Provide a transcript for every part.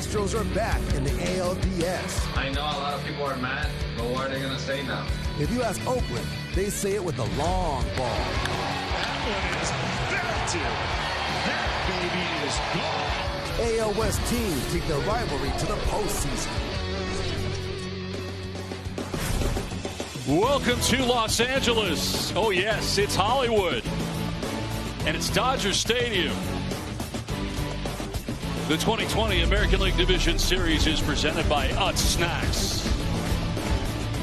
Astros are back in the ALDS. I know a lot of people are mad, but what are they going to say now? If you ask Oakland, they say it with a long ball. That one is belted. That baby is gone. AL West teams take their rivalry to the postseason. Welcome to Los Angeles. Oh yes, it's Hollywood. And it's Dodger Stadium. The 2020 American League Division Series is presented by Utz Snacks.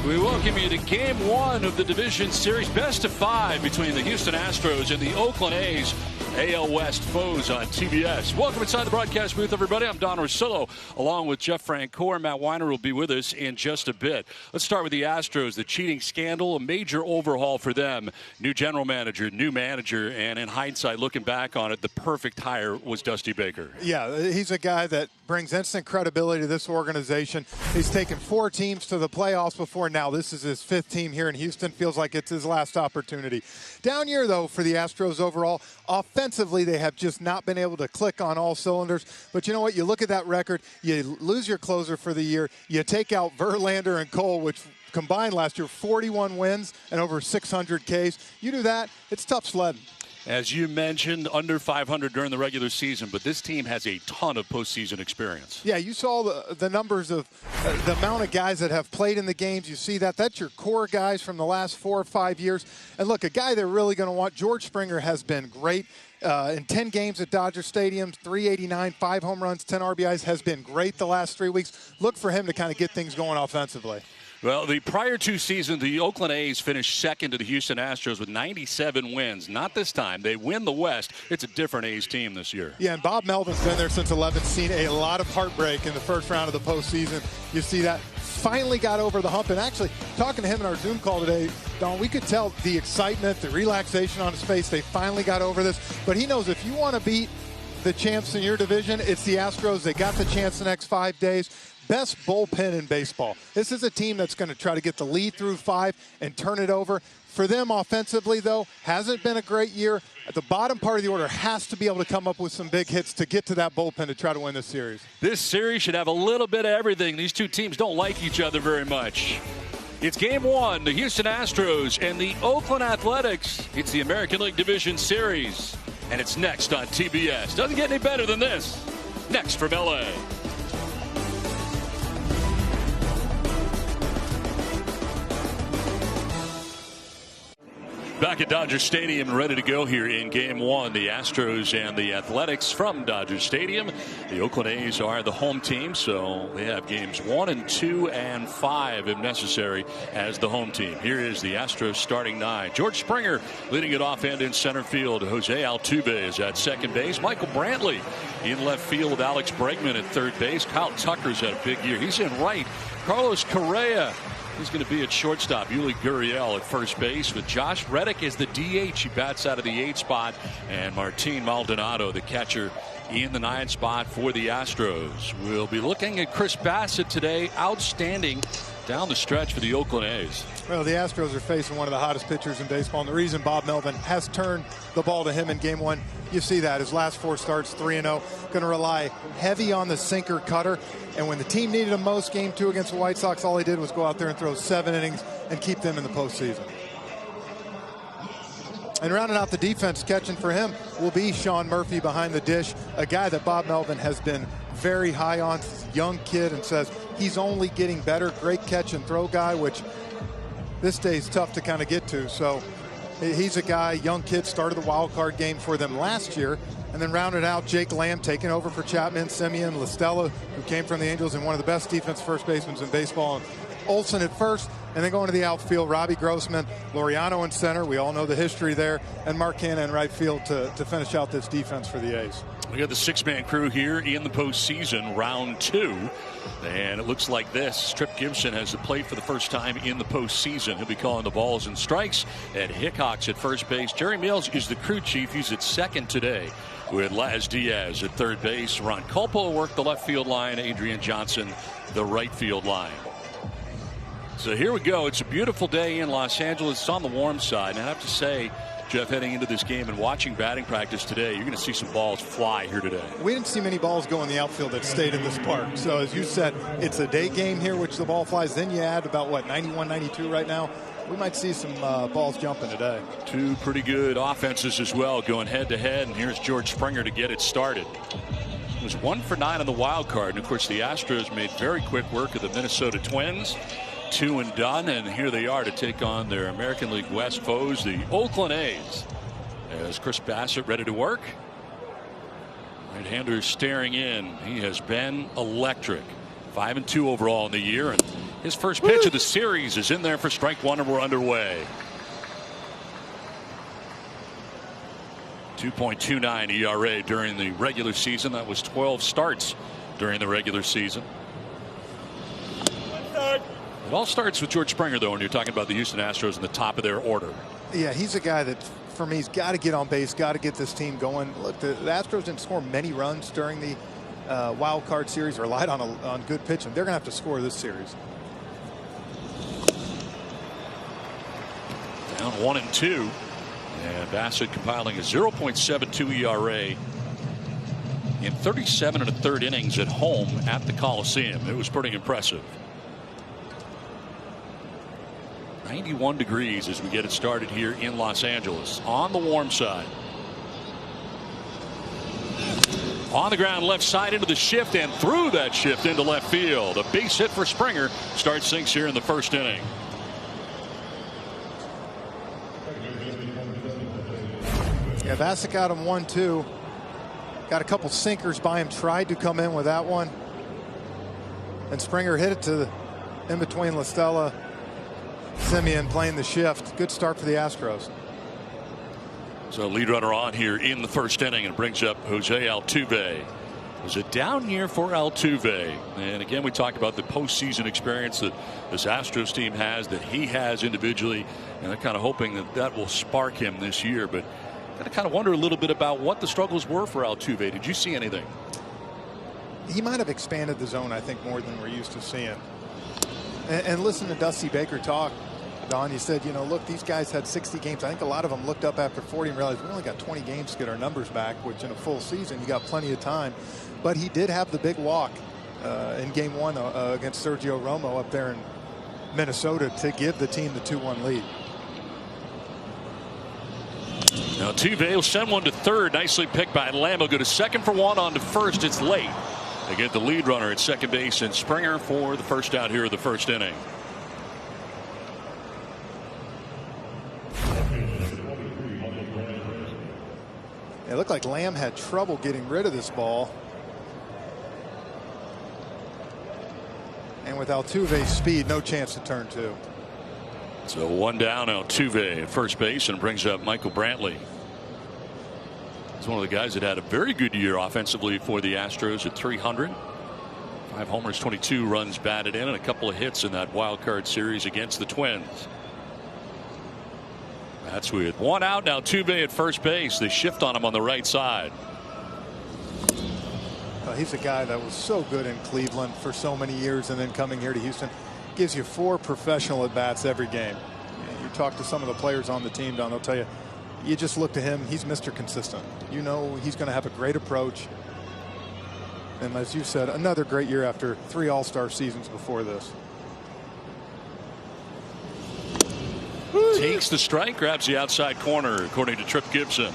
We welcome you to Game 1 of the Division Series, best of 5 between the Houston Astros and the Oakland A's. AL West foes on TBS. Welcome inside the broadcast booth, everybody. I'm Don Orsillo, along with Jeff Francoeur. Matt Weiner will be with us in just a bit. Let's start with the Astros. The cheating scandal, a major overhaul for them. New general manager, new manager, and in hindsight, looking back on it, the perfect hire was Dusty Baker. Yeah, he's a guy that brings instant credibility to this organization. He's taken 4 teams to the playoffs before. Now this is his 5th team here in Houston. Feels like it's his last opportunity. Down year, though, for the Astros overall. Offensively, they have just not been able to click on all cylinders. But you know what? You look at that record, you lose your closer for the year, you take out Verlander and Cole, which combined last year, 41 wins and over 600 Ks. You do that, it's tough sledding. As you mentioned, under 500 during the regular season, but this team has a ton of postseason experience. Yeah, you saw the numbers of the amount of guys that have played in the games. You see that. That's your core guys from the last 4 or 5 years. And look, a guy they're really going to want, George Springer has been great. In 10 games at Dodger Stadium, 389, 5 home runs, 10 RBIs, has been great the last 3 weeks. Look for him to kind of get things going offensively. Well, the prior 2 seasons, the Oakland A's finished second to the Houston Astros with 97 wins. Not this time. They win the West. It's a different A's team this year. Yeah, and Bob Melvin's been there since 11, seen a lot of heartbreak in the first round of the postseason. You see that. Finally got over the hump. And actually, talking to him in our Zoom call today, Don, we could tell the excitement, the relaxation on his face. They finally got over this. But he knows if you want to beat the champs in your division, it's the Astros. They got the chance the next 5 days. Best bullpen in baseball. This is a team that's going to try to get the lead through 5 and turn it over. For them offensively, though, hasn't been a great year. At the bottom part of the order has to be able to come up with some big hits to get to that bullpen to try to win this series. This series should have a little bit of everything. These 2 teams don't like each other very much. It's Game 1, the Houston Astros and the Oakland Athletics. It's the American League Division Series, and it's next on TBS. Doesn't get any better than this. Next from L.A. Back at Dodger Stadium, ready to go here in Game 1. The Astros and the Athletics from Dodger Stadium. The Oakland A's are the home team, so they have games 1 and 2 and 5 if necessary as the home team. Here is the Astros starting 9. George Springer leading it off and in center field. Jose Altuve is at second base. Michael Brantley in left field. Alex Bregman at third base. Kyle Tucker's had a big year. He's in right. Carlos Correa, he's going to be at shortstop. Yuli Gurriel at first base with Josh Reddick as the DH. He bats out of the 8 spot. And Martin Maldonado, the catcher, in the 9 spot for the Astros. We'll be looking at Chris Bassett today. Outstanding down the stretch for the Oakland A's. Well, the Astros are facing one of the hottest pitchers in baseball. And the reason Bob Melvin has turned the ball to him in Game 1, you see that. His last 4 starts, 3-0. Going to rely heavy on the sinker cutter. And when the team needed him most, Game 2 against the White Sox, all he did was go out there and throw 7 innings and keep them in the postseason. And rounding out the defense, catching for him will be Sean Murphy behind the dish, a guy that Bob Melvin has been very high on, young kid, and says he's only getting better. Great catch and throw guy, which this day is tough to kind of get to. So he's a guy, young kid, started the wild card game for them last year. And then rounded out Jake Lamb, taking over for Chapman, Simeon, Listella, who came from the Angels and one of the best defense first basemen in baseball. Olsen at first, and then going to the outfield, Robbie Grossman, Laureano in center. We all know the history there. And Mark Canha in right field to finish out this defense for the A's. We got the 6-man crew here in the postseason, round 2. And it looks like this. Trip Gibson has the plate for the first time in the postseason. He'll be calling the balls and strikes. Ed Hickok's at first base. Jerry Mills is the crew chief. He's at second today with Laz Diaz at third base. Ron Culpo worked the left field line. Adrian Johnson, the right field line. So here we go. It's a beautiful day in Los Angeles. It's on the warm side. And I have to say, Jeff, heading into this game and watching batting practice today, you're going to see some balls fly here today. We didn't see many balls go in the outfield that stayed in this park. So as you said, it's a day game here, which the ball flies. Then you add about, what, 91, 92 right now. We might see some balls jumping today. Two pretty good offenses as well going head to head. And here's George Springer to get it started. It was 1 for 9 on the wild card. And of course, the Astros made very quick work of the Minnesota Twins. 2 and done, and here they are to take on their American League West foes, the Oakland A's. As Chris Bassett ready to work. Right-hander staring in. He has been electric. 5-2 overall in the year, and his first pitch of the series is in there for strike one, and we're underway. 2.29 ERA during the regular season. That was 12 starts during the regular season. It all starts with George Springer, though, when you're talking about the Houston Astros in the top of their order. Yeah, he's a guy that, for me, he's got to get on base, got to get this team going. Look, the Astros didn't score many runs during the wild card series, relied on good pitching. They're going to have to score this series. Down 1-2. And Bassett compiling a 0.72 ERA in 37 1/3 innings at home at the Coliseum. It was pretty impressive. 91 degrees as we get it started here in Los Angeles on the warm side. On the ground left side into the shift and through that shift into left field. A base hit for Springer starts things here in the first inning. Yeah, Bassett got him 1-2. Got a couple sinkers by him, tried to come in with that one. And Springer hit it to in between La Stella. Simeon playing the shift. Good start for the Astros. So lead runner on here in the first inning, and brings up Jose Altuve. It was a down year for Altuve, and again we talked about the postseason experience that this Astros team has, that he has individually, and I'm kind of hoping that that will spark him this year. But I kind of wonder a little bit about what the struggles were for Altuve. Did you see anything? He might have expanded the zone, I think, more than we're used to seeing. And listen to Dusty Baker talk, Don. He said, you know, look, these guys had 60 games. I think a lot of them looked up after 40 and realized we only got 20 games to get our numbers back, which in a full season, you got plenty of time. But he did have the big walk in game one against Sergio Romo up there in Minnesota to give the team the 2-1 lead. Now Altuve will send one to third. Nicely picked by Lamb. Will go to second for one, on to first. It's late. They get the lead runner at second base, and Springer for the first out here of the first inning. It looked like Lamb had trouble getting rid of this ball. And with Altuve's speed, no chance to turn two. So one down, Altuve at first base, and brings up Michael Brantley. He's one of the guys that had a very good year offensively for the Astros at 300. 5 homers, 22 runs batted in, and a couple of hits in that wild card series against the Twins. That's with one out. Now Altuve at first base. They shift on him on the right side. He's a guy that was so good in Cleveland for so many years, and then coming here to Houston. Gives you 4 professional at-bats every game. You talk to some of the players on the team, Don, they'll tell you, you just look to him, he's Mr. Consistent. You know he's going to have a great approach. And as you said, another great year after 3 all-star seasons before this. Takes the strike, grabs the outside corner, according to Trip Gibson.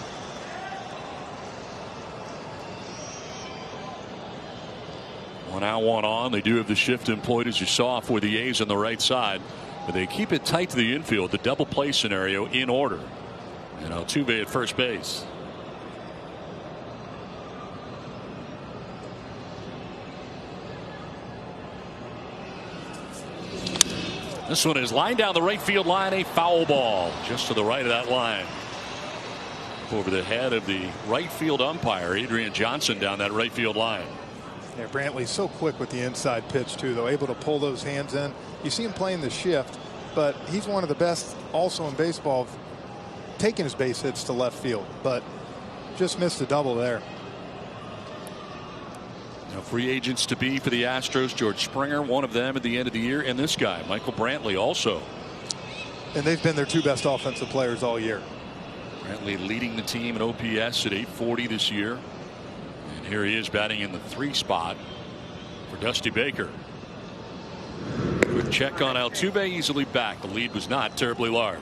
One out, one on. They do have the shift employed, as you saw, for the A's on the right side, but they keep it tight to the infield. The double play scenario in order, and Altuve at first base. This one is lined down the right field line, a foul ball just to the right of that line. Over the head of the right field umpire, Adrian Johnson, down that right field line. Yeah, Brantley's so quick with the inside pitch too, though, able to pull those hands in. You see him playing the shift, but he's one of the best also in baseball, taking his base hits to left field, but just missed a double there. Now, free agents to be for the Astros: George Springer, one of them at the end of the year, and this guy, Michael Brantley, also. And they've been their 2 best offensive players all year. Brantley leading the team in OPS at 840 this year. And here he is batting in the 3 spot for Dusty Baker. Quick check on Altuve, easily back. The lead was not terribly large.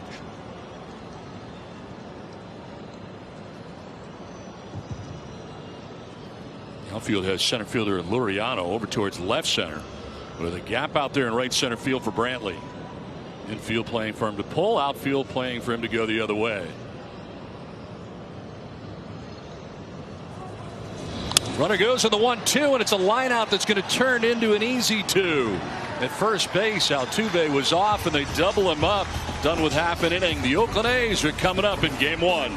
The outfield has center fielder Laureano over towards left center with a gap out there in right center field for Brantley. Infield playing for him to pull, outfield playing for him to go the other way. Runner goes in the 1-2, and it's a line out that's going to turn into an easy 2. At first base, Altuve was off, and they double him up. Done with half an inning. The Oakland A's are coming up in game 1.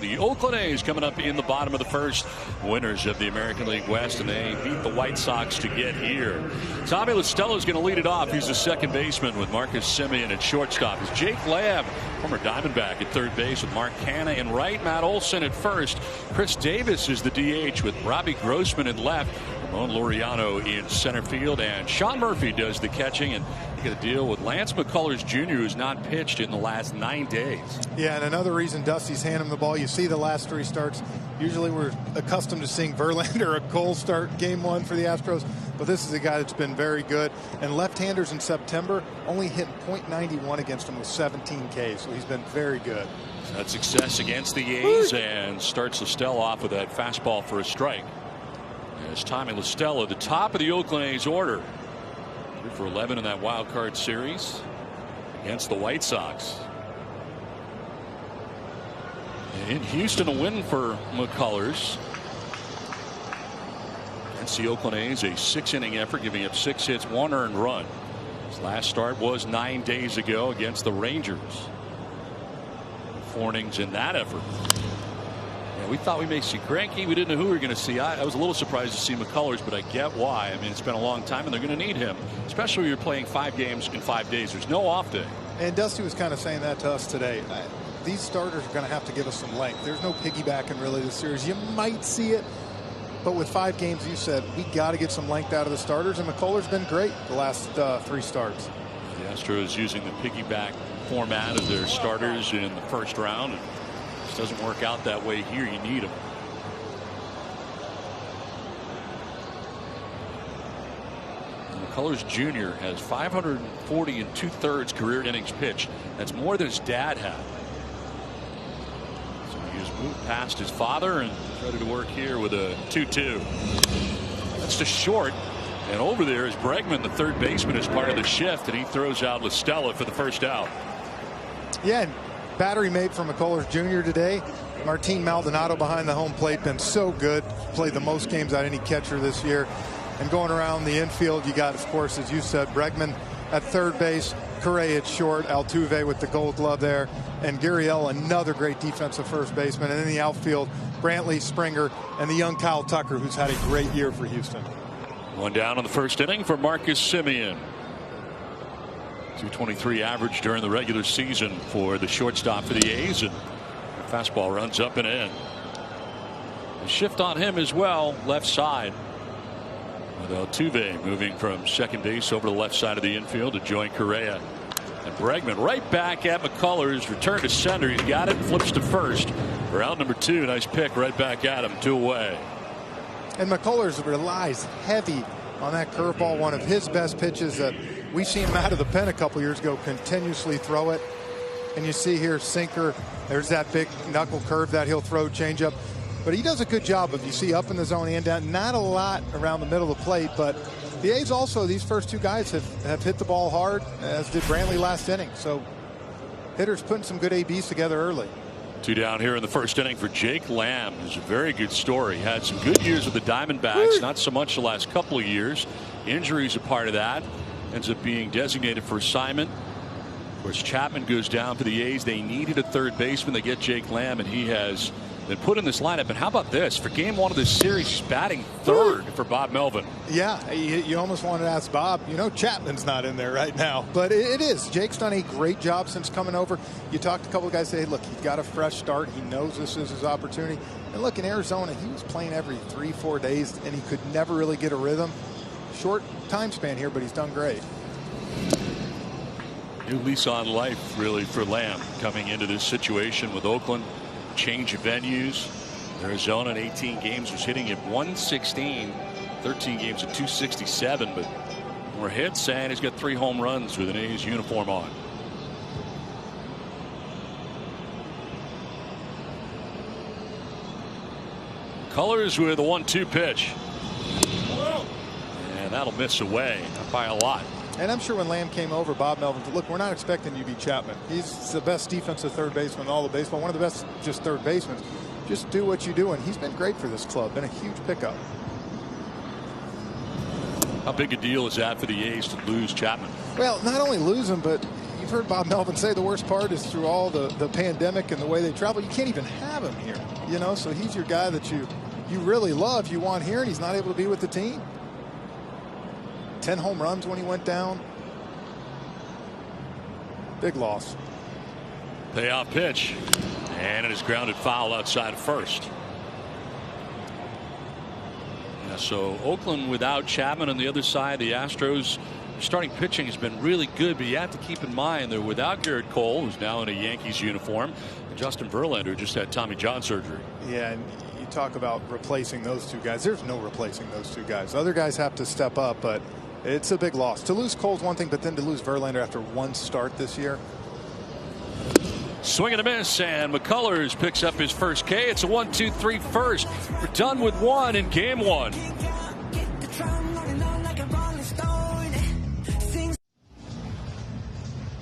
The Oakland A's coming up in the bottom of the first, winners of the American League West, and they beat the White Sox to get here. Tommy La Stella is going to lead it off. He's the second baseman with Marcus Semien at shortstop. It's Jake Lamb, former Diamondback, at third base with Mark Canha in right. Matt Olson at first. Chris Davis is the DH with Robbie Grossman in left. Ramon Laureano in center field, and Sean Murphy does the catching. And you get a deal with Lance McCullers Jr., who's not pitched in the last 9 days. Yeah, and another reason Dusty's handing him the ball. You see the last 3 starts. Usually we're accustomed to seeing Verlander or Cole start game 1 for the Astros, but this is a guy that's been very good. And left-handers in September only hit .91 against him with 17 Ks, so he's been very good. Had success against the A's and starts La Stella off with that fastball for a strike. As Tommy La Stella, the top of the Oakland A's order, 3 for 11 in that wild card series against the White Sox. In Houston, a win for McCullers. Against the Oakland A's, a 6-inning effort, giving up 6 hits, 1 earned run. His last start was 9 days ago against the Rangers. 4 innings in that effort. We thought we may see Greinke. We didn't know who we were going to see. I was a little surprised to see McCullers, but I get why. I mean, it's been a long time, and they're going to need him, especially when you're playing 5 games in 5 days. There's no off day. And Dusty was kind of saying that to us today. These starters are going to have to give us some length. There's no piggybacking really this series. You might see it, but with 5 games, you said we got to get some length out of the starters, and McCullers been great the last 3 starts. The Astros using the piggyback format of their starters in the first round. And doesn't work out that way here. You need him. McCullers Jr. has 540 and 2/3 career innings pitched. That's more than his dad had. So he has moved past his father and ready to work here with a 2-2. That's to short, and over there is Bregman, the third baseman, as part of the shift, and he throws out La Stella for the first out. Yeah. Battery made for McCullers Jr. today. Martin Maldonado behind the home plate, been so good. Played the most games out of any catcher this year. And going around the infield, you got, of course, as you said, Bregman at third base, Correa at short, Altuve with the gold glove there, and Gurriel, another great defensive first baseman. And in the outfield, Brantley, Springer, and the young Kyle Tucker, who's had a great year for Houston. 1 down in the first inning for Marcus Semien. 223 average during the regular season for the shortstop for the A's, and the fastball runs up and in. A shift on him as well, left side, with Altuve moving from second base over to the left side of the infield to join Correa. And Bregman right back at McCullers, return to center. He's got it, flips to first for out number 2. Nice pick right back at him, 2 away. And McCullers relies heavy on that curveball, one of his best pitches that we've seen him out of the pen a couple years ago, continuously throw it. And you see here, sinker, there's that big knuckle curve that he'll throw, changeup. But he does a good job of, you see, up in the zone and down, not a lot around the middle of the plate. But the A's also, these first 2 guys have hit the ball hard, as did Brantley last inning. So hitters putting some good ABs together early. 2 down here in the first inning for Jake Lamb. Is a very good story. Had some good years with the Diamondbacks, not so much the last couple of years. Injuries a part of that. Ends up being designated for assignment. Of course, Chapman goes down for the A's. They needed a third baseman. They get Jake Lamb, and he has been put in this lineup. And how about this? For game 1 of this series, he's batting third for Bob Melvin. Yeah, you almost wanted to ask Bob, you know, Chapman's not in there right now. But it is. Jake's done a great job since coming over. You talked to a couple of guys, say, hey, look, he's got a fresh start. He knows this is his opportunity. And look, in Arizona, he was playing every 3-4 days, and he could never really get a rhythm. Short time span here, but he's done great. New lease on life, really, for Lamb coming into this situation with Oakland. Change of venues. Arizona in 18 games was hitting at 116, 13 games at 267, but more hits, and he's got 3 home runs with an A's uniform on. Colors with a 1-2 pitch. And that'll miss away, not by a lot. And I'm sure when Lamb came over, Bob Melvin said, look, we're not expecting you to be Chapman. He's the best defensive third baseman in all of baseball, one of the best just third basemen. Just do what you do, and he's been great for this club. Been a huge pickup. How big a deal is that for the A's to lose Chapman? Well, not only lose him, but you've heard Bob Melvin say the worst part is through all the pandemic and the way they travel, you can't even have him here. You know, so he's your guy that you really love, you want here, and he's not able to be with the team. 10 home runs when he went down. Big loss. Payoff pitch. And it is grounded foul outside of first. Yeah, so Oakland without Chapman on the other side. The Astros starting pitching has been really good, but you have to keep in mind they're without Garrett Cole, who's now in a Yankees uniform, and Justin Verlander just had Tommy John surgery. Yeah, and you talk about replacing those two guys. There's no replacing those two guys. Other guys have to step up, but it's a big loss. To lose Cole's one thing, but then to lose Verlander after one start this year. Swing and a miss, and McCullers picks up his first K. It's a 1-2-3 first. We're done with one in game one.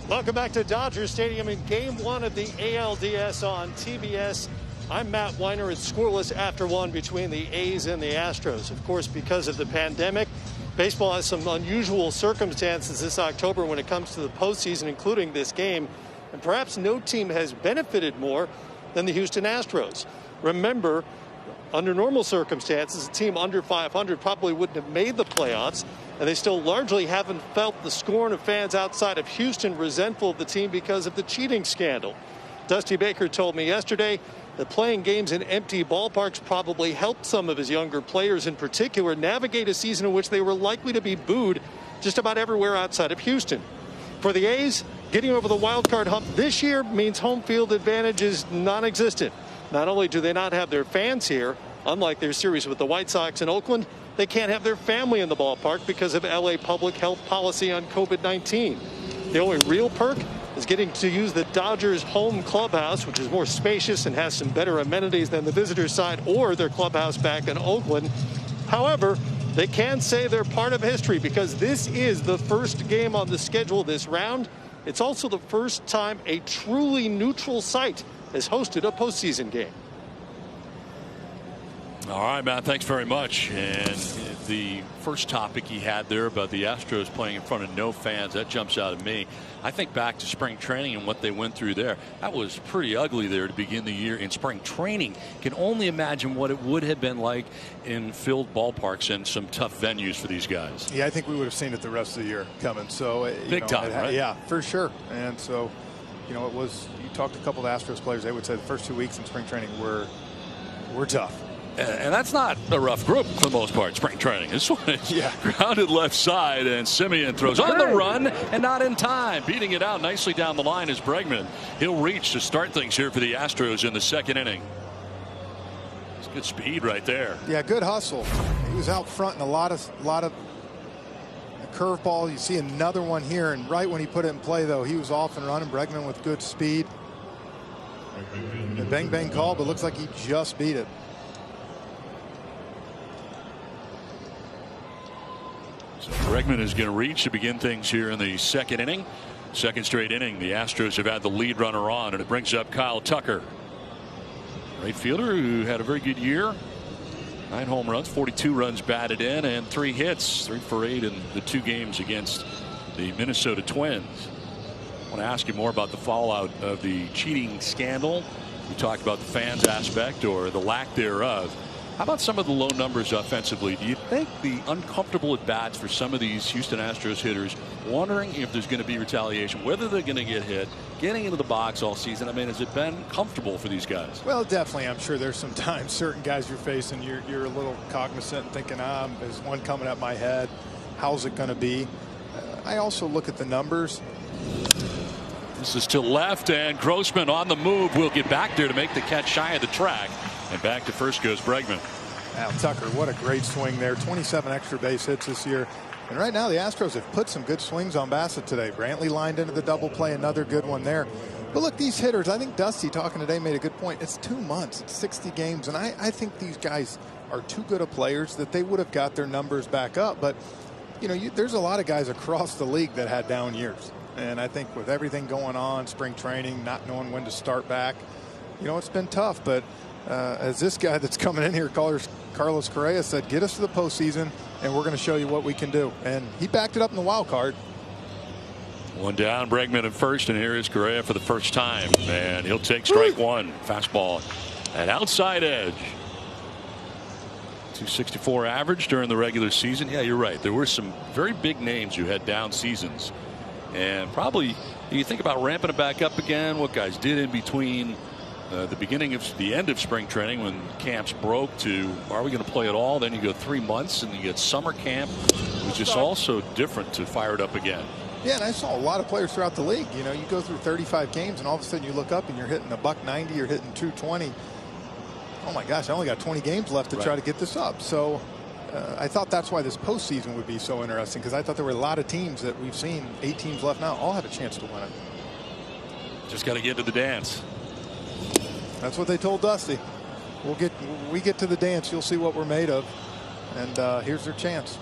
Welcome back to Dodger Stadium in game one of the ALDS on TBS. I'm Matt Weiner. It's scoreless after one between the A's and the Astros. Of course, because of the pandemic, baseball has some unusual circumstances this October when it comes to the postseason, including this game. And perhaps no team has benefited more than the Houston Astros. Remember, under normal circumstances, a team under 500 probably wouldn't have made the playoffs, and they still largely haven't felt the scorn of fans outside of Houston resentful of the team because of the cheating scandal. Dusty Baker told me yesterday that playing games in empty ballparks probably helped some of his younger players in particular navigate a season in which they were likely to be booed just about everywhere outside of Houston. For the A's, getting over the wild card hump this year means home field advantage is non-existent. Not only do they not have their fans here, unlike their series with the White Sox in Oakland, they can't have their family in the ballpark because of LA public health policy on COVID-19. The only real perk is getting to use the Dodgers home clubhouse, which is more spacious and has some better amenities than the visitor side or their clubhouse back in Oakland. However, they can say they're part of history because this is the first game on the schedule this round. It's also the first time a truly neutral site has hosted a postseason game. All right, Matt, thanks very much. And the first topic he had there about the Astros playing in front of no fans, that jumps out at me. I think back to spring training and what they went through there. That was pretty ugly there to begin the year in spring training. Can only imagine what it would have been like in filled ballparks and some tough venues for these guys. Yeah, I think we would have seen it the rest of the year coming. So big time, right? Yeah, for sure. And so, you know, it was. You talked to a couple of Astros players, they would say the first 2 weeks in spring training were tough. And that's not a rough group for the most part, spring training. This one is grounded left side, and Simeon throws on the run and not in time. Beating it out nicely down the line is Bregman. He'll reach to start things here for the Astros in the second inning. It's good speed right there. Yeah, good hustle. He was out front in a lot of curveball. You see another one here, and right when he put it in play, though, he was off and running. Bregman with good speed. The bang bang call, but looks like he just beat it. So Bregman is going to reach to begin things here in the second inning. Second straight inning, the Astros have had the lead runner on, and it brings up Kyle Tucker. Right fielder who had a very good year. 9 home runs, 42 runs batted in, and 3 hits, 3 for 8 in the 2 games against the Minnesota Twins. I want to ask you more about the fallout of the cheating scandal. We talked about the fans aspect or the lack thereof. How about some of the low numbers offensively? Do you think the uncomfortable at bats for some of these Houston Astros hitters, wondering if there's going to be retaliation, whether they're going to get hit, getting into the box all season? I mean, has it been comfortable for these guys? Well, definitely. I'm sure there's some times certain guys you're facing, you're a little cognizant and thinking, there's one coming at my head. How's it going to be? I also look at the numbers. This is to left, and Grossman on the move will get back there to make the catch shy of the track. And back to first goes Bregman. Now Tucker, what a great swing there. 27 extra base hits this year. And right now the Astros have put some good swings on Bassett today. Brantley lined into the double play, another good one there. But look, these hitters, I think Dusty talking today made a good point. It's 2 months, it's 60 games, and I think these guys are too good of players that they would have got their numbers back up. But, you know, there's a lot of guys across the league that had down years. And I think with everything going on, spring training, not knowing when to start back, you know, it's been tough. But as this guy that's coming in here, Carlos Correa, said, get us to the postseason, and we're going to show you what we can do. And he backed it up in the wild card. One down, Bregman at first, and here is Correa for the first time. And he'll take strike one. Fastball at outside edge. 264 average during the regular season. Yeah, you're right. There were some very big names who had down seasons. And probably you think about ramping it back up again, what guys did in between the end of spring training when camps broke to are we going to play at all? Then you go 3 months and you get summer camp, which is also different to fire it up again. Yeah, and I saw a lot of players throughout the league. You know, you go through 35 games and all of a sudden you look up and you're hitting $190, you're hitting 220. Oh my gosh, I only got 20 games left to try to get this up. So I thought that's why this postseason would be so interesting, because I thought there were a lot of teams that we've seen, 8 teams left now, all have a chance to win it. Just got to get to the dance. That's what they told Dusty. We get to the dance, you'll see what we're made of. And here's their chance.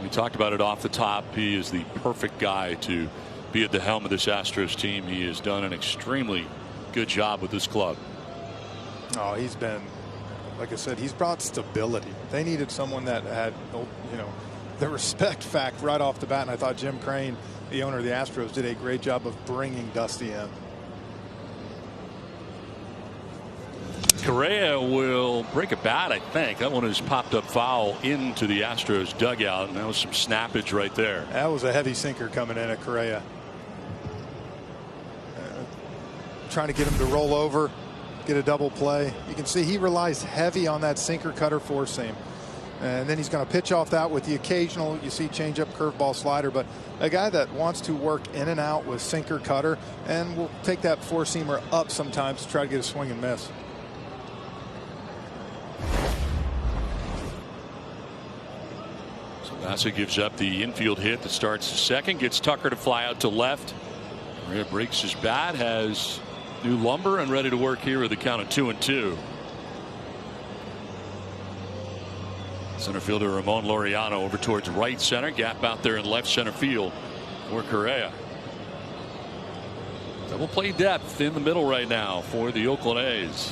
We talked about it off the top. He is the perfect guy to be at the helm of this Astros team. He has done an extremely good job with this club. Oh, he's been, like I said, he's brought stability. They needed someone that had, you know, the respect fact right off the bat. And I thought Jim Crane, the owner of the Astros, did a great job of bringing Dusty in. Correa will break a bat, I think. That one has popped up foul into the Astros dugout, and that was some snappage right there. That was a heavy sinker coming in at Correa. Trying to get him to roll over, get a double play. You can see he relies heavy on that sinker cutter four seam. And then he's going to pitch off that with the occasional, you see, changeup, curveball, slider. But a guy that wants to work in and out with sinker, cutter, and will take that four seamer up sometimes to try to get a swing and miss. Bassett gives up the infield hit that starts the second, gets Tucker to fly out to left. Correa breaks his bat, has new lumber, and ready to work here with a count of 2-2. Center fielder Ramon Laureano over towards right center, gap out there in left center field for Correa. Double play depth in the middle right now for the Oakland A's.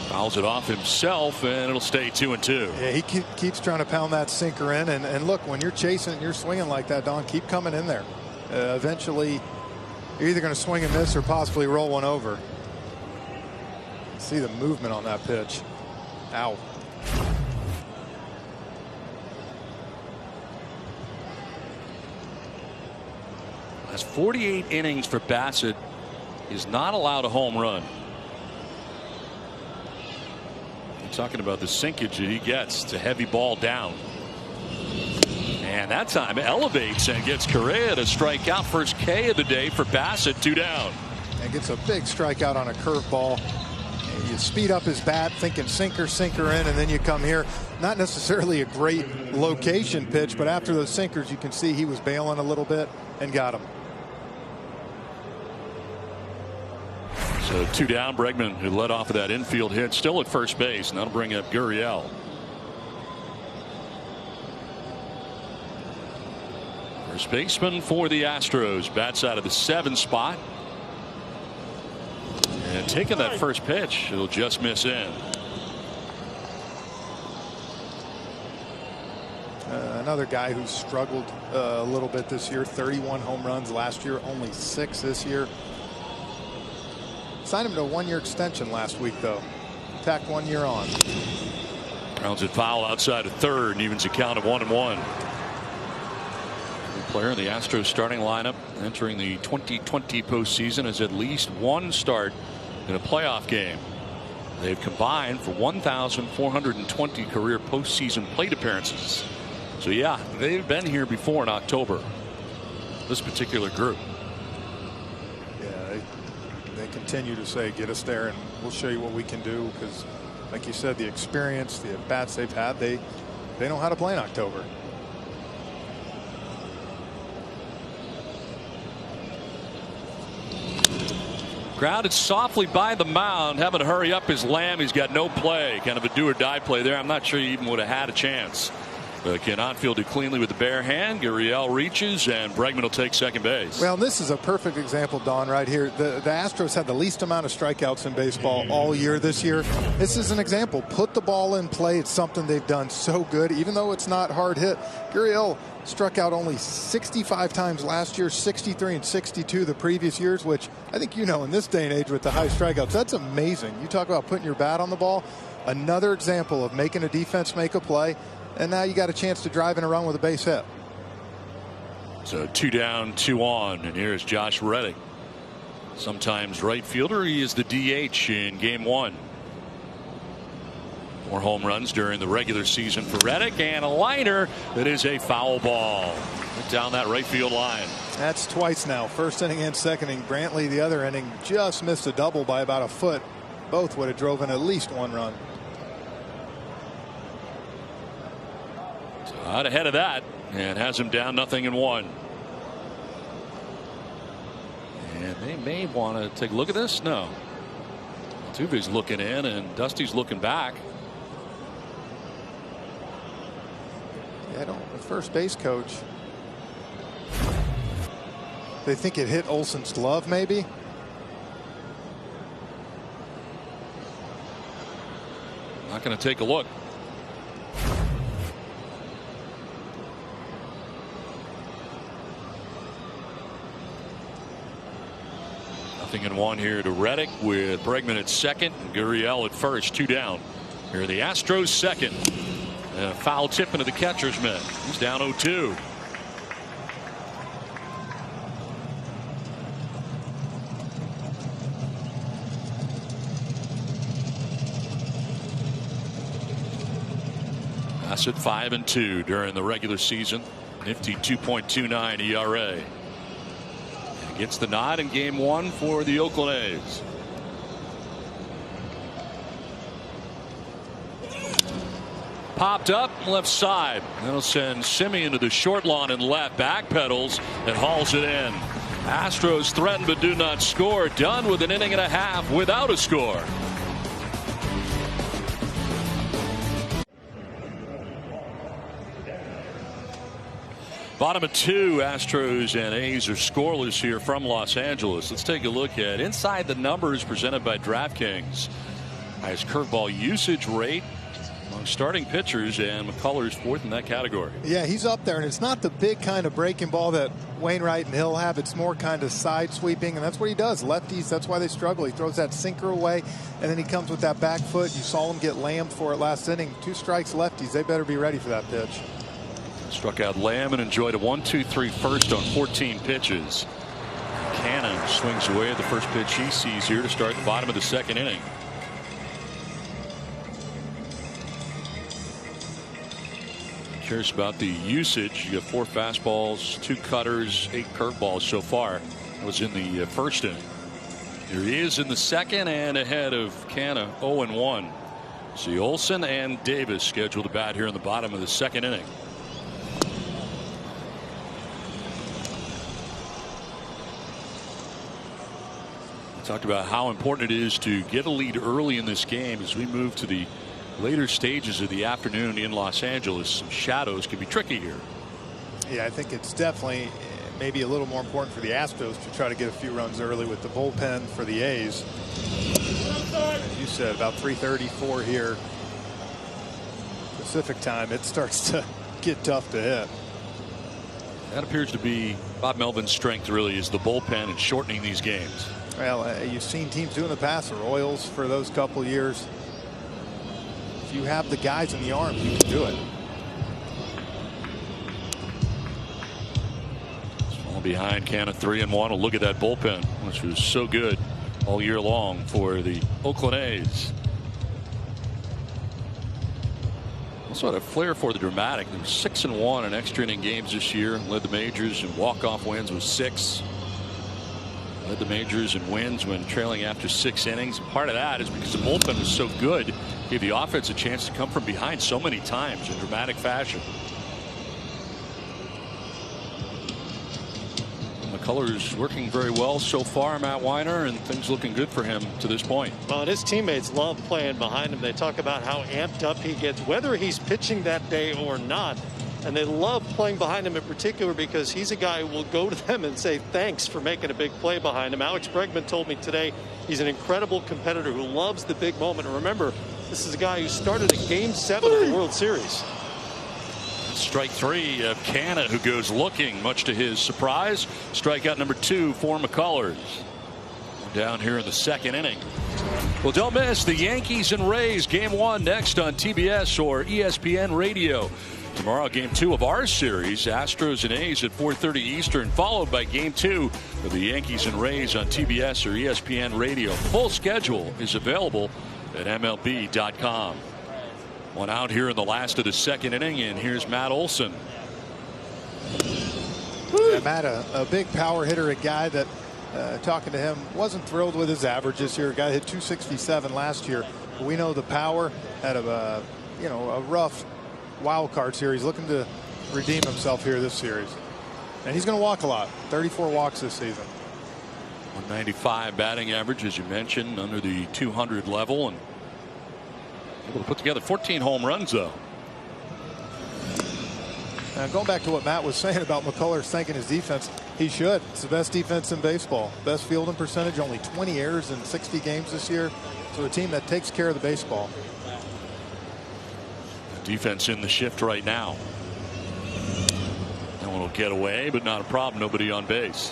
Fouls it off himself, and it'll stay 2-2. Yeah, he keeps trying to pound that sinker in, and look, when you're chasing and you're swinging like that, Don, keep coming in there. Eventually, you're either going to swing and miss or possibly roll one over. See the movement on that pitch. Ow. That's 48 innings for Bassett. He's not allowed a home run. Talking about the sinkage that he gets. It's a heavy ball down. And that time elevates and gets Correa to strike out. First K of the day for Bassett, 2 down. And gets a big strikeout on a curveball. You speed up his bat thinking sinker, sinker in, and then you come here. Not necessarily a great location pitch, but after those sinkers you can see he was bailing a little bit and got him. So 2 down. Bregman, who led off of that infield hit, still at first base, and that'll bring up Gurriel. First baseman for the Astros, bats out of the 7 spot. And taking that first pitch, he'll just miss in. Another guy who struggled a little bit this year. 31 home runs last year, only 6 this year. Signed him to a 1-year extension last week, though. Tacked 1 year on. Rounds it foul outside of third and evens a count of 1-1. The player in the Astros starting lineup entering the 2020 postseason has at least 1 start in a playoff game. They've combined for 1,420 career postseason plate appearances. So yeah, they've been here before in October. This particular group. Yeah, they continue to say, get us there and we'll show you what we can do, because like you said, the experience, the at-bats they've had, they know how to play in October. Grounded softly by the mound, having to hurry up his Lamb. He's got no play, kind of a do or die play there. I'm not sure he even would have had a chance. Cannot field it cleanly with the bare hand. Gurriel reaches, and Bregman will take second base. Well, this is a perfect example, Don, right here. The Astros had the least amount of strikeouts in baseball all year this year. This is an example. Put the ball in play. It's something they've done so good, even though it's not hard hit. Gurriel struck out only 65 times last year, 63 and 62 the previous years, which I think, you know, in this day and age with the high strikeouts, that's amazing. You talk about putting your bat on the ball. Another example of making a defense make a play. And now you got a chance to drive in a run with a base hit. So 2 down, 2 on, and here's Josh Reddick. Sometimes right fielder. He is the DH in game 1. 4 home runs during the regular season for Reddick, and a liner that is a foul ball. Went down that right field line. That's twice now. First inning and second inning. Brantley, the other inning, just missed a double by about a foot. Both would have drove in at least 1 run. Out ahead of that, and has him down 0-1. And they may want to take a look at this. No. Altuve's looking in, and Dusty's looking back. Yeah, the first base coach. They think it hit Olson's glove, maybe. Not going to take a look. 0-1 here to Reddick, with Bregman at second and Gurriel at first. 2 down. Here are the Astros second. And a foul tip into the catcher's mitt. He's down 0-2. That's at 5-2 during the regular season. Nifty 2.29 ERA. Gets the nod in game 1 for the Oakland A's. Popped up left side. That'll send Simeon to the short lawn and left. Backpedals and hauls it in. Astros threaten but do not score. Done with an inning and a half without a score. Bottom of 2, Astros and A's are scoreless here from Los Angeles. Let's take a look at inside the numbers presented by DraftKings. Highest curveball usage rate among starting pitchers, and McCullers 4th in that category. Yeah, he's up there, and it's not the big kind of breaking ball that Wainwright and Hill have. It's more kind of side sweeping, and that's what he does. Lefties, that's why they struggle. He throws that sinker away, and then he comes with that back foot. You saw him get lammed for it last inning. 2 strikes lefties. They better be ready for that pitch. Struck out Lamb and enjoyed a 1-2-3 first on 14 pitches. Cannon swings away at the first pitch he sees here to start the bottom of the second inning. Curious about the usage. You have 4 fastballs, 2 cutters, 8 curveballs so far. That was in the first inning. Here he is in the second, and ahead of Canna 0-1. See Olson and Davis scheduled to bat here in the bottom of the second inning. Talked about how important it is to get a lead early in this game as we move to the later stages of the afternoon in Los Angeles. Some shadows can be tricky here. Yeah, I think it's definitely maybe a little more important for the Astros to try to get a few runs early with the bullpen for the A's. As you said, about 3:34 here Pacific time. It starts to get tough to hit. That appears to be Bob Melvin's strength, really, is the bullpen and shortening these games. Well, you've seen teams do in the past, the Royals for those couple years. If you have the guys in the arms, you can do it. All behind Canna 3-1. A look at that bullpen, which was so good all year long for the Oakland A's. Also had a flair for the dramatic. They were 6-1 in extra inning games this year. Led the majors in walk-off wins with 6. Led the majors in wins when trailing after 6 innings. Part of that is because the bullpen was so good. Gave the offense a chance to come from behind so many times in dramatic fashion. McCullers working very well so far, Matt Weiner, and things looking good for him to this point. Well, and his teammates love playing behind him. They talk about how amped up he gets, whether he's pitching that day or not. And they love playing behind him in particular because he's a guy who will go to them and say thanks for making a big play behind him. Alex Bregman told me today he's an incredible competitor who loves the big moment. And remember, this is a guy who started in Game 7 of the World Series. Strike 3 of Canna, who goes looking, much to his surprise. Strikeout number 2 for McCullers. We're down here in the 2nd inning. Well, don't miss the Yankees and Rays Game 1 next on TBS or ESPN Radio. Tomorrow, Game 2 of our series, Astros and A's at 4:30 Eastern, followed by Game 2 of the Yankees and Rays on TBS or ESPN Radio. Full schedule is available at MLB.com. One out here in the last of the 2nd inning, and here's Matt Olson. Yeah, Matt, a big power hitter, a guy that, talking to him, wasn't thrilled with his average this year. A guy hit .267 last year. But we know the power out of a rough wild card series. Looking to redeem himself here this series, and he's going to walk a lot. 34 walks this season. 195 batting average, as you mentioned, under the 200 level, and able to put together 14 home runs, though. Now, going back to what Matt was saying about McCullers thanking his defense, he should. It's the best defense in baseball. Best fielding percentage, only 20 errors in 60 games this year. So a team that takes care of the baseball. Defense in the shift right now. That one will get away, but not a problem. Nobody on base.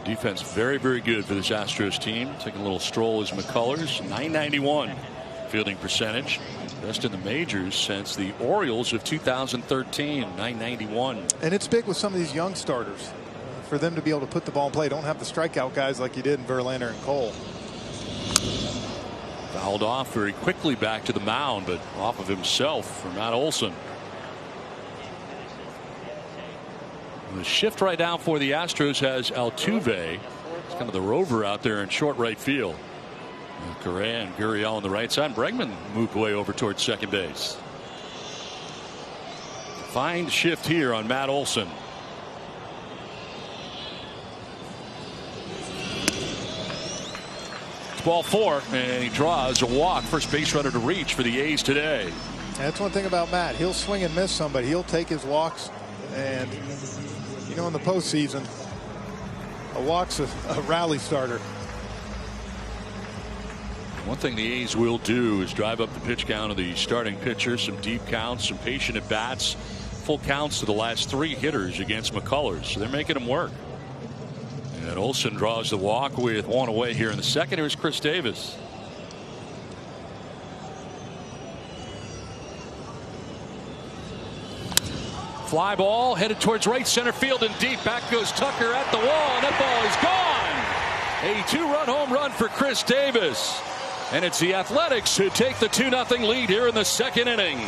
Defense very, very good for this Astros team. Taking a little stroll is McCullers. .991 fielding percentage. Best in the majors since the Orioles of 2013. .991. And it's big with some of these young starters for them to be able to put the ball in play. Don't have the strikeout guys like you did in Verlander and Cole. Fouled off very quickly back to the mound, but off of himself for Matt Olson. The shift right now for the Astros has Altuve. It's kind of the rover out there in short right field. Correa and Gurriel on the right side. Bregman moved way over towards second base. Fine shift here on Matt Olson. It's ball 4, and he draws a walk. First base runner to reach for the A's today. And that's one thing about Matt. He'll swing and miss some, but he'll take his walks. And you know, in the postseason, a walk's a rally starter. One thing the A's will do is drive up the pitch count of the starting pitcher. Some deep counts, some patient at bats, full counts to the last 3 hitters against McCullers. So they're making him work. And Olson draws the walk with 1 away here in the 2nd. Here's Chris Davis. Fly ball headed towards right center field and deep. Back goes Tucker at the wall, and that ball is gone. A 2-run home run for Chris Davis. And it's the Athletics who take the 2-0 lead here in the 2nd inning.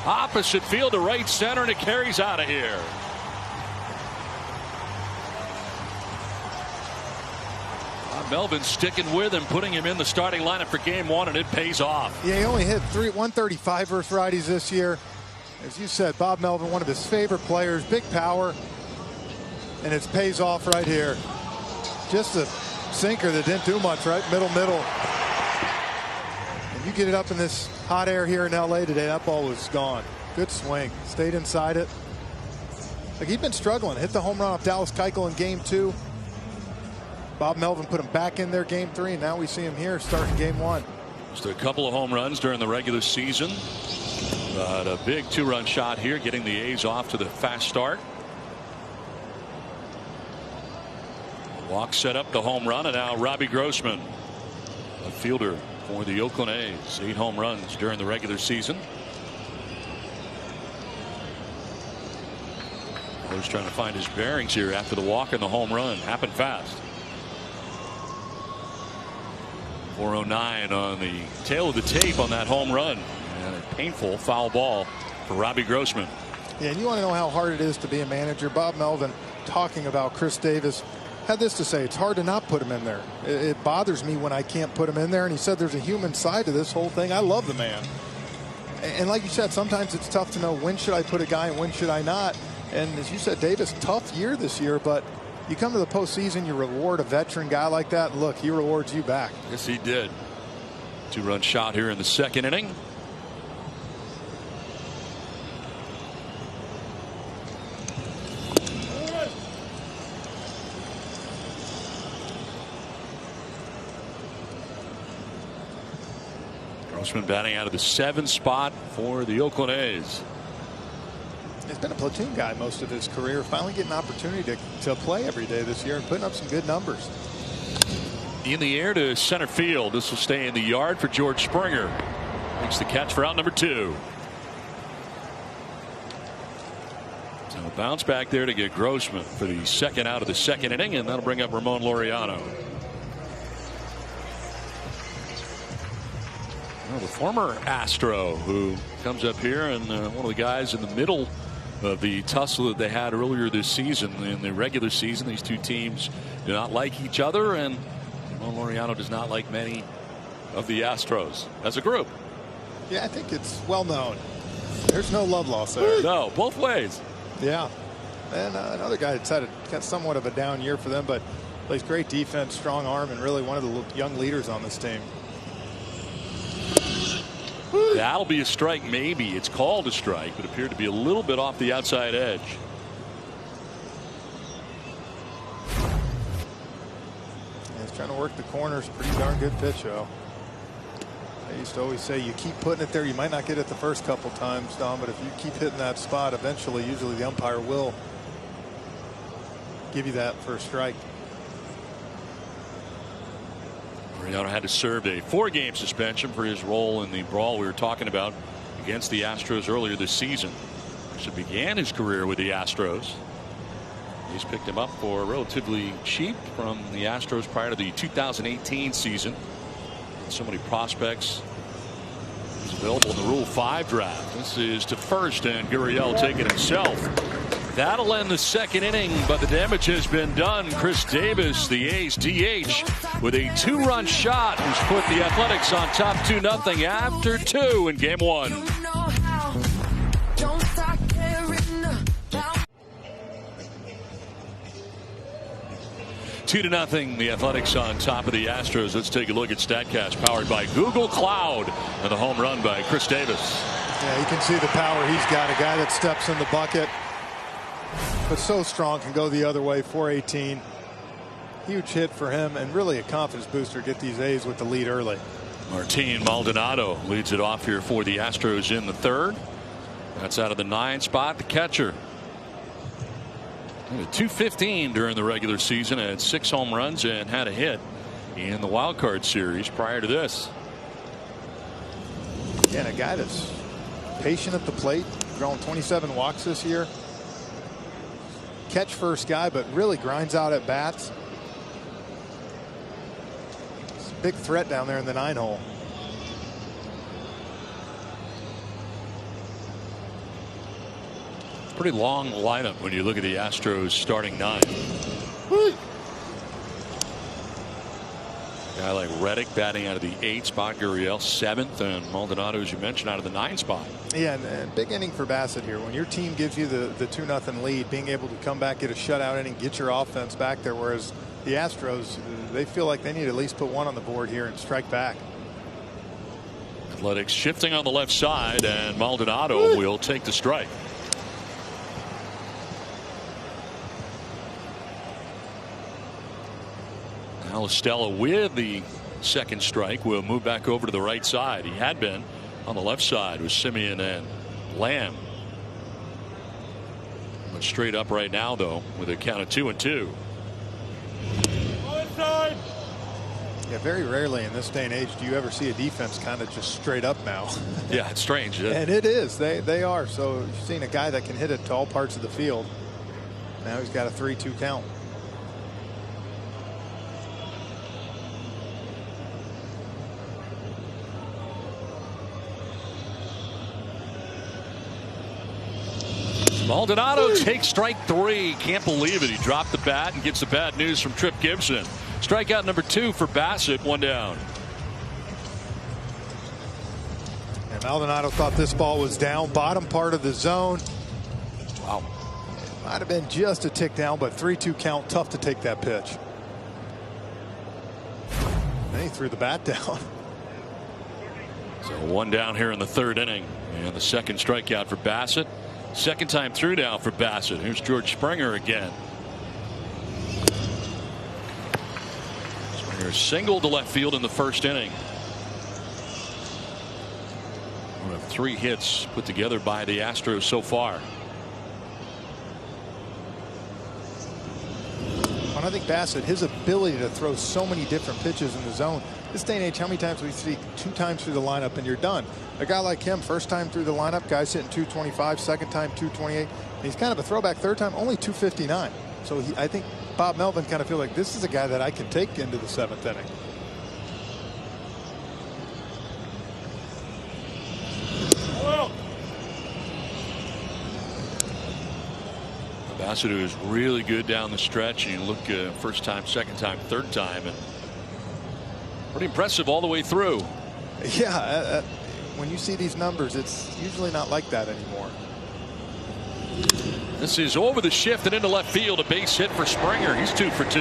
Opposite field to right center, and it carries out of here. Melvin sticking with him, putting him in the starting lineup for Game 1, and it pays off. Yeah, he only hit 135 versus righties this year. As you said, Bob Melvin, one of his favorite players, big power, and it pays off right here. Just a sinker that didn't do much, right? Middle. And you get it up in this hot air here in LA today, that ball was gone. Good swing, stayed inside it. Like, he'd been struggling, hit the home run off Dallas Keuchel in Game 2. Bob Melvin put him back in there Game 3, and now we see him here starting Game 1. Just a couple of home runs during the regular season. But a big 2-run shot here, getting the A's off to the fast start. Walk set up the home run, and now Robbie Grossman, a fielder for the Oakland A's. 8 home runs during the regular season. Always trying to find his bearings here after the walk and the home run. Happened fast. 409 on the tail of the tape on that home run, and a painful foul ball for Robbie Grossman. Yeah, and you want to know how hard it is to be a manager. Bob Melvin, talking about Chris Davis, had this to say: it's hard to not put him in there. It bothers me when I can't put him in there. And he said there's a human side to this whole thing. I love the man. And like you said, sometimes it's tough to know when should I put a guy and when should I not. And as you said, Davis, tough year this year, but you come to the postseason, you reward a veteran guy like that, and look, he rewards you back. Yes, he did. 2-run shot here in the second inning. Grossman batting out of the 7th spot for the Oakland A's. He's been a platoon guy most of his career. Finally getting an opportunity to play every day this year and putting up some good numbers. In the air to center field. This will stay in the yard for George Springer. Makes the catch for out number 2. So a bounce back there to get Grossman for the second out of the second inning, and that'll bring up Ramon Laureano. Well, the former Astro who comes up here, and one of the guys in the middle of the tussle that they had earlier this season. In the regular season, these two teams do not like each other, and Ramon Laureano does not like many of the Astros as a group. Yeah, I think it's well known. There's no love lost there. No, both ways. Yeah. And another guy that's had somewhat of a down year for them, but plays great defense, strong arm, and really one of the young leaders on this team. That'll be a strike, maybe. It's called a strike, but appeared to be a little bit off the outside edge. Yeah, he's trying to work the corners. Pretty darn good pitch, though. I used to always say you keep putting it there. You might not get it the first couple times, Don, but if you keep hitting that spot, eventually, usually the umpire will give you that first strike. Laureano had to serve a 4-game suspension for his role in the brawl we were talking about against the Astros earlier this season. He began his career with the Astros. He's picked him up for relatively cheap from the Astros prior to the 2018 season. So many prospects. He's available in the Rule 5 draft. This is to first, and Gurriel taking himself. That'll end the second inning, but the damage has been done. Chris Davis, the A's DH, with a 2-run shot, who's put the Athletics on top 2-0 after 2 in game 1. Two to nothing, the Athletics on top of the Astros. Let's take a look at StatCast, powered by Google Cloud, and the home run by Chris Davis. Yeah, you can see the power he's got. A guy that steps in the bucket, but so strong, can go the other way. 418. Huge hit for him, and really a confidence booster. Get these A's with the lead early. Martin Maldonado leads it off here for the Astros in the 3rd. That's out of the 9 spot. The catcher. 215 during the regular season, had 6 home runs and had a hit in the wild card series prior to this. Yeah, and a guy that's patient at the plate, drawn 27 walks this year. Catch first guy, but really grinds out at bats. It's a big threat down there in the 9-hole. Pretty long lineup when you look at the Astros starting 9. Guy like Reddick batting out of the 8 spot, Gurriel 7th, and Maldonado, as you mentioned, out of the 9 spot. Yeah, and big inning for Bassett here. When your team gives you the 2-0 lead, being able to come back, get a shutout inning, get your offense back there, whereas the Astros, they feel like they need to at least put 1 on the board here and strike back. Athletics shifting on the left side, and Maldonado will take the strike. Now Estella with the 2nd strike will move back over to the right side. He had been on the left side with Simeon and Lamb. But straight up right now, though, with a count of 2-2. Yeah, very rarely in this day and age do you ever see a defense kind of just straight up now. Yeah, it's strange. And it is. They are. So you've seen a guy that can hit it to all parts of the field. Now he's got a 3-2 count. Maldonado takes strike 3. Can't believe it. He dropped the bat and gets the bad news from Tripp Gibson. Strikeout number 2 for Bassett. 1 down. And Maldonado thought this ball was down, bottom part of the zone. Wow. Might have been just a tick down, but 3-2 count. Tough to take that pitch. And he threw the bat down. So 1 down here in the 3rd inning. And the second strikeout for Bassett. Second time through now for Bassett. Here's George Springer again. Springer singled to left field in the 1st inning. One of 3 hits put together by the Astros so far. And I think Bassett, his ability to throw so many different pitches in the zone. This day and age, how many times we see 2 times through the lineup and you're done? A guy like him, first time through the lineup, guy's hitting 225, second time 228. He's kind of a throwback, third time only 259. So I think Bob Melvin kind of feel like this is a guy that I can take into the 7th inning. Bassett is really good down the stretch. And you look first time, second time, third time, and pretty impressive all the way through. Yeah, when you see these numbers, it's usually not like that anymore. This is over the shift and into left field. A base hit for Springer. He's 2 for 2.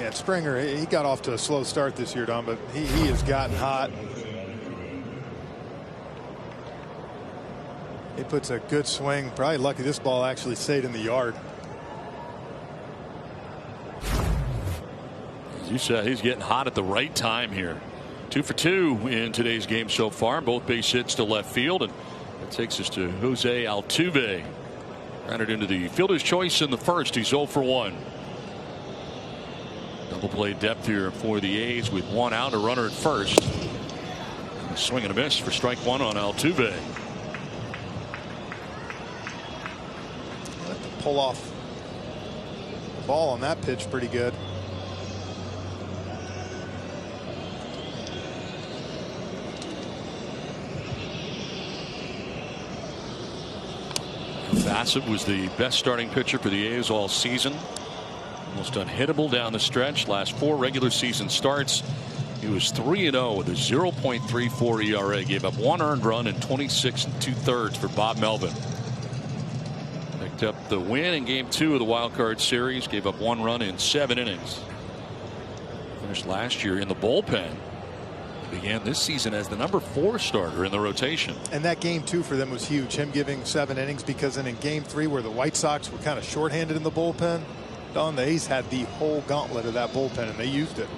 Yeah, Springer, he got off to a slow start this year, Don, but he has gotten hot. He puts a good swing. Probably lucky this ball actually stayed in the yard. As you said, he's getting hot at the right time here. 2 for 2 in today's game so far. Both base hits to left field, and that takes us to Jose Altuve. Grounded into the fielder's choice in the 1st. He's 0 for 1. Double play depth here for the A's with 1 out, a runner at first. And a swing and a miss for strike 1 on Altuve. Pull off the ball on that pitch pretty good. Bassett was the best starting pitcher for the A's all season. Almost unhittable down the stretch. Last 4 regular season starts. He was 3-0 with a 0.34 ERA. Gave up 1 earned run in 26 2/3 for Bob Melvin. Picked up the win in game 2 of the wild card series. Gave up 1 run in 7 innings. Finished last year in the bullpen. Began this season as the number 4 starter in the rotation. And that game 2 for them was huge. Him giving 7 innings, because then in game 3 where the White Sox were kind of shorthanded in the bullpen, Don, the A's had the whole gauntlet of that bullpen and they used it.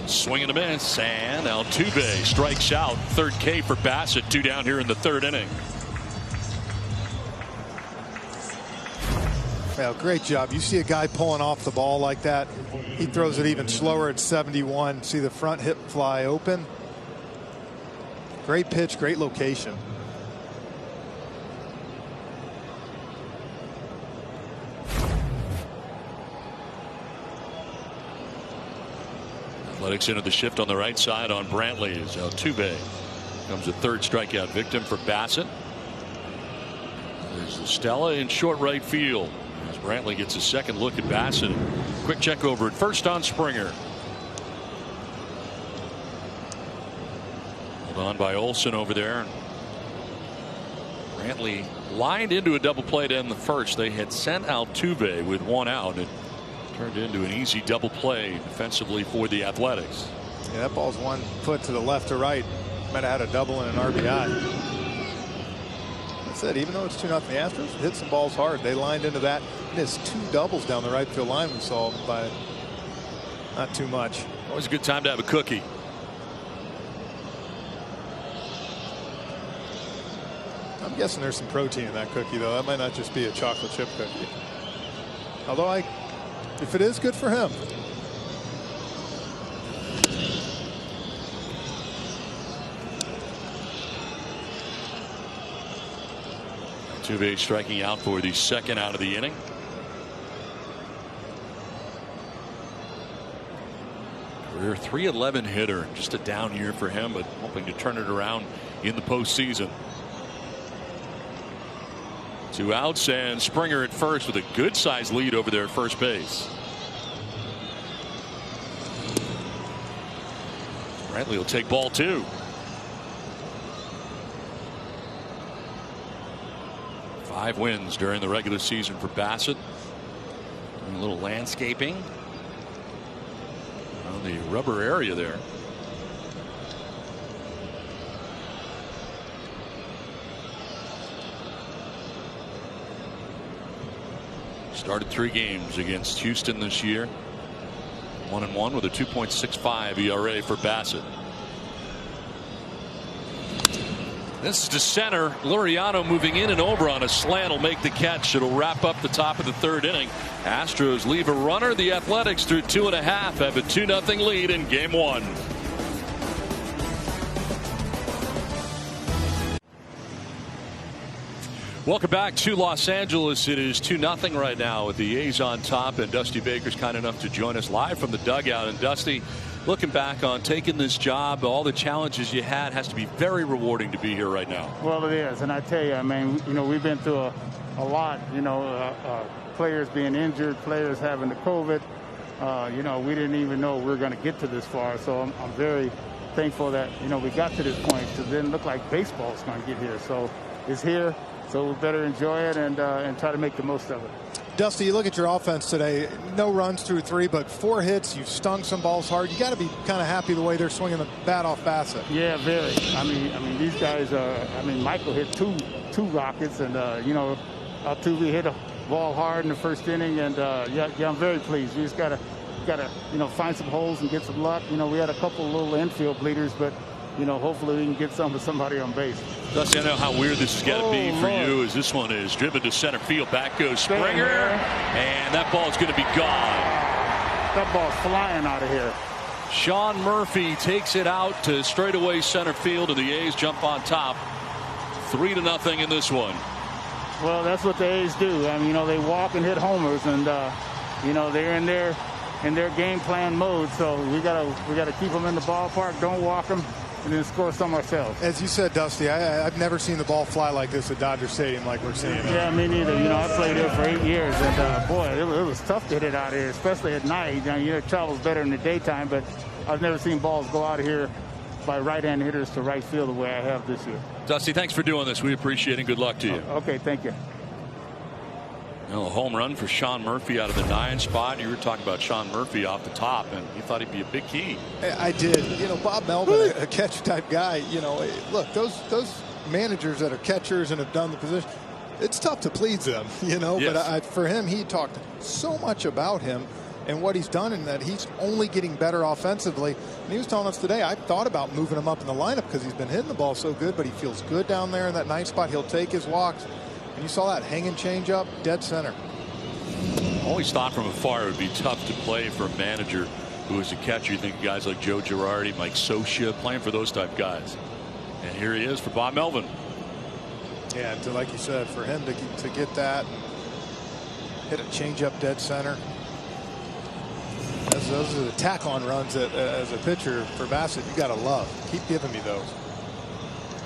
Swing and a miss, and Altuve strikes out. 3rd K for Bassett. 2 down here in the 3rd inning. Well, great job. You see a guy pulling off the ball like that. He throws it even slower at 71. See the front hip fly open. Great pitch, great location. Athletics into the shift on the right side on Brantley as Altuve comes a 3rd strikeout victim for Bassett. There's Estella in short right field as Brantley gets a 2nd look at Bassett. Quick check over at first on Springer. Held on by Olsen over there. Brantley lined into a double play to end the 1st. They had sent Altuve with 1 out. It turned into an easy double play defensively for the Athletics. Yeah, that ball's 1 foot to the left to right. Might have had a double and an RBI. I said, even though it's 2-0, the Astros hit some balls hard. They lined into that. There's 2 doubles down the right field line we saw by not too much. Always a good time to have a cookie. I'm guessing there's some protein in that cookie, though. That might not just be a chocolate chip cookie. Although if it is, good for him. Altuve striking out for the 2nd out of the inning. Career .311 hitter. Just a down year for him, but hoping to turn it around in the postseason. 2 outs and Springer at first with a good sized lead over there at first base. Brantley will take ball 2. Five wins during the regular season for Bassett. And a little landscaping on the rubber area there. Started 3 games against Houston this year. 1-1 with a 2.65 ERA for Bassett. This is to center. Laureano moving in and over on a slant will make the catch. It'll wrap up the top of the 3rd inning. Astros leave a runner. The Athletics through 2.5 have a 2-0 lead in game 1. Welcome back to Los Angeles. It is 2-0 right now with the A's on top, and Dusty Baker's kind enough to join us live from the dugout. And Dusty, looking back on taking this job, all the challenges you had, has to be very rewarding to be here right now. Well, it is, and I tell you, I mean, we've been through a lot. Players being injured, players having the COVID. We didn't even know we were going to get to this far. So I'm very thankful that we got to this point. Because it didn't look like baseball's going to get here. So it's here. So we better enjoy it and try to make the most of it. Dusty, you look at your offense today. No runs through 3, but 4 hits. You've stung some balls hard. You got to be kind of happy the way they're swinging the bat off Bassett. Yeah, very. I mean, these guys. Michael hit two rockets, and Altuve hit a ball hard in the 1st inning, and I'm very pleased. We just gotta find some holes and get some luck. We had a couple little infield bleeders, but. Hopefully we can get somebody on base. Dusty, I know how weird this has got to be for you, as this one is driven to center field. Back goes Springer, and that ball's going to be gone. That ball's flying out of here. Sean Murphy takes it out to straightaway center field, and the A's jump on top. 3-0 in this one. Well, that's what the A's do. I mean, they walk and hit homers, and they're in their game plan mode. So we gotta keep them in the ballpark. Don't walk them. And then score some ourselves. As you said, Dusty, I've never seen the ball fly like this at Dodger Stadium like we're seeing it. Yeah, me neither. I played there for 8 years, and boy, it was tough to hit it out here, especially at night. It travels better in the daytime, but I've never seen balls go out of here by right-hand hitters to right field the way I have this year. Dusty, thanks for doing this. We appreciate it. Good luck to you. Okay, thank you. A home run for Sean Murphy out of the 9 spot. You were talking about Sean Murphy off the top, and you thought he'd be a big key. I did. Bob Melvin, a catcher type guy. Look, those managers that are catchers and have done the position, it's tough to please them. Yes. But for him, he talked so much about him and what he's done, and that he's only getting better offensively. And he was telling us today, I thought about moving him up in the lineup because he's been hitting the ball so good, but he feels good down there in that 9 spot. He'll take his walks. And you saw that hanging change up, dead center. Always thought from afar it would be tough to play for a manager who is a catcher. You think of guys like Joe Girardi, Mike Socia, playing for those type guys. And here he is for Bob Melvin. Yeah, like you said, for him to get that, hit a change up dead center. Those are the tack-on runs that, as a pitcher for Bassett, you got to love. Keep giving me those.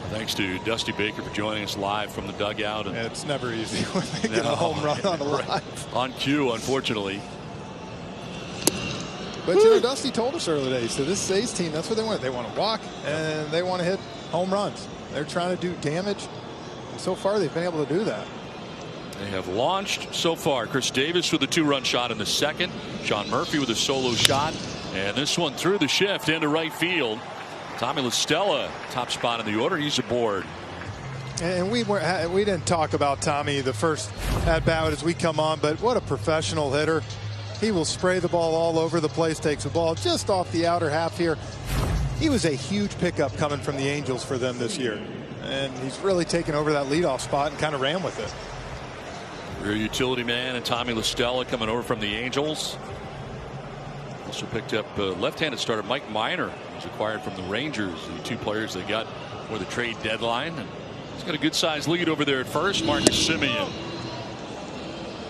Thanks to Dusty Baker for joining us live from the dugout. And it's never easy when they get a home run on a live. On cue, unfortunately. But Dusty told us earlier today, he said this A's team, that's what they want. They want to walk and they want to hit home runs. They're trying to do damage. And so far, they've been able to do that. They have launched so far. Chris Davis with a 2-run shot in the 2nd. Sean Murphy with a solo shot. And this one through the shift into right field. Tommy La Stella, top spot in the order. He's aboard. And we didn't talk about Tommy the first at bat as we come on, but what a professional hitter. He will spray the ball all over the place, takes the ball just off the outer half here. He was a huge pickup coming from the Angels for them this year. And he's really taken over that leadoff spot and kind of ran with it. Rear utility man and Tommy La Stella coming over from the Angels. Also picked up left-handed starter Mike Minor, who's acquired from the Rangers, the 2 players they got for the trade deadline. And he's got a good-sized lead over there at first. Marcus Semien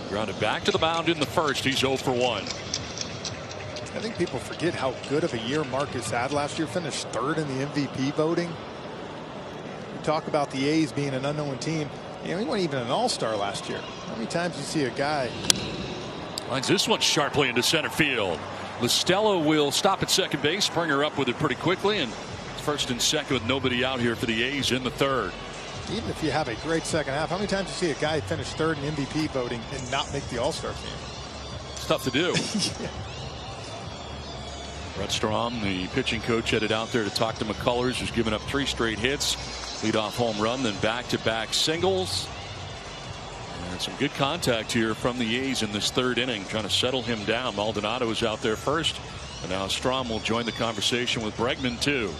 grounded back to the mound in the 1st. He's 0 for 1. I think people forget how good of a year Marcus had last year. Finished third in the MVP voting. We talk about the A's being an unknown team. You know, he wasn't even an all-star last year. How many times do you see a guy? Lines this one sharply into center field. Listella will stop at second base. Springer up with it pretty quickly, and first and second with nobody out here for the A's in the third. Even if you have a great second half, how many times do you see a guy finish third in MVP voting and not make the all-star team? It's tough to do. Yeah. Brett Strom, the pitching coach, headed out there to talk to McCullers, who's given up 3 straight hits. Leadoff home run, then back-to-back singles. And some good contact here from the A's in this third inning, trying to settle him down. Maldonado is out there first, and now Strom will join the conversation with Bregman, too.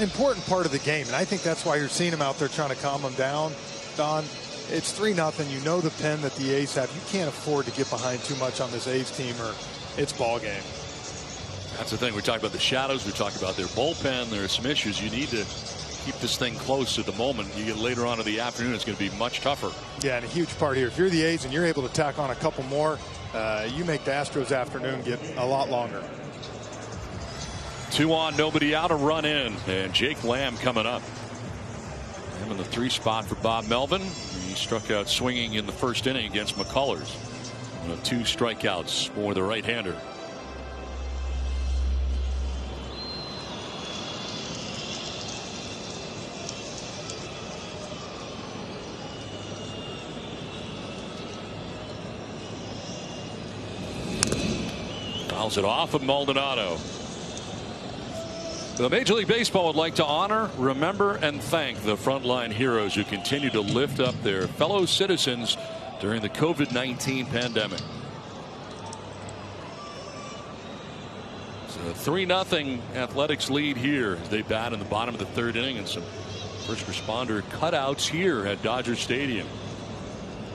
Important part of the game, and I think that's why you're seeing him out there trying to calm him down, Don. It's 3-0. You know the pen that the A's have. You can't afford to get behind too much on this A's team, or it's ball game. That's the thing. We talked about the shadows. We talked about their bullpen. There are some issues. You need to keep this thing close at the moment. You get later on in the afternoon, it's going to be much tougher. Yeah, and a huge part here. If you're the A's and you're able to tack on a couple more, you make the Astros afternoon get a lot longer. 2 on, nobody out, a run in, and Jake Lamb coming up. Him in the 3 spot for Bob Melvin. He struck out swinging in the first inning against McCullers. 2 strikeouts for the right-hander. Fouls it off of Maldonado. The Major League Baseball would like to honor, remember, and thank the frontline heroes who continue to lift up their fellow citizens during the COVID-19 pandemic. So 3-0 Athletics lead here as they bat in the bottom of the third inning, and some first responder cutouts here at Dodger Stadium.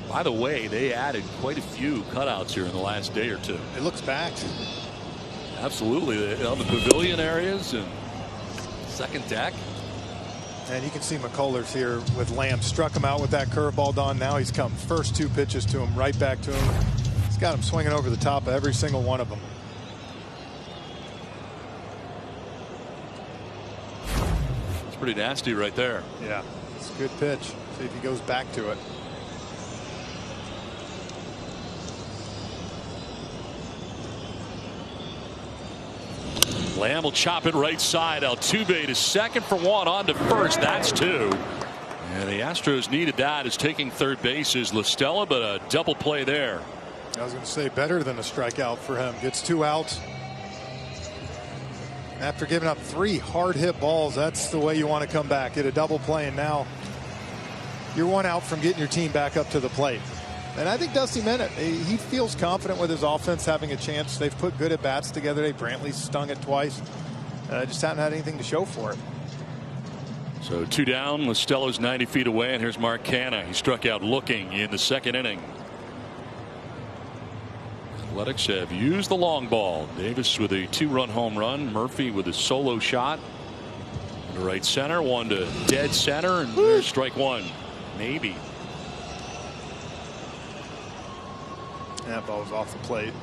By the way, they added quite a few cutouts here in the last day or two. It looks packed. Absolutely, on the pavilion areas and second deck. And you can see McCullers here with Lamb. Struck him out with that curveball, Don. Now he's come first 2 pitches to him, right back to him. He's got him swinging over the top of every single one of them. It's pretty nasty right there. Yeah, it's a good pitch. See if he goes back to it. Lamb will chop it right side. Altuve to second for 1, on to first. That's 2. And the Astros needed that as taking third base is Listella, but a double play there. I was going to say better than a strikeout for him. Gets 2 outs. After giving up 3 hard hit balls, that's the way you want to come back. Get a double play, and now you're 1 out from getting your team back up to the plate. And I think Dusty meant it. He feels confident with his offense having a chance. They've put good at bats together. Brantley stung it twice. Just haven't had anything to show for it. So 2 down. Listella's 90 feet away, and here's Mark Canha. He struck out looking in the second inning. Athletics have used the long ball. Davis with a 2-run home run. Murphy with a solo shot to right center. 1 to dead center, and there's strike 1. Maybe. That ball was off the plate.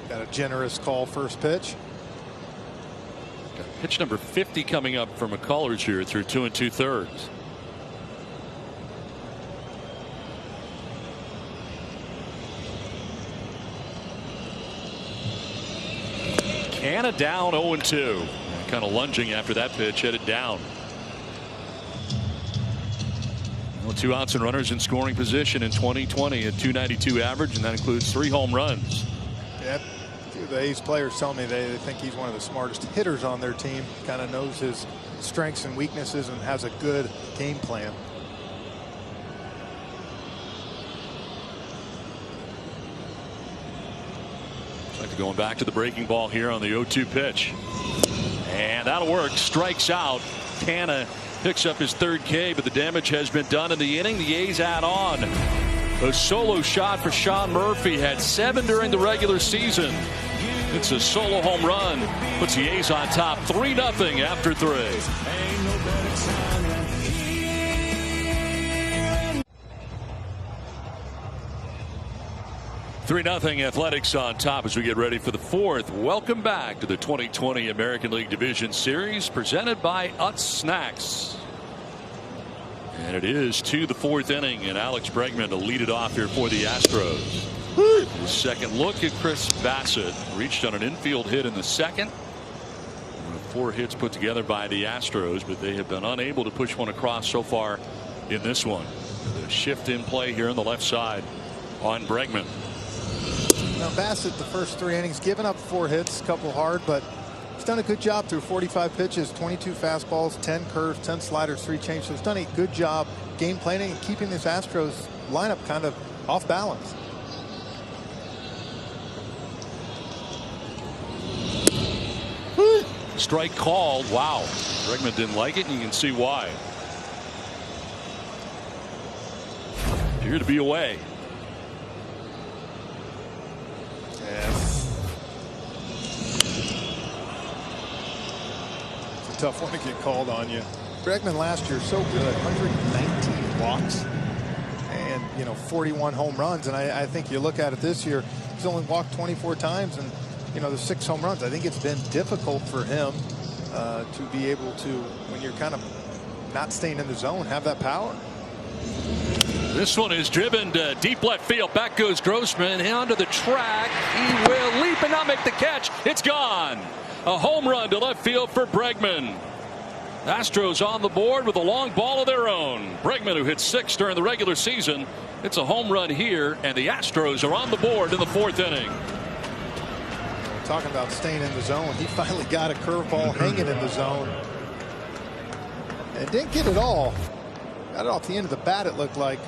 Got a generous call first pitch. Got pitch number 50 coming up for McCullers here through 2 2/3. Canha down 0-2. Kind of lunging after that pitch, headed down. Well, 2 outs and runners in scoring position in 2020 at .292 average, and that includes 3 home runs. Yep. The A's players tell me they think he's one of the smartest hitters on their team. Kind of knows his strengths and weaknesses and has a good game plan. Like going back to the breaking ball here on the 0-2 pitch. And that'll work. Strikes out. Canha picks up his 3rd K, but the damage has been done in the inning. The A's add on. A solo shot for Sean Murphy. Had 7 during the regular season. It's a solo home run. Puts the A's on top 3-0 after 3. 3-0 Athletics on top as we get ready for the fourth. Welcome back to the 2020 American League Division Series presented by Utz Snacks. And it is to the fourth inning, and Alex Bregman to lead it off here for the Astros. His second look at Chris Bassett. Reached on an infield hit in the second. 4 hits put together by the Astros, but they have been unable to push one across so far in this one. The shift in play here on the left side on Bregman. Now Bassett, the first 3 innings, given up 4 hits, a couple hard, but he's done a good job through 45 pitches, 22 fastballs, 10 curves, 10 sliders, 3 changeups. So he's done a good job game planning and keeping this Astros lineup kind of off balance. Strike called. Wow. Bregman didn't like it, and you can see why. Here to be away. Yes. It's a tough one to get called on you. Bregman last year so good, 119 walks and 41 home runs, and I think you look at it this year, he's only walked 24 times, and there's 6 home runs. I think it's been difficult for him to be able to, when you're kind of not staying in the zone, have that power. This one is driven to deep left field. Back goes Grossman onto the track. He will leap and not make the catch. It's gone. A home run to left field for Bregman. Astros on the board with a long ball of their own. Bregman, who hit 6 during the regular season, it's a home run here, and the Astros are on the board in the 4th inning. Talking about staying in the zone, he finally got a curveball hanging in the zone and didn't get it all. Got it off the end of the bat, it looked like.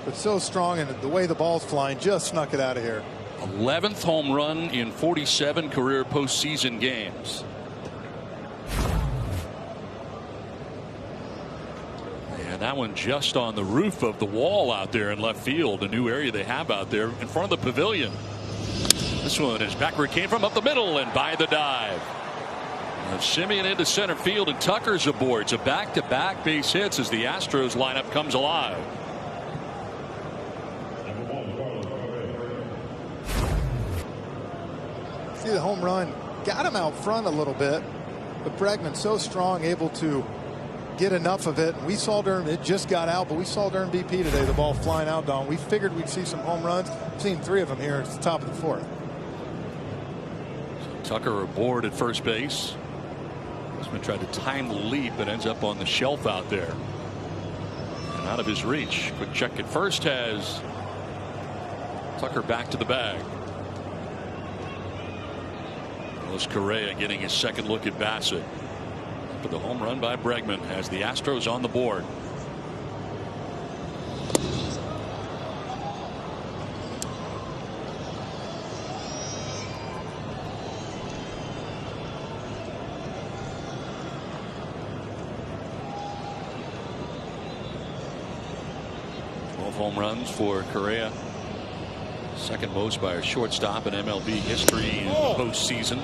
But so strong, and the way the ball's flying, just snuck it out of here. 11th home run in 47 career postseason games. And that one just on the roof of the wall out there in left field, a new area they have out there in front of the pavilion. This one is back where it came from, up the middle and by the dive. Simeon into center field, and Tucker's aboard. It's a back-to-back base hits as the Astros lineup comes alive. See the home run, got him out front a little bit, but Bregman so strong, able to get enough of it. We saw during, it just got out, but we saw during BP today the ball flying out, Don. We figured we'd see some home runs. We've seen 3 of them here at the top of the 4th. Tucker aboard at first base. Grossman tried to time the leap, but ends up on the shelf out there and out of his reach. Quick check at first has Tucker back to the bag. Carlos Correa getting his second look at Bassett after the home run by Bregman has the Astros on the board. Home runs for Correa, second most by a shortstop in MLB history in the postseason.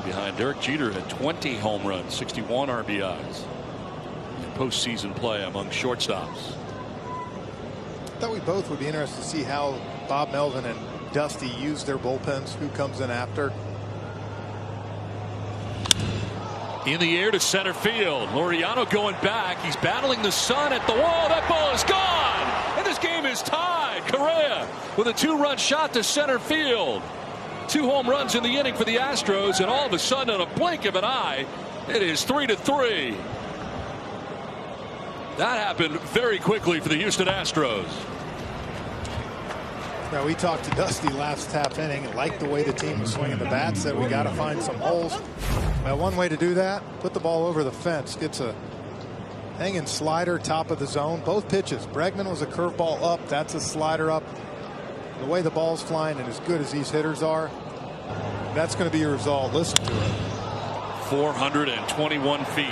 Behind Derek Jeter had 20 home runs, 61 RBIs in postseason play among shortstops. I thought we both would be interested to see how Bob Melvin and Dusty use their bullpens, who comes in after. In the air to center field. Laureano going back. He's battling the sun at the wall. That ball is gone. And this game is tied. Correa with a 2-run shot to center field. 2 home runs in the inning for the Astros. And all of a sudden, in a blink of an eye, it is 3-3. That happened very quickly for the Houston Astros. Now, we talked to Dusty last half inning and liked the way the team was swinging the bat, said we got to find some holes. Now, one way to do that, put the ball over the fence. Gets a hanging slider, top of the zone. Both pitches. Bregman was a curveball up. That's a slider up. The way the ball's flying and as good as these hitters are, that's going to be your result. Listen to it. 421 feet.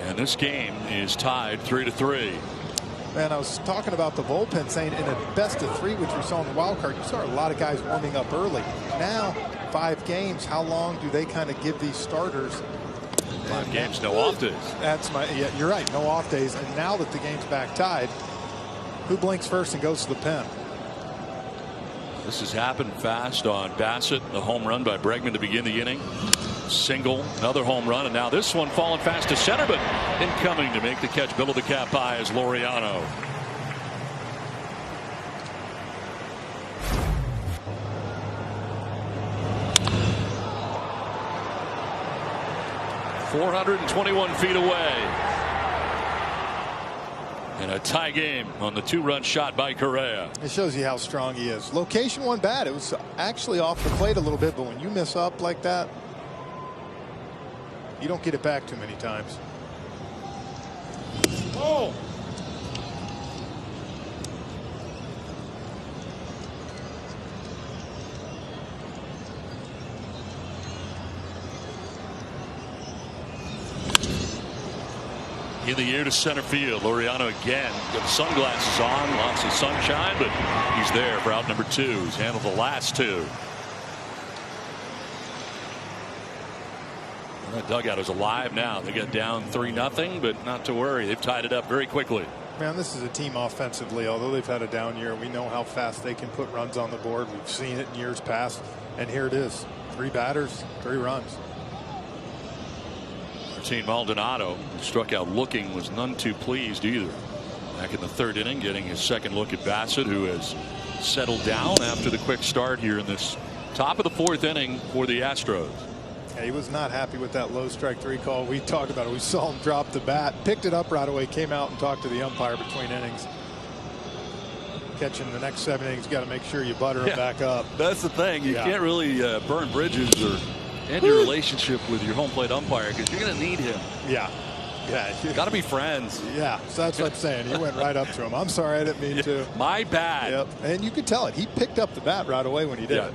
And this game is tied 3-3. Man, I was talking about the bullpen, saying in a best of 3, which we saw in the wild card, you saw a lot of guys warming up early. Now, 5 games, how long do they kind of give these starters 5 games, no off days. Yeah, you're right, no off days. And now that the game's back tied, who blinks first and goes to the pen? This has happened fast on Bassett. The home run by Bregman to begin the inning. Single, another home run, and now this one falling fast to center, but incoming to make the catch below the cap high is Laureano. ...421 feet away. And a tie game on the 2-run shot by Correa. It shows you how strong he is. Location wasn't bad. It was actually off the plate a little bit, but when you miss up like that, you don't get it back too many times. Oh! In the air to center field. Laureano again. Got sunglasses on. Lots of sunshine, but he's there for out number 2. He's handled the last 2. And that dugout is alive now. They got down 3-0, but not to worry. They've tied it up very quickly. Man, this is a team offensively. Although they've had a down year, we know how fast they can put runs on the board. We've seen it in years past. And here it is. 3 batters, 3 runs. Martin Maldonado, who struck out looking, was none too pleased either. Back in the 3rd inning, getting his second look at Bassett, who has settled down after the quick start here in this top of the 4th inning for the Astros. Yeah, he was not happy with that low strike 3 call. We talked about it. We saw him drop the bat, picked it up right away, came out and talked to the umpire between innings. Catching the next 7 innings, got to make sure you butter him back up. That's the thing. You can't really burn bridges or end your relationship with your home plate umpire, because you're going to need him. Yeah. Got to be friends. Yeah, so that's what I'm saying. He went right up to him. I'm sorry, I didn't mean to. My bad. Yep. And you could tell it. He picked up the bat right away when he did it.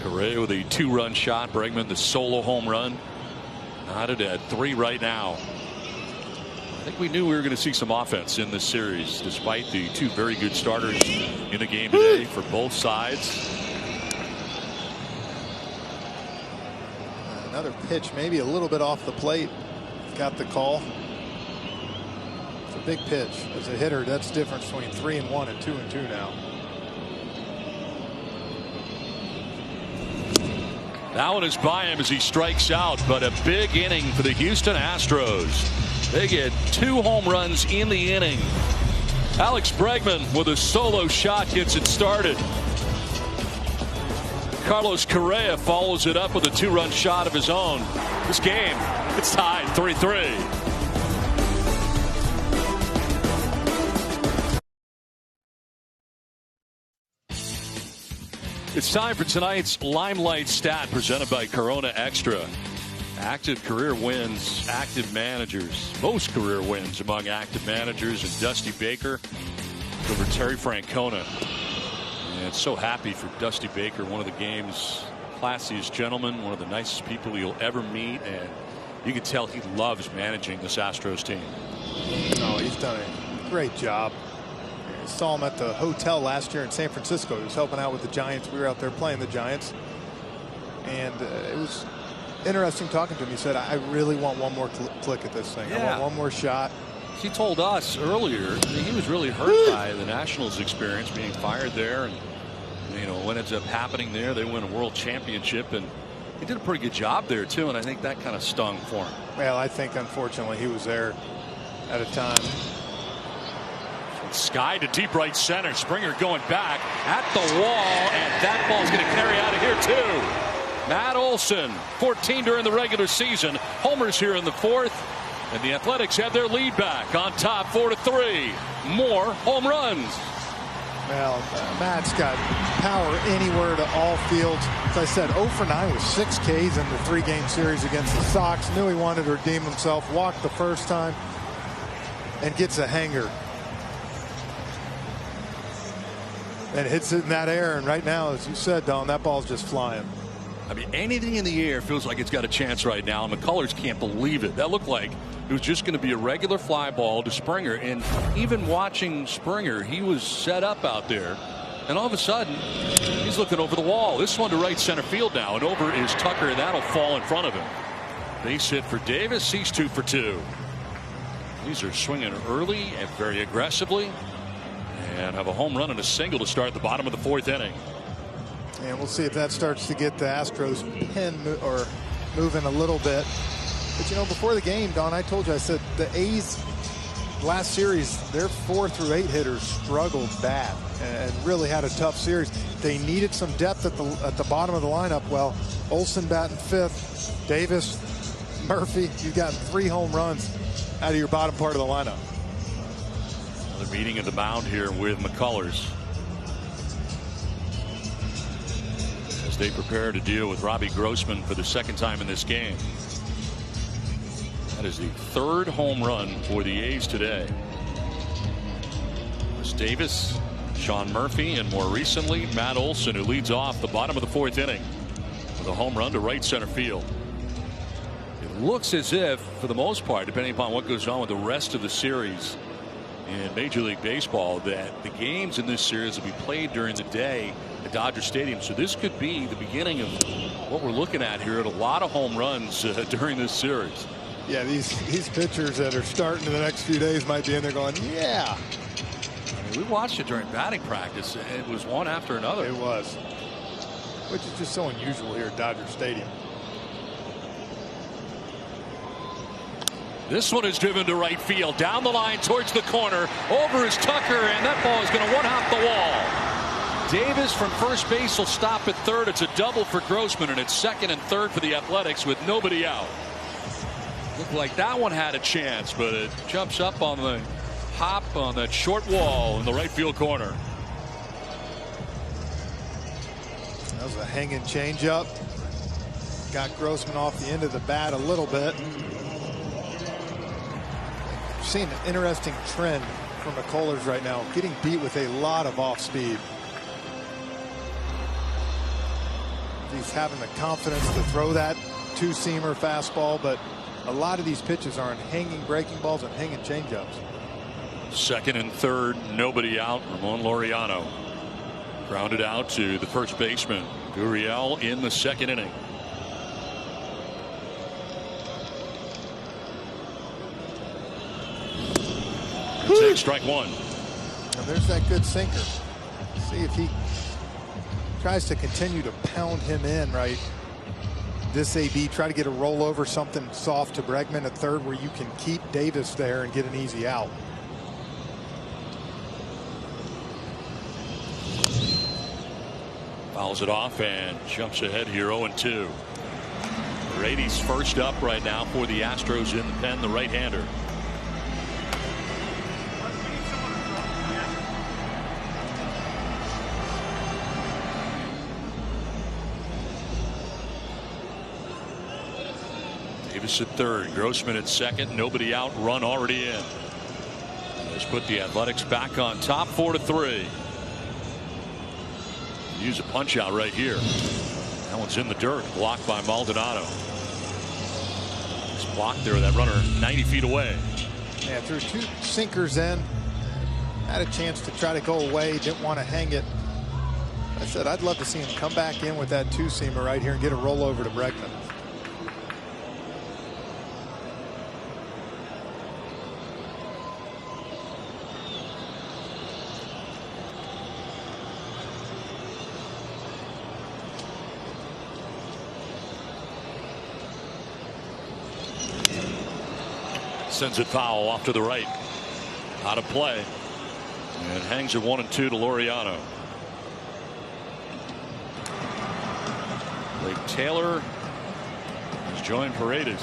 Correa with a 2-run shot. Bregman the solo home run. Knotted at 3 right now. I think we knew we were going to see some offense in this series, despite the 2 very good starters in the game today for both sides. Another pitch, maybe a little bit off the plate. Got the call. It's a big pitch. As a hitter, that's the difference between 3-1 and 2-2 now. That one is by him as he strikes out, but a big inning for the Houston Astros. They get 2 home runs in the inning. Alex Bregman with a solo shot gets it started. Carlos Correa follows it up with a 2-run shot of his own. This game, it's tied 3-3. It's time for tonight's Limelight Stat presented by Corona Extra. Active career wins, active managers. Most career wins among active managers, and Dusty Baker over Terry Francona. And so happy for Dusty Baker, one of the game's classiest gentlemen, one of the nicest people you'll ever meet, and you can tell he loves managing this Astros team. Oh, he's done a great job. I saw him at the hotel last year in San Francisco. He was helping out with the Giants. We were out there playing the Giants, and it was interesting talking to him. He said, I really want one more click at this thing. I want one more shot. He told us earlier he was really hurt by the Nationals experience, being fired there, and what ends up happening there, they win a world championship, and he did a pretty good job there too, and I think that kind of stung for him. Well, I think unfortunately he was there at a time. Sky to deep right center. Springer going back at the wall, and that ball's going to carry out of here too. Matt Olson, 14 during the regular season, homers here in the 4th, and the Athletics have their lead back on top 4-3. More home runs. Well, Matt's got power anywhere to all fields. As I said, 0 for 9 with 6 Ks in the 3-game series against the Sox. Knew he wanted to redeem himself. Walked the first time and gets a hanger. And hits it in that air, and right now, as you said, Don, that ball's just flying. I mean, anything in the air feels like it's got a chance right now, and McCullers can't believe it. That looked like it was just going to be a regular fly ball to Springer, and even watching Springer, he was set up out there, and all of a sudden, he's looking over the wall. This one to right center field now, and over is Tucker, and that'll fall in front of him. Base hit for Davis. He's 2 for 2. These are swinging early and very aggressively, and have a home run and a single to start the bottom of the 4th inning. And we'll see if that starts to get the Astros pen or moving a little bit. But, you know, before the game, Don, I told you, I said the A's last series, their 4 through 8 hitters struggled bad and really had a tough series. They needed some depth at the bottom of the lineup. Well, Olsen batting 5th, Davis, Murphy, you've got 3 home runs out of your bottom part of the lineup. Another meeting of the mound here with McCullers as they prepare to deal with Robbie Grossman for the 2nd time in this game. That is the 3rd home run for the A's today. It was Davis, Sean Murphy, and more recently Matt Olson, who leads off the bottom of the 4th inning with a home run to right center field. It looks as if, for the most part, depending upon what goes on with the rest of the series in Major League Baseball, that the games in this series will be played during the day at Dodger Stadium. So this could be the beginning of what we're looking at here, at a lot of home runs during this series. Yeah, these pitchers that are starting in the next few days might be in there going, yeah. I mean, we watched it during batting practice. It was one after another. It was, which is just so unusual here at Dodger Stadium. This one is driven to right field, down the line towards the corner. Over is Tucker, and that ball is going to one-hop the wall. Davis from first base will stop at 3rd. It's a double for Grossman, and it's 2nd and 3rd for the Athletics with nobody out. Looked like that one had a chance, but it jumps up on the hop on that short wall in the right field corner. That was a hanging changeup. Got Grossman off the end of the bat a little bit. We're seeing an interesting trend from McCullers right now, getting beat with a lot of off speed. He's having the confidence to throw that 2-seamer fastball, but a lot of these pitches are on hanging breaking balls and hanging changeups. 2nd and 3rd, nobody out. Ramon Laureano grounded out to the first baseman, Gurriel, in the 2nd inning. Take strike 1. And there's that good sinker. See if he tries to continue to pound him in, right? This AB, try to get a rollover, something soft to Bregman at 3rd where you can keep Davis there and get an easy out. Fouls it off and jumps ahead here 0-2. Brady's first up right now for the Astros in the pen, the right-hander. Davis at 3rd, Grossman at 2nd, nobody out, run already in. Let's put the Athletics back on top, 4-3. Use a punch out right here. That one's in the dirt, blocked by Maldonado. It's blocked there, that runner 90 feet away. Yeah, threw 2 sinkers in, had a chance to try to go away, didn't want to hang it. I said I'd love to see him come back in with that 2-seamer right here and get a rollover to Bregman. Sends it foul off to the right. Out of play. And hangs it 1-2 to Laureano. Blake Taylor has joined Paredes.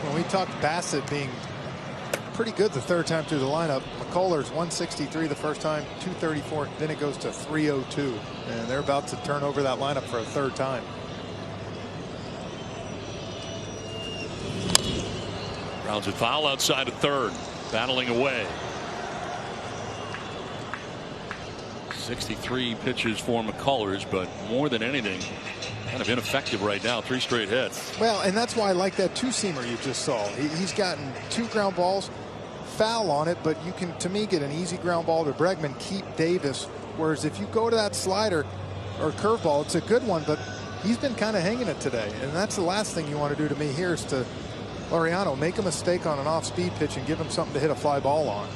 When we talked Bassett being pretty good the 3rd time through the lineup, McCullers 163 the first time, 234, then it goes to 302, and they're about to turn over that lineup for a 3rd time. Rounds it foul outside of 3rd, battling away. 63 pitches for McCullers, but more than anything, kind of ineffective right now. 3 straight hits. Well, and that's why I like that two-seamer you just saw. He's gotten 2 ground balls, foul on it, but you can, to me, get an easy ground ball to Bregman, keep Davis. Whereas if you go to that slider or curveball, it's a good one, but he's been kind of hanging it today. And that's the last thing you want to do to me here is to Laureano make a mistake on an off-speed pitch and give him something to hit a fly ball on.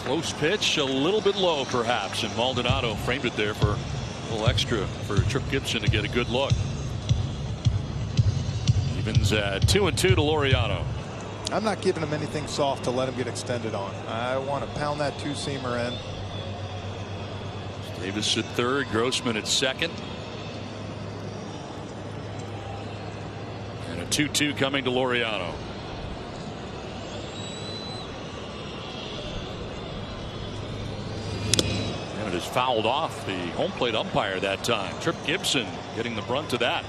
Close pitch, a little bit low perhaps, and Maldonado framed it there for a little extra for Trip Gibson to get a good look. Evens at 2-2 to Laureano. I'm not giving him anything soft to let him get extended on. I want to pound that two-seamer in. Davis at third, Grossman at second. And a 2-2 coming to Laureano. And it is fouled off the home plate umpire that time. Trip Gibson getting the brunt of that.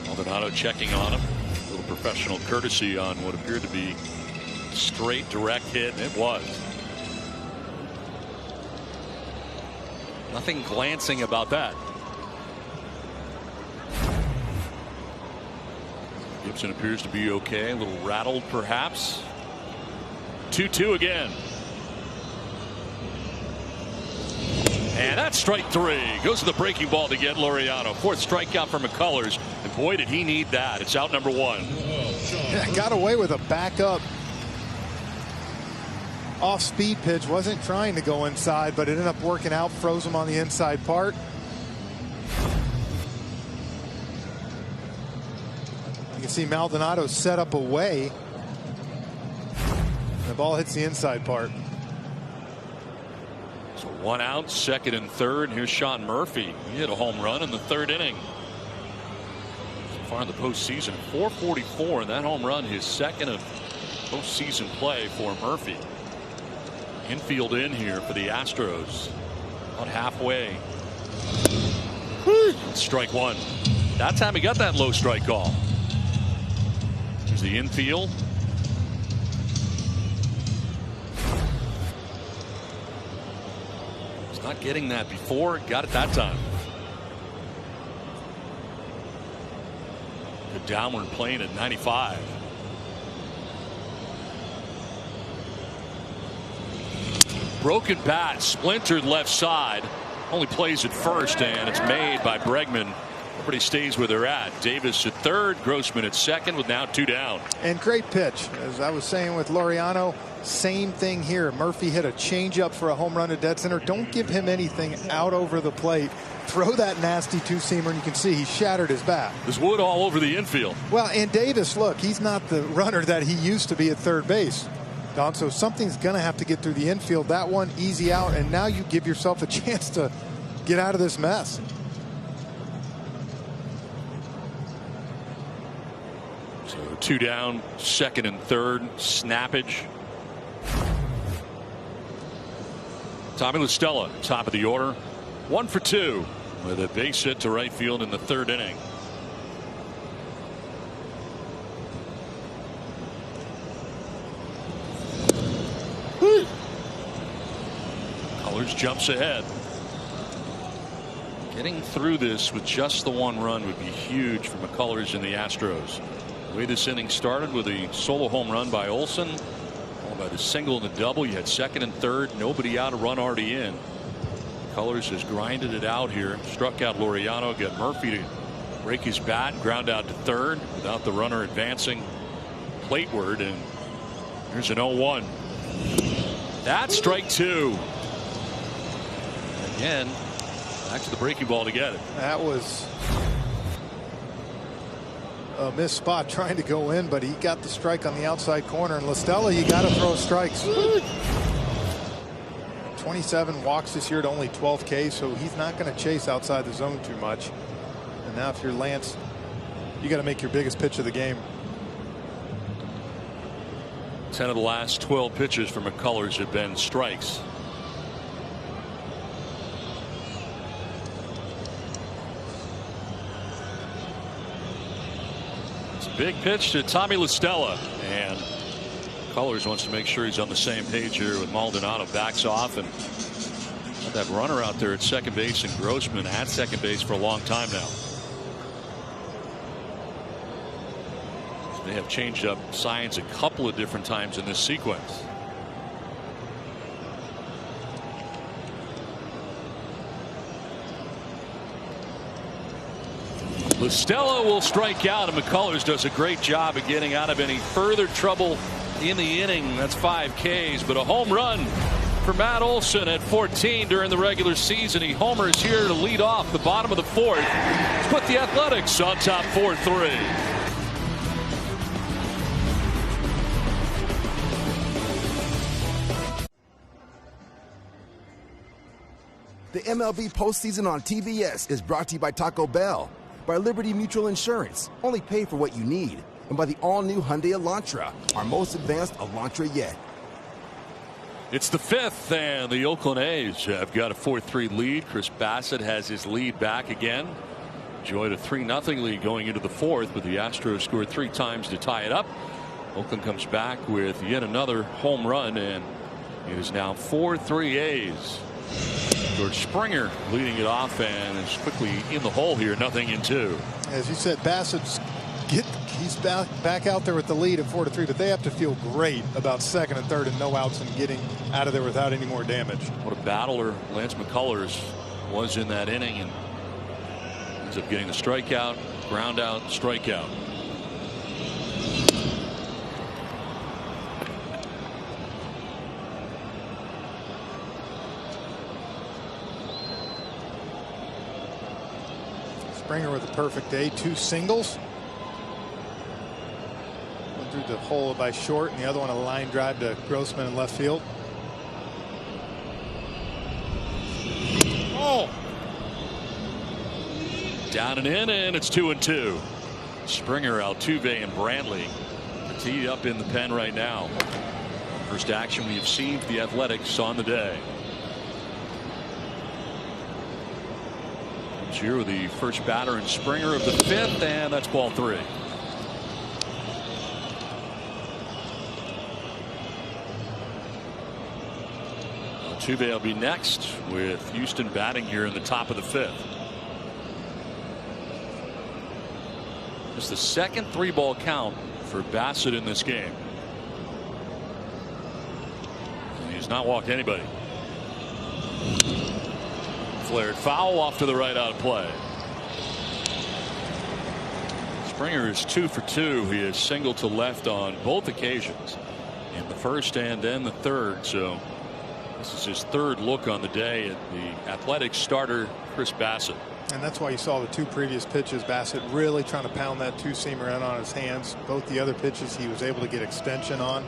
Maldonado checking on him. A little professional courtesy on what appeared to be straight direct hit, and it was. Nothing glancing about that. Gibson appears to be okay, a little rattled perhaps. 2-2 again. And that's strike 3. Goes to the breaking ball to get Laureano. 4th strikeout for McCullers. And boy, did he need that. It's out number 1. Yeah, got away with a backup off-speed pitch. Wasn't trying to go inside, but it ended up working out. Froze him on the inside part. You can see Maldonado set up away. The ball hits the inside part. So 1 out, 2nd and 3rd. And here's Sean Murphy. He hit a home run in the 3rd inning. So far in the postseason, 444, and that home run his 2nd of postseason play for Murphy. Infield in here for the Astros. About halfway. Strike 1. That time he got that low strike call. Here's the infield. Not getting that before, got it that time. Good downward plane at 95. Broken bat, splintered left side. Only plays at first, and it's made by Bregman. Everybody stays where they're at. Davis at third, Grossman at second with now 2 down. And great pitch. As I was saying with Laureano, same thing here. Murphy hit a changeup for a home run to dead center. Don't give him anything out over the plate. Throw that nasty two-seamer, and you can see he shattered his bat. There's wood all over the infield. Well, and Davis, look, he's not the runner that he used to be at third base, Don, so something's going to have to get through the infield. That one, easy out, and now you give yourself a chance to get out of this mess. So 2 down, 2nd and 3rd, snappage. Tommy La Stella, top of the order, 1 for 2 with a base hit to right field in the 3rd inning. Colors jumps ahead. Getting through this with just the 1 run would be huge for McCullers and the Astros. The way this inning started with a solo home run by Olson, followed by the single and the double. You had 2nd and 3rd, nobody out, a run already in. McCullers has grinded it out here, struck out Laureano, got Murphy to break his bat, ground out to 3rd without the runner advancing plateward, and here's an 0-1. That's strike 2. Again, back to the breaking ball to get it. That was a missed spot trying to go in, but he got the strike on the outside corner. And La Stella, you got to throw strikes. 27 walks this year to only 12 Ks, so he's not going to chase outside the zone too much. And now if you're Lance, you got to make your biggest pitch of the game. 10 of the last 12 pitches for McCullers have been strikes. Big pitch to Tommy La Stella, and Colors wants to make sure he's on the same page here with Maldonado. Backs off, and that runner out there at second base, and Grossman at second base for a long time now. They have changed up signs a couple of different times in this sequence. La Stella will strike out, and McCullers does a great job of getting out of any further trouble in the inning. That's 5 Ks, but a home run for Matt Olson at 14 during the regular season. He homers here to lead off the bottom of the 4th. Let's put the Athletics on top 4-3. The MLB postseason on TBS is brought to you by Taco Bell, by Liberty Mutual Insurance, only pay for what you need, and by the all-new Hyundai Elantra, our most advanced Elantra yet. It's the 5th, and the Oakland A's have got a 4-3 lead. Chris Bassett has his lead back again. Enjoyed a 3-0 lead going into the 4th, but the Astros scored 3 times to tie it up. Oakland comes back with yet another home run, and it is now 4-3 A's. George Springer leading it off, and is quickly in the hole here, 0-2. As you said, Bassett's he's back out there with the lead at 4-3, but they have to feel great about second and third and no outs and getting out of there without any more damage. What a battler Lance McCullers was in that inning, and ends up getting the strikeout, ground out, strikeout. Springer with a perfect day, 2 singles. One through the hole by Short, and the other one a line drive to Grossman in left field. Oh! Down and in, and it's 2-2. Springer, Altuve, and Brantley teed up in the pen right now. First action we have seen for the Athletics on the day. Here with the first batter and Springer of the 5th, and that's ball 3. Altuve will be next with Houston batting here in the top of the 5th. It's the second 3-ball count for Bassett in this game. And he's not walked anybody. Flared foul off to the right, out of play. Springer is 2 for 2. He is single to left on both occasions, in the first and then the 3rd. So this is his 3rd look on the day at the Athletics starter Chris Bassett. And that's why you saw the 2 previous pitches. Bassett really trying to pound that 2-seamer in on his hands. Both the other pitches he was able to get extension on.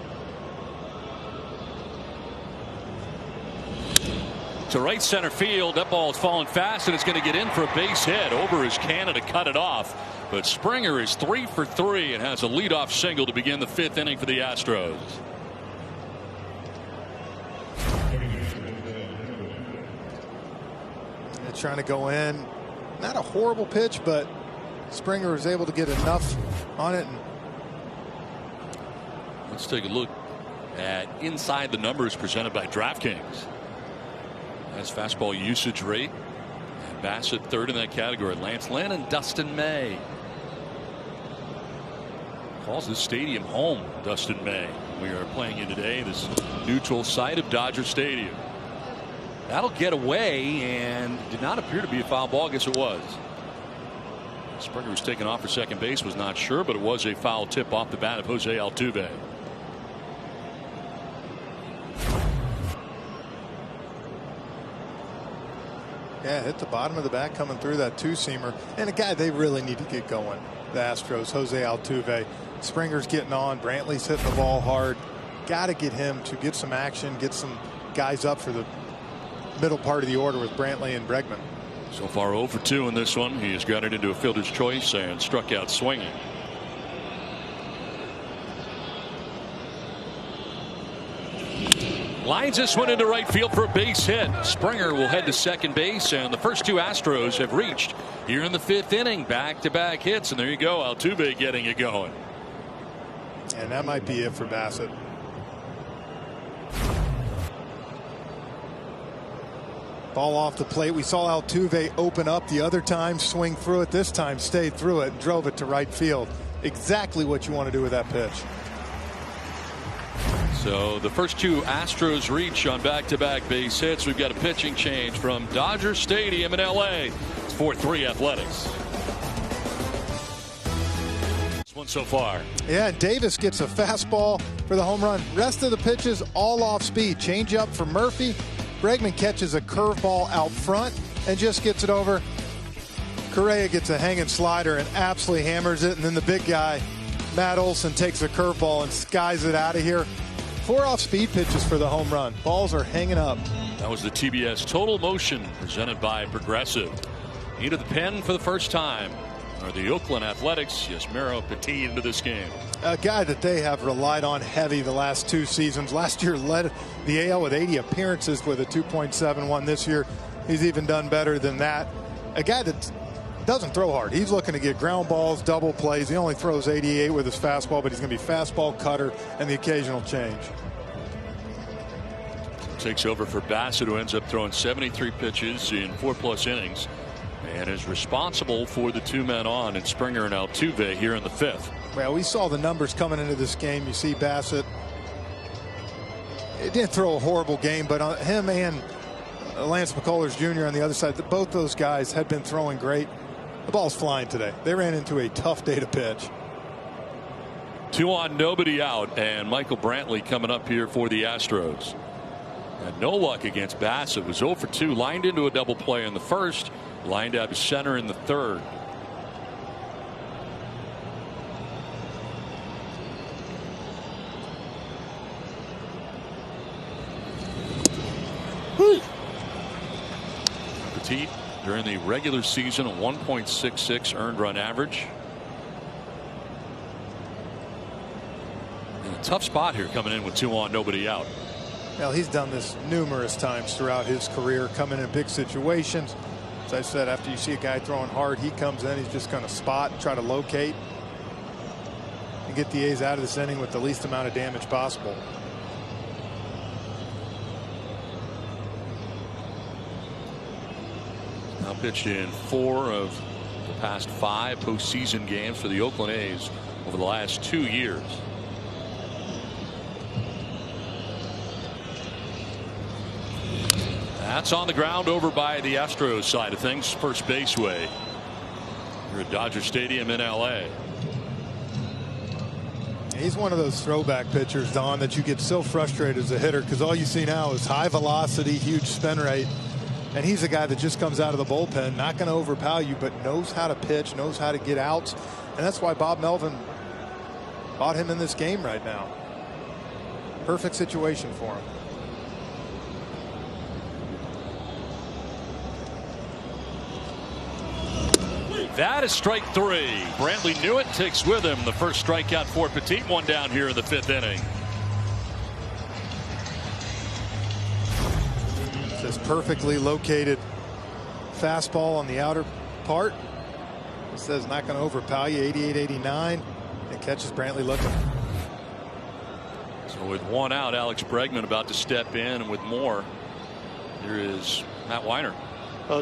To right center field, that ball is falling fast, and it's going to get in for a base hit over his cannon to cut it off. But Springer is 3 for 3 and has a leadoff single to begin the 5th inning for the Astros. They're trying to go in. Not a horrible pitch, but Springer was able to get enough on it. Let's take a look at inside the numbers presented by DraftKings. That's fastball usage rate. And Bassett 3rd in that category. Lance Lynn and Dustin May. Calls this stadium home, Dustin May. We are playing in today, this neutral site of Dodger Stadium. That'll get away, and did not appear to be a foul ball. I guess it was. Springer was taken off for second base, was not sure, but it was a foul tip off the bat of Jose Altuve. Yeah, hit the bottom of the bat coming through that 2-seamer. And a guy they really need to get going, the Astros, Jose Altuve. Springer's getting on. Brantley's hitting the ball hard. Got to get him to get some action, get some guys up for the middle part of the order with Brantley and Bregman. So far 0 for 2 in this one. He has got it into a fielder's choice and struck out swinging. Lines this one into right field for a base hit. Springer will head to second base, and the first two Astros have reached here in the fifth inning. Back-to-back hits, and there you go. Altuve getting it going. And that might be it for Bassett. Ball off the plate. We saw Altuve open up the other time, swing through it. This time stayed through it and drove it to right field. Exactly what you want to do with that pitch. So the first two Astros reach on back-to-back base hits. We've got a pitching change from Dodger Stadium in L.A. It's 4-3 Athletics. This one so far. Yeah, Davis gets a fastball for the home run. Rest of the pitches all off speed. Change up for Murphy. Bregman catches a curveball out front and just gets it over. Correa gets a hanging slider and absolutely hammers it. And then the big guy, Matt Olson, takes a curveball and skies it out of here. 4 off-speed pitches for the home run. Balls are hanging up. That was the TBS Total Motion presented by Progressive. Into the pen for the first time are the Oakland Athletics. Yasmero Petit into this game. A guy that they have relied on heavy the last 2 seasons. Last year led the AL with 80 appearances with a 2.71. This year he's even done better than that. A guy that doesn't throw hard. He's looking to get ground balls, double plays. He only throws 88 with his fastball, but he's going to be fastball, cutter, and the occasional change. Takes over for Bassett, who ends up throwing 73 pitches in 4+ innings and is responsible for the 2 men on in Springer and Altuve here in the 5th. Well, we saw the numbers coming into this game. You see Bassett. It didn't throw a horrible game, but him and Lance McCullers Jr. on the other side, both those guys had been throwing great. The ball's flying today. They ran into a tough day to pitch. 2 on, nobody out, and Michael Brantley coming up here for the Astros. Had no luck against Bassett. Was 0 for 2, lined into a double play in the first, lined out to center in the third. Petit during the regular season, a 1.66 earned run average. In a tough spot here coming in with 2 on, nobody out. Well, he's done this numerous times throughout his career, coming in big situations. As I said, after you see a guy throwing hard, he comes in, he's just going to spot and try to locate and get the A's out of this inning with the least amount of damage possible. Now pitched in 4 of the past 5 postseason games for the Oakland A's over the last 2 years. That's on the ground over by the Astros side of things, first base way. Here at Dodger Stadium in L.A. He's one of those throwback pitchers, Don, that you get so frustrated as a hitter because all you see now is high velocity, huge spin rate. And he's a guy that just comes out of the bullpen, not going to overpower you, but knows how to pitch, knows how to get outs. And that's why Bob Melvin bought him in this game right now. Perfect situation for him. That is strike 3. Brantley knew it, takes with him the first strikeout for Petit. 1 down here in the 5th inning. This perfectly located fastball on the outer part. It says not going to overpower you, 88-89. It catches Brantley looking. So with 1 out, Alex Bregman about to step in, and with more, here is Matt Weiner.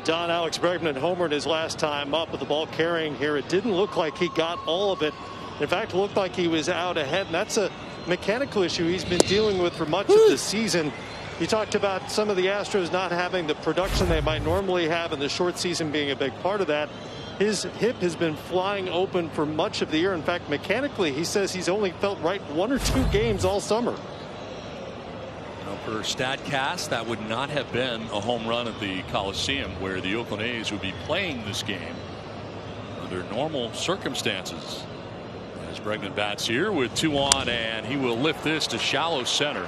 Don, Alex Bregman homered his last time up with the ball carrying here. It didn't look like he got all of it. In fact, it looked like he was out ahead, and that's a mechanical issue he's been dealing with for much of the season. You talked about some of the Astros not having the production they might normally have, and the short season being a big part of that. His hip has been flying open for much of the year. In fact, mechanically, he says he's only felt right 1 or 2 games all summer. Per StatCast, that would not have been a home run at the Coliseum, where the Oakland A's would be playing this game under normal circumstances. As Bregman bats here with 2 on, and he will lift this to shallow center.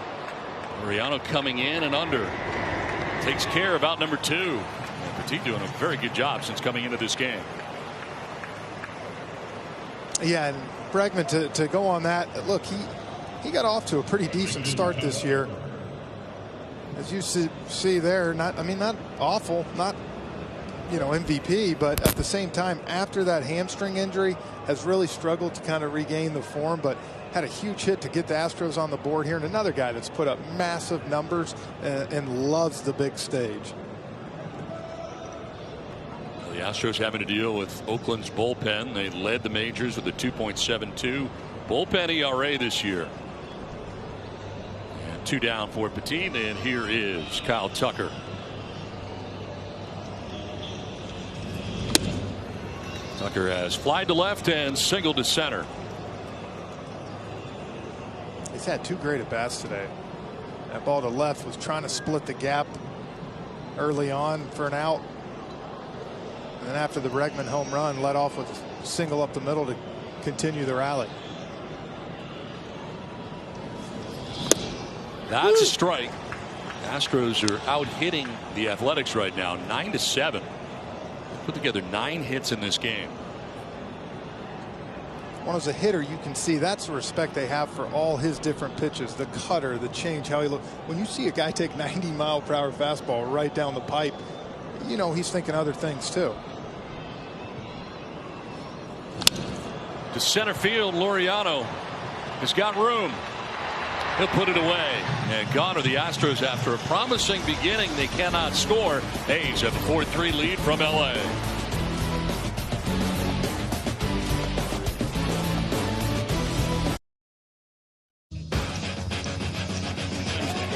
Mariano coming in and under. Takes care of out number 2. And Petit doing a very good job since coming into this game. Yeah, and Bregman to go on that. Look, he got off to a pretty decent start this year. as you see there, not awful, not MVP, but at the same time, after that hamstring injury, has really struggled to kind of regain the form, but had a huge hit to get the Astros on the board here, and another guy that's put up massive numbers and loves the big stage. The Astros having to deal with Oakland's bullpen. They led the majors with a 2.72 bullpen ERA this year. And 2 down for Petit, and here is Kyle Tucker. Tucker has flied to left and singled to center. He's had 2 great at-bats today. That ball to left was trying to split the gap early on for an out. And then after the Bregman home run, led off with a single up the middle to continue the rally. That's a strike. The Astros are out hitting the Athletics right now, 9-7. Put together 9 hits in this game. Well, as a hitter, you can see that's the respect they have for all his different pitches, the cutter, the change, how he looks. When you see a guy take 90-mile-per-hour fastball right down the pipe, you know he's thinking other things too. To center field, Laureano has got room. He'll put it away. And gone are the Astros after a promising beginning. They cannot score. A's have a 4-3 lead from LA.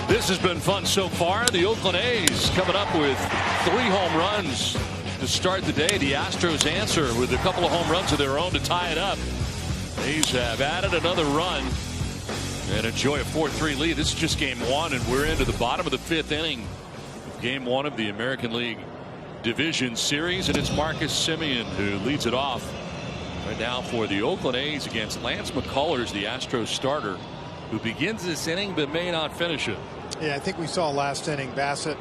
This has been fun so far. The Oakland A's coming up with 3 home runs to start the day. The Astros answer with a couple of home runs of their own to tie it up. A's have added another run and enjoy a 4-3 lead. This is just game 1, and we're into the bottom of the 5th inning of game 1 of the American League Division Series, and it's Marcus Semien who leads it off right now for the Oakland A's against Lance McCullers, the Astros starter, who begins this inning but may not finish it. Yeah, I think we saw last inning Bassett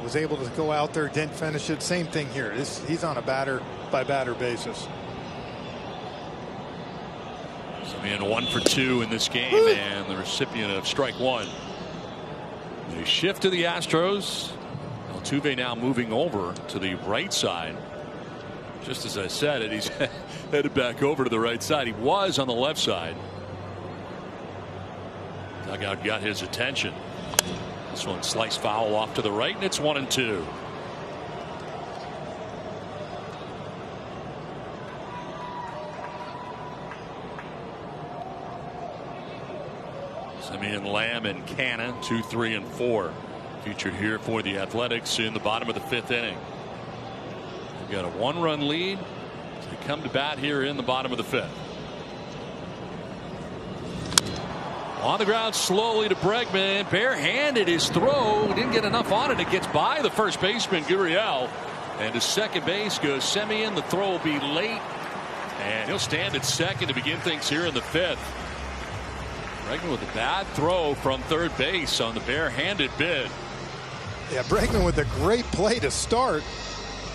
was able to go out there, didn't finish it. Same thing here. He's on a batter-by-batter basis. Semien 1 for 2 in this game, and the recipient of strike 1. They shift to the Astros. Altuve now moving over to the right side. Just as I said it, he's headed back over to the right side. He was on the left side. Dugout got his attention. This one sliced foul off to the right, and it's 1-2. Semien, Lamb, and Canna, 2, 3, and 4. Featured here for the Athletics in the bottom of the 5th inning. They've got a 1-run lead to come to bat here in the bottom of the 5th. On the ground slowly to Bregman. Barehanded his throw. Didn't get enough on it. It gets by the first baseman, Gurriel. And to second base goes Semien. The throw will be late. And he'll stand at second to begin things here in the 5th. Bregman with a bad throw from third base on the barehanded bid. Yeah, Bregman with a great play to start.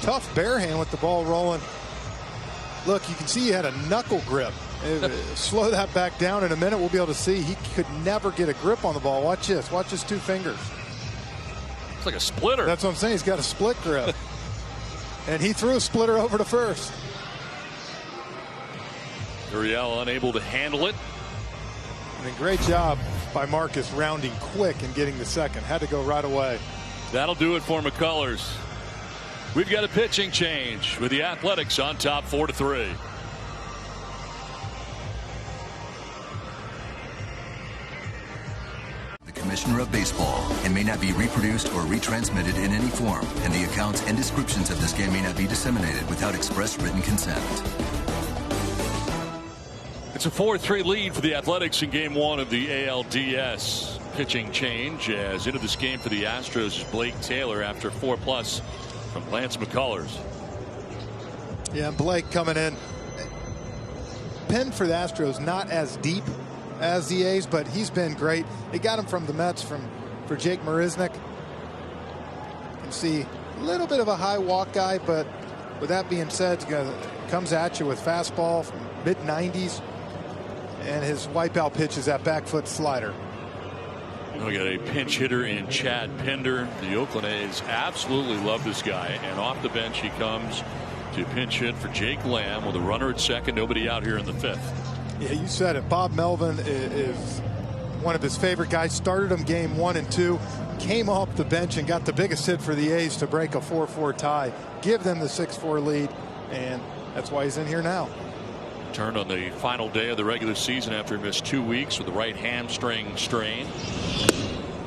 Tough barehand with the ball rolling. Look, you can see he had a knuckle grip. Slow that back down in a minute. We'll be able to see he could never get a grip on the ball. Watch this. Watch his 2 fingers. It's like a splitter. That's what I'm saying. He's got a split grip. And he threw a splitter over to first. Gurriel unable to handle it. And a great job by Marcus rounding quick and getting the second. Had to go right away. That'll do it for McCullers. We've got a pitching change with the Athletics on top 4-3. Commissioner of Baseball and may not be reproduced or retransmitted in any form, and the accounts and descriptions of this game may not be disseminated without express written consent. It's a 4-3 lead for the Athletics in game 1 of the ALDS. Pitching change as into this game for the Astros is Blake Taylor after 4+ from Lance McCullers. Yeah, Blake coming in. Pen for the Astros not as deep as the A's, but he's been great. They got him from the Mets for Jake Marisnick. You can see a little bit of a high walk guy, but with that being said, comes at you with fastball from mid-90s, and his wipeout pitch is that back foot slider. We got a pinch hitter in Chad Pinder. The Oakland A's absolutely love this guy, and off the bench he comes to pinch hit for Jake Lamb with a runner at second, nobody out here in the fifth. Yeah, you said it. Bob Melvin is one of his favorite guys. Started him game 1 and 2, came off the bench and got the biggest hit for the A's to break a 4-4 tie, give them the 6-4 lead, and that's why he's in here now. Turned on the final day of the regular season after he missed 2 weeks with the right hamstring strain.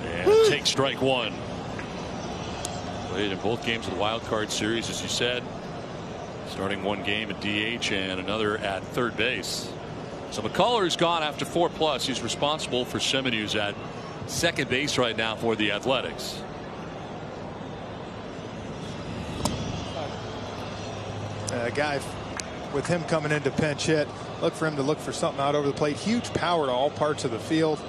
And take strike one. Played in both games of the wild card series, as you said. Starting one game at DH and another at third base. So McCullers gone after 4+. He's responsible for Semien, who's at second base right now for the Athletics. A guy with him coming in to pinch hit, look for him to look for something out over the plate. Huge power to all parts of the field.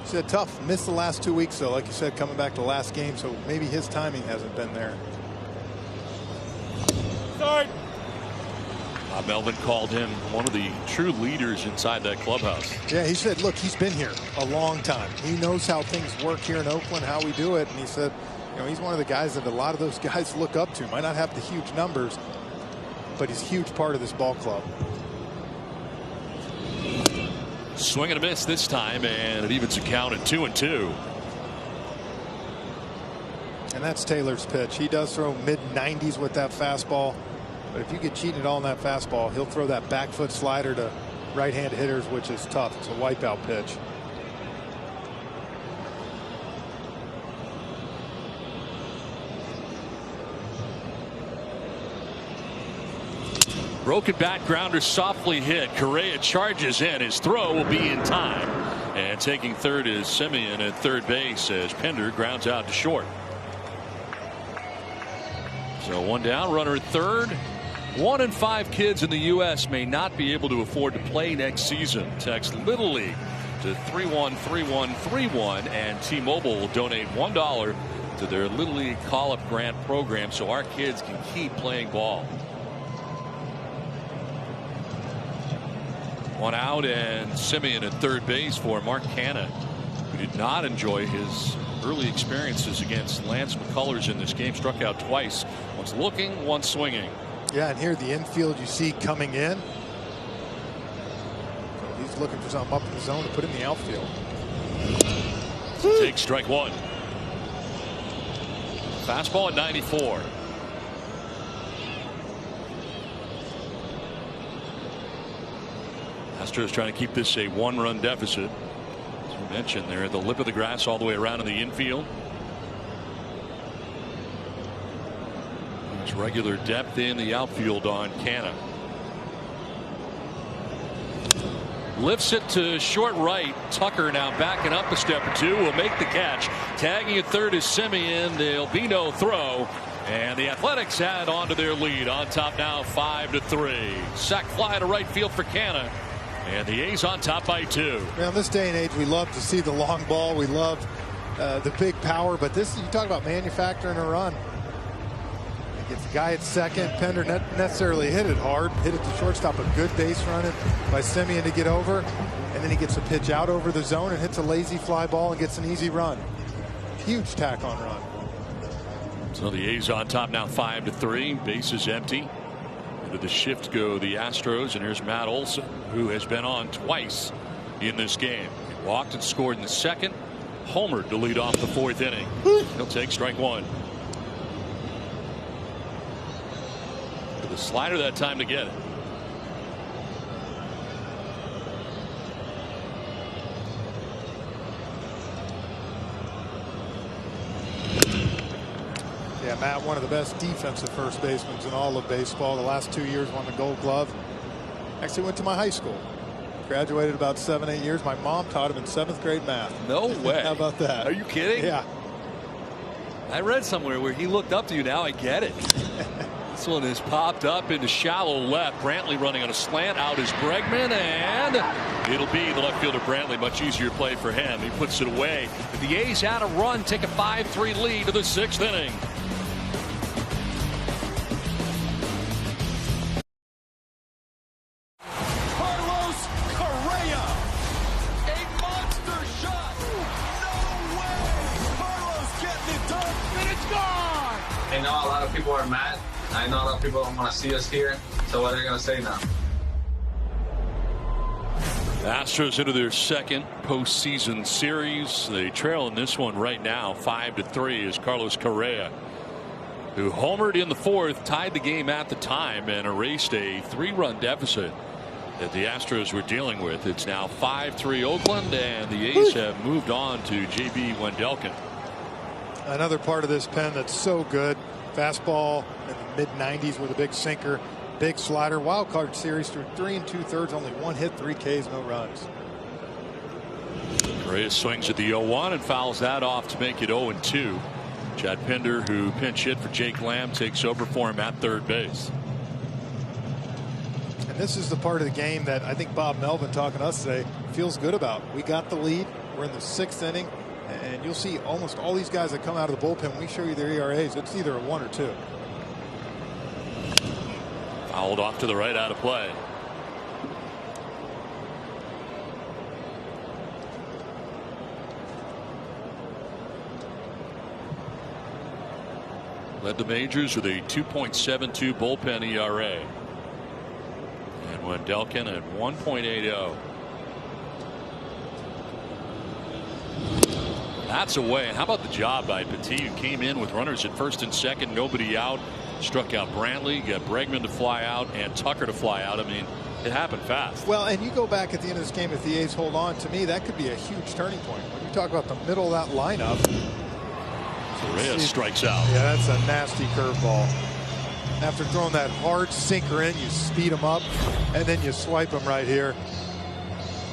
He said tough. Missed the last 2 weeks, though, like you said, coming back to the last game, so maybe his timing hasn't been there. Start. Melvin called him one of the true leaders inside that clubhouse. Yeah, he said, look, he's been here a long time. He knows how things work here in Oakland, how we do it, and he said, you know, he's one of the guys that a lot of those guys look up to. Might not have the huge numbers, but he's a huge part of this ball club. Swing and a miss this time, and it evens the count at 2-2. And that's Taylor's pitch. He does throw mid-90s with that fastball, but if you get cheated at all in that fastball, he'll throw that back foot slider to right-hand hitters, which is tough. It's a wipeout pitch. Broken bat grounder softly hit. Correa charges in. His throw will be in time. And taking third is Semien at third base as Pinder grounds out to short. So one down, runner at third. 1 in 5 kids in the U.S. may not be able to afford to play next season. Text Little League to 313131 and T-Mobile will donate $1 to their Little League call-up grant program so our kids can keep playing ball. One out and Semien at third base for Mark Canha, who did not enjoy his early experiences against Lance McCullers in this game. Struck out twice. Once looking, once swinging. Yeah, and here the infield you see coming in. So he's looking for something up in the zone to put in the outfield. Take strike one. Fastball at 94. Astros trying to keep this a 1-run deficit. As you mentioned, they're at the lip of the grass all the way around in the infield. There's regular depth in the outfield on Canha. Lifts it to short right. Tucker now backing up a step or two. Will make the catch. Tagging at third is Semien. There'll be no throw. And the Athletics add on to their lead. On top now 5-3. Sac fly to right field for Canha. And the A's on top by 2. Now, in this day and age, we love to see the long ball. We love the big power. But this, you talk about manufacturing a run. He gets the guy at second. Pinder not necessarily hit it hard. Hit it to shortstop. A good base running by Semien to get over. And then he gets a pitch out over the zone and hits a lazy fly ball and gets an easy run. Huge tack on run. So the A's on top now 5-3. Bases empty. Into the shift go the Astros, and here's Matt Olson, who has been on twice in this game. He walked and scored in the second. Homered to lead off the 4th inning. He'll take strike one. With the slider that time to get it. Yeah, Matt, one of the best defensive first basemen in all of baseball. The last 2 years won the Gold Glove. Actually went to my high school. Graduated about 7-8 years. My mom taught him in 7th grade math. No way. How about that? Are you kidding? Yeah. I read somewhere where he looked up to you. Now I get it. This one has popped up into shallow left. Brantley running on a slant. Out is Bregman, and it'll be the left fielder Brantley. Much easier play for him. He puts it away. But the A's had a run, take a 5-3 lead to the 6th inning. I know a lot of people are mad. I know a lot of people don't want to see us here. So what are they going to say now? The Astros into their second postseason series. They trail in this one right now 5-3 as Carlos Correa, who homered in the fourth, tied the game at the time and erased a 3-run deficit that the Astros were dealing with. It's now 5-3 Oakland, and the A's have moved on to J.B. Wendelken. Another part of this pen that's so good. Fastball in the mid-90s with a big sinker, big slider. Wild card series through 3 2/3, only 1 hit, 3 Ks, no runs. Correa swings at the 0-1 and fouls that off to make it 0-2. Chad Pinder, who pinch hit for Jake Lamb, takes over for him at third base. And this is the part of the game that I think Bob Melvin, talking to us today, feels good about. We got the lead. We're in the 6th inning. And you'll see almost all these guys that come out of the bullpen, when we show you their ERAs, it's either a 1 or 2. Fouled off to the right, out of play. Led the majors with a 2.72 bullpen ERA. And Wendelken at 1.80. That's away. And how about the job by Petit, who came in with runners at first and second, nobody out, struck out Brantley, got Bregman to fly out and Tucker to fly out. I mean, it happened fast. Well, and you go back at the end of this game, if the A's hold on, to me that could be a huge turning point. When you talk about the middle of that lineup, Correa strikes out. Yeah, that's a nasty curveball. After throwing that hard sinker in, you speed him up and then you swipe him right here.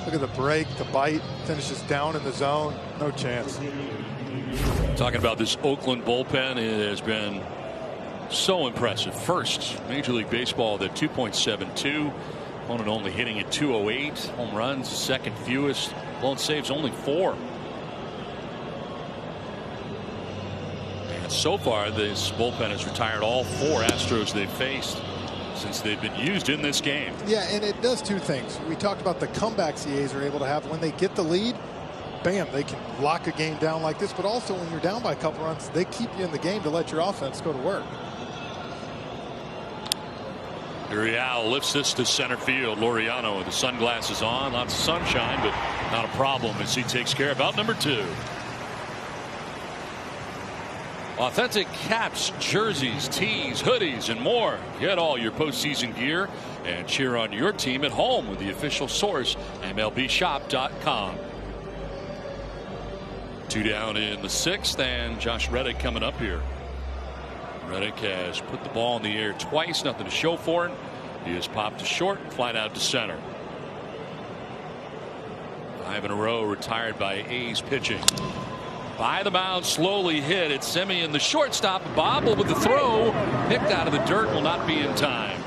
Look at the break, the bite, finishes down in the zone. No chance. Talking about this Oakland bullpen, it has been so impressive. First, Major League Baseball, the 2.72. Opponent only hitting at 208. Home runs, second fewest. Blown saves, only 4. And so far, this bullpen has retired all 4 Astros they've faced since they've been used in this game. Yeah, and it does 2 things. We talked about the comebacks the A's are able to have when they get the lead. Bam, they can lock a game down like this, but also when you're down by a couple runs, they keep you in the game to let your offense go to work. Gurriel lifts this to center field. Laureano with the sunglasses on, lots of sunshine, but not a problem as he takes care of out number 2. Authentic caps, jerseys, tees, hoodies, and more. Get all your postseason gear and cheer on your team at home with the official source, MLBshop.com. 2 down in the 6th, and Josh Reddick coming up here. Reddick has put the ball in the air twice, nothing to show for it. He has popped to short and flied out to center. 5 in a row retired by A's pitching. By the mound, slowly hit. It's Semien, the shortstop. Bobble with the throw. Picked out of the dirt, will not be in time.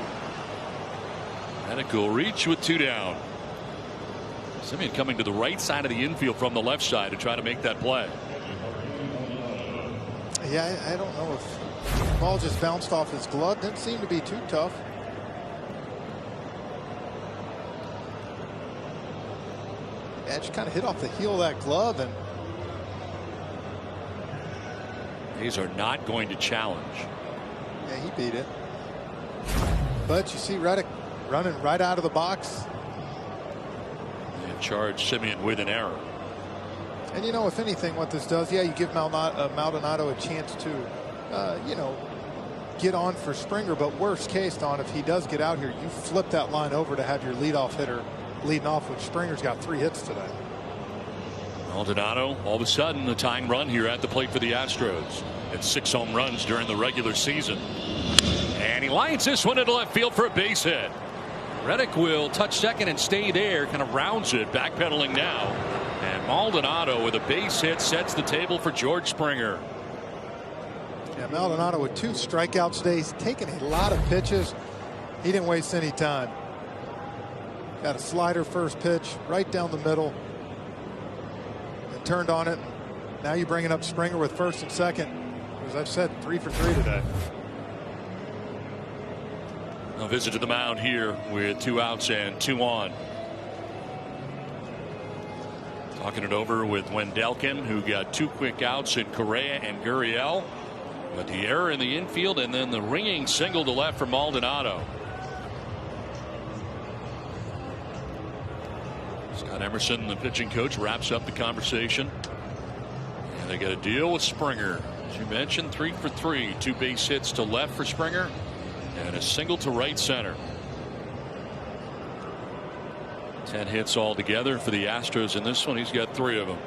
Reddick will reach with 2 down. Semien coming to the right side of the infield from the left side to try to make that play. Yeah, I don't know if the ball just bounced off his glove. Didn't seem to be too tough. Yeah, it just kind of hit off the heel of that glove, and A's are not going to challenge. yeah, he beat it. But you see Reddick running right out of the box. And charge Semien with an error. And you know, if anything, what this does, yeah, you give Maldonado a chance to, you know, get on for Springer. But worst case, Don, if he does get out here, you flip that line over to have your leadoff hitter leading off, which Springer's got 3 hits today. Maldonado, all of a sudden, a tying run here at the plate for the Astros. It's 6 home runs during the regular season. And he lines this one into left field for a base hit. Reddick will touch second and stay there, kind of rounds it, backpedaling now. And Maldonado with a base hit sets the table for George Springer. Yeah, Maldonado with 2 strikeouts today. He's taken a lot of pitches. He didn't waste any time. Got a slider first pitch right down the middle. And turned on it. Now you're bringing up Springer with first and second. As I've said, 3 for 3 today. A visit to the mound here with 2 outs and 2 on. Talking it over with Wendelken, who got 2 quick outs in Correa and Gurriel. But the error in the infield and then the ringing single to left for Maldonado. Scott Emerson, the pitching coach, wraps up the conversation. And they got a deal with Springer. As you mentioned, 3 for 3. 2 base hits to left for Springer and a single to right center. 10 hits altogether for the Astros in this one. He's got 3 of them.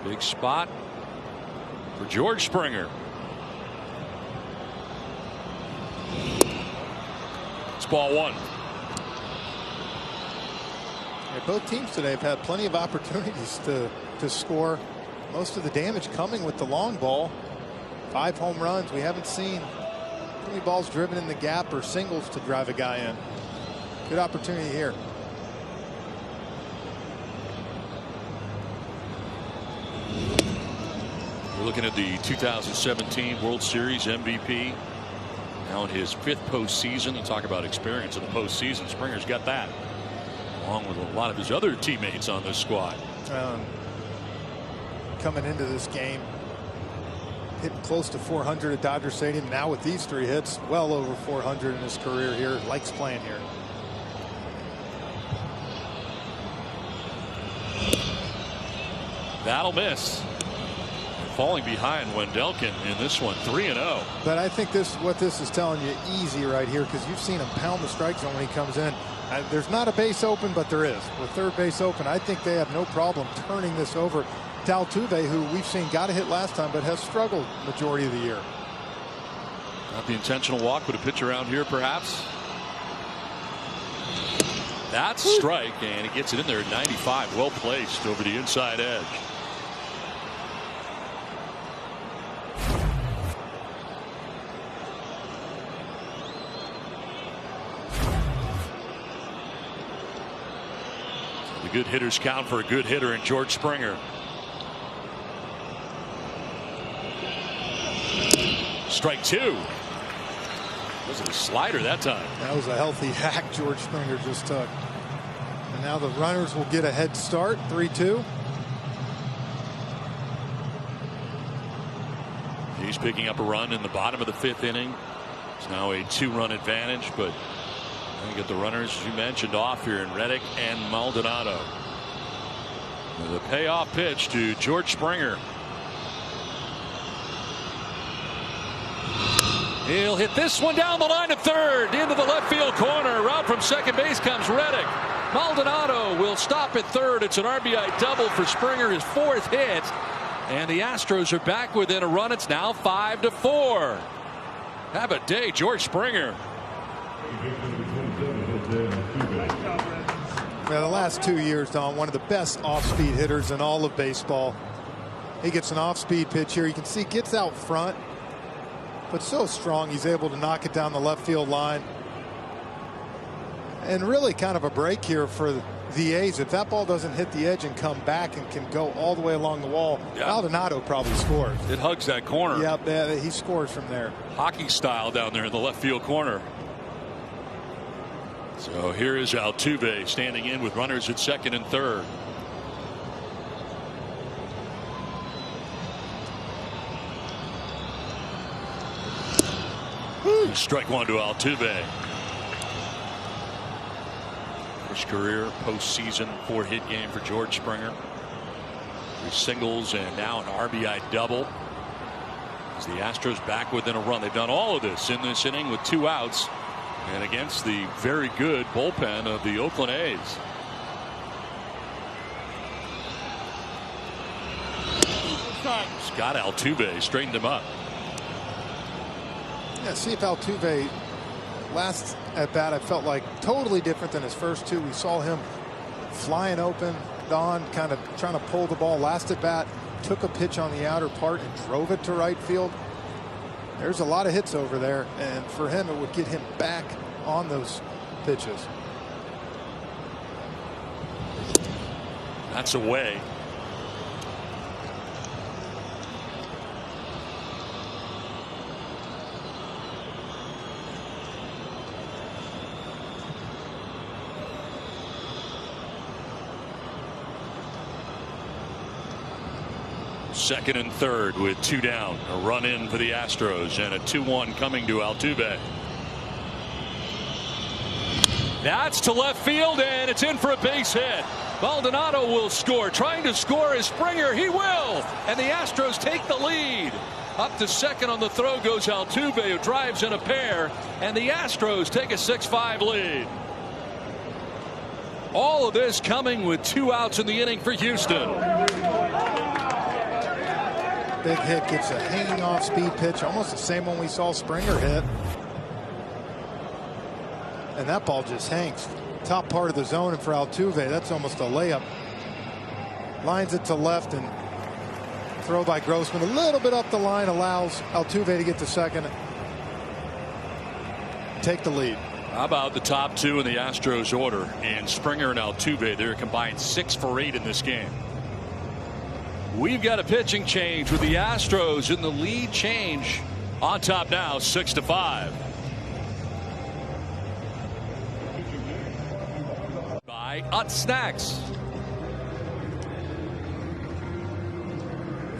Big spot for George Springer. It's ball 1. Yeah, both teams today have had plenty of opportunities to score. Most of the damage coming with the long ball. 5 home runs. We haven't seen too many balls driven in the gap or singles to drive a guy in. Good opportunity here. We're looking at the 2017 World Series MVP. Now in his 5th postseason. You talk about experience in the postseason. Springer's got that, along with a lot of his other teammates on this squad. Coming into this game, hitting close to 400 at Dodger Stadium. Now with these 3 hits, well over 400 in his career here. Likes playing here. That'll miss. Falling behind Wendelken in this one, 3-0. But I think what this is telling you, easy right here, because you've seen him pound the strike zone when he comes in. There's not a base open, but there is. With third base open, I think they have no problem turning this over to Altuve, who we've seen got a hit last time, but has struggled majority of the year. Not the intentional walk, but a pitch around here, perhaps. That's a strike, and he gets it in there at 95. Well placed over the inside edge. The good hitters count for a good hitter in George Springer. Strike 2. Was it a slider that time? That was a healthy hack George Springer just took. And now the runners will get a head start. 3-2. He's picking up a run in the bottom of the 5th inning. It's now a 2-run advantage, but you get the runners, as you mentioned, off here in Reddick and Maldonado. The payoff pitch to George Springer. He'll hit this one down the line to third, into the left field corner. Route from second base comes Reddick. Maldonado will stop at third. It's an RBI double for Springer, his 4th hit. And the Astros are back within a run. It's now 5-4. Have a day, George Springer. Yeah, the last 2 years, Don, one of the best off-speed hitters in all of baseball. He gets an off-speed pitch here. You can see gets out front, but so strong he's able to knock it down the left field line. And really kind of a break here for the A's. If that ball doesn't hit the edge and come back and can go all the way along the wall, Maldonado probably scores. It hugs that corner. Yeah, he scores from there. Hockey style down there in the left field corner. So here is Altuve standing in with runners at second and third. Strike 1 to Altuve. First career postseason 4-hit game for George Springer. 3 singles and now an RBI double. As the Astros back within a run. They've done all of this in this inning with 2 outs. And against the very good bullpen of the Oakland A's. Scott Altuve straightened him up. Yeah, see if Altuve last at bat, I felt like totally different than his first 2. We saw him flying open, Don, kind of trying to pull the ball. Last at bat, took a pitch on the outer part and drove it to right field. There's a lot of hits over there, and for him, it would get him back on those pitches. That's away. Second and third with 2 down. A run in for the Astros and a 2-1 coming to Altuve. That's to left field and it's in for a base hit. Maldonado will score. Trying to score is Springer. He will. And the Astros take the lead. Up to second on the throw goes Altuve, who drives in a pair. And the Astros take a 6-5 lead. All of this coming with 2 outs in the inning for Houston. Big hit, gets a hanging off speed pitch, almost the same one we saw Springer hit. And that ball just hangs. Top part of the zone, and for Altuve, that's almost a layup. Lines it to left, and throw by Grossman a little bit up the line allows Altuve to get to second. Take the lead. How about the top 2 in the Astros order? And Springer and Altuve, they're combined 6 for 8 in this game. We've got a pitching change with the Astros in the lead change. On top now, 6-5. By Snacks.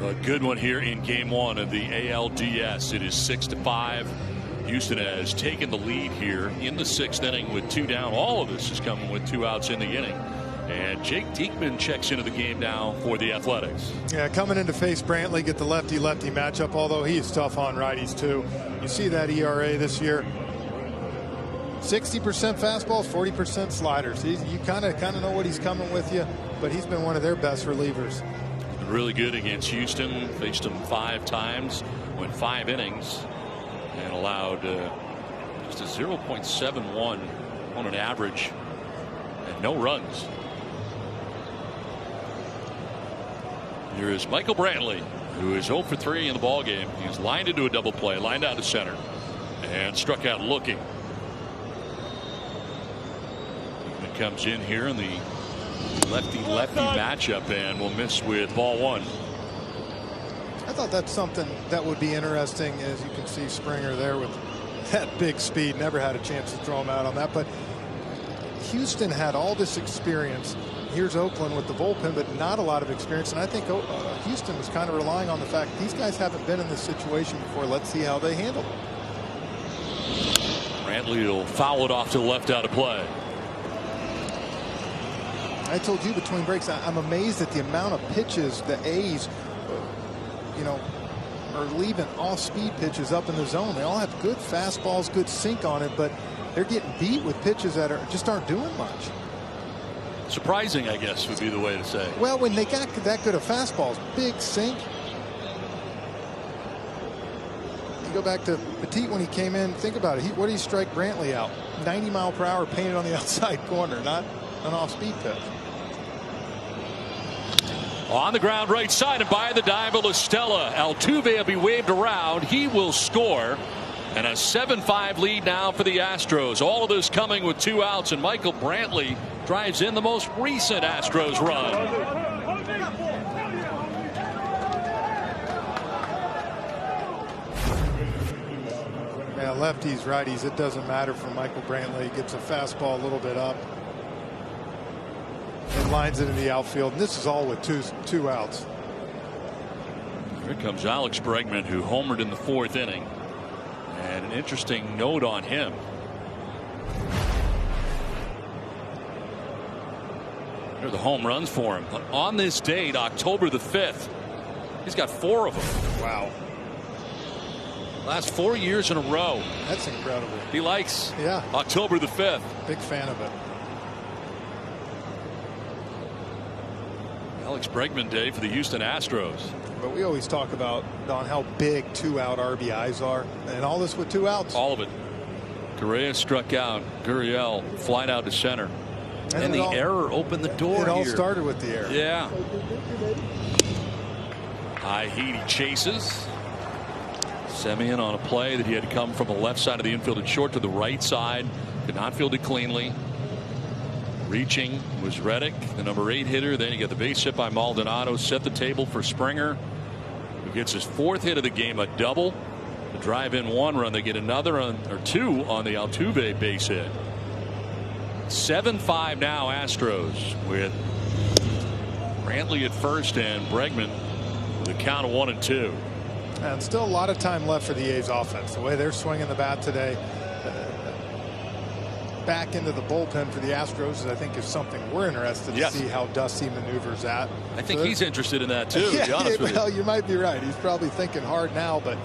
A good one here in game 1 of the ALDS. It is 6-5. Houston has taken the lead here in the 6th inning with 2 down. All of this is coming with 2 outs in the inning. And Jake Diekman checks into the game now for the Athletics. Yeah, coming in to face Brantley, get the lefty-lefty matchup, although he is tough on righties too. You see that ERA this year. 60% fastballs, 40% sliders. You kind of know what he's coming with you, but he's been one of their best relievers. Really good against Houston. Faced him 5 times, went 5 innings, and allowed just a 0.71 on an average, and no runs. Here is Michael Brantley, who is 0 for 3 in the ballgame. He's lined into a double play, lined out to center, and struck out looking. He comes in here in the lefty-lefty matchup and will miss with ball 1. I thought that's something that would be interesting, as you can see Springer there with that big speed. Never had a chance to throw him out on that, but Houston had all this experience. Here's Oakland with the bullpen, but not a lot of experience. And I think Houston was kind of relying on the fact these guys haven't been in this situation before. Let's see how they handle it. Brantley will foul it off to the left out of play. I told you between breaks, I'm amazed at the amount of pitches the A's, are leaving off-speed pitches up in the zone. They all have good fastballs, good sink on it, but they're getting beat with pitches that just aren't doing much. Surprising, I guess, would be the way to say. Well, when they got that good of fastballs, big sink. You go back to Petit when he came in. Think about it. What did he strike Brantley out? 90 mile per hour painted on the outside corner, not an off-speed pitch. On the ground right side and by the dive of Stella. Altuve will be waved around. He will score. And a 7-5 lead now for the Astros. All of this coming with 2 outs, and Michael Brantley drives in the most recent Astros run. Yeah, lefties, righties, it doesn't matter for Michael Brantley. He gets a fastball a little bit up and lines it in the outfield. And this is all with two outs. Here comes Alex Bregman, who homered in the 4th inning. And an interesting note on him. Here are the home runs for him. But on this date, October the 5th, he's got 4 of them. Wow. Last 4 years in a row. That's incredible. He likes Yeah. October the 5th. Big fan of it. Alex Bregman day for the Houston Astros. But we always talk about, Don, how big 2-out RBIs are, and all this with 2 outs. All of it. Correa struck out. Gurriel flied out to center. And the error opened the door. It all here. started with the error. Yeah. High heat, he chases. Semien on a play that he had to come from the left side of the infield and short to the right side. Could not field it cleanly. Reaching was Reddick, the number 8 hitter. Then you got the base hit by Maldonado. Set the table for Springer, who gets his 4th hit of the game, a double. The drive in 1 run. They get another or 2 on the Altuve base hit. 7-5 now Astros with Brantley at first and Bregman The count of 1-2. And still a lot of time left for the A's offense. The way they're swinging the bat today, back into the bullpen for the Astros, I think is something we're interested to see how Dusty maneuvers at. I think he's interested in that too. Yeah, to be honest with you might be right. He's probably thinking hard now, but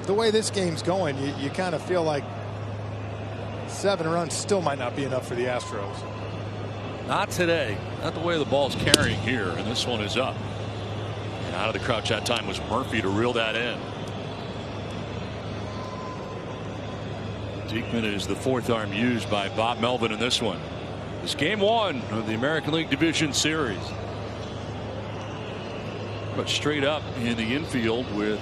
the way this game's going, you kind of feel like 7 runs still might not be enough for the Astros. Not today. Not the way the ball's carrying here, and this one is up. And out of the crouch that time was Murphy to reel that in. Diekman is the 4th arm used by Bob Melvin in this one. It's game 1 of the American League Division Series. But straight up in the infield with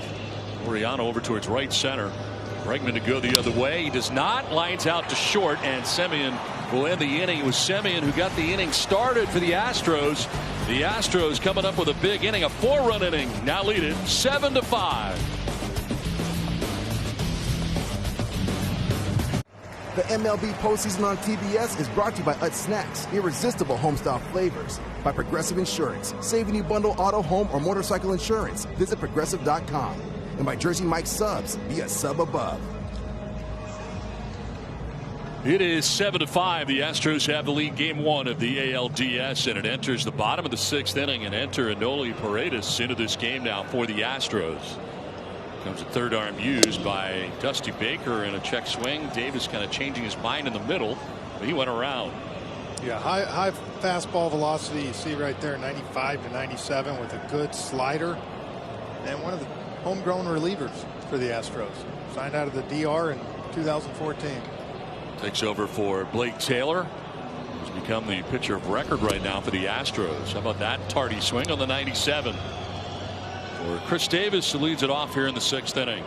Laureano over towards right center. Bregman to go the other way. He does not. Lines out to short, and Semien will end the inning. It was Semien who got the inning started for the Astros. The Astros coming up with a big inning, a 4-run inning. Now lead it 7-5. The MLB postseason on TBS is brought to you by Utz Snacks, irresistible homestyle flavors. By Progressive Insurance, saving you bundle auto, home, or motorcycle insurance. Visit progressive.com. And by Jersey Mike's Subs, be a sub above. It is 7-5. The Astros have the lead game 1 of the ALDS, and it enters the bottom of the 6th inning, and enter Enoli Paredes into this game now for the Astros. Comes a 3rd arm used by Dusty Baker in a check swing. Davis kind of changing his mind in the middle, but he went around. Yeah, high fastball velocity. You see right there, 95 to 97 with a good slider, and one of the homegrown relievers for the Astros, signed out of the DR in 2014. Takes over for Blake Taylor, who's become the pitcher of record right now for the Astros. How about that tardy swing on the 97 for Chris Davis, who leads it off here in the 6th inning.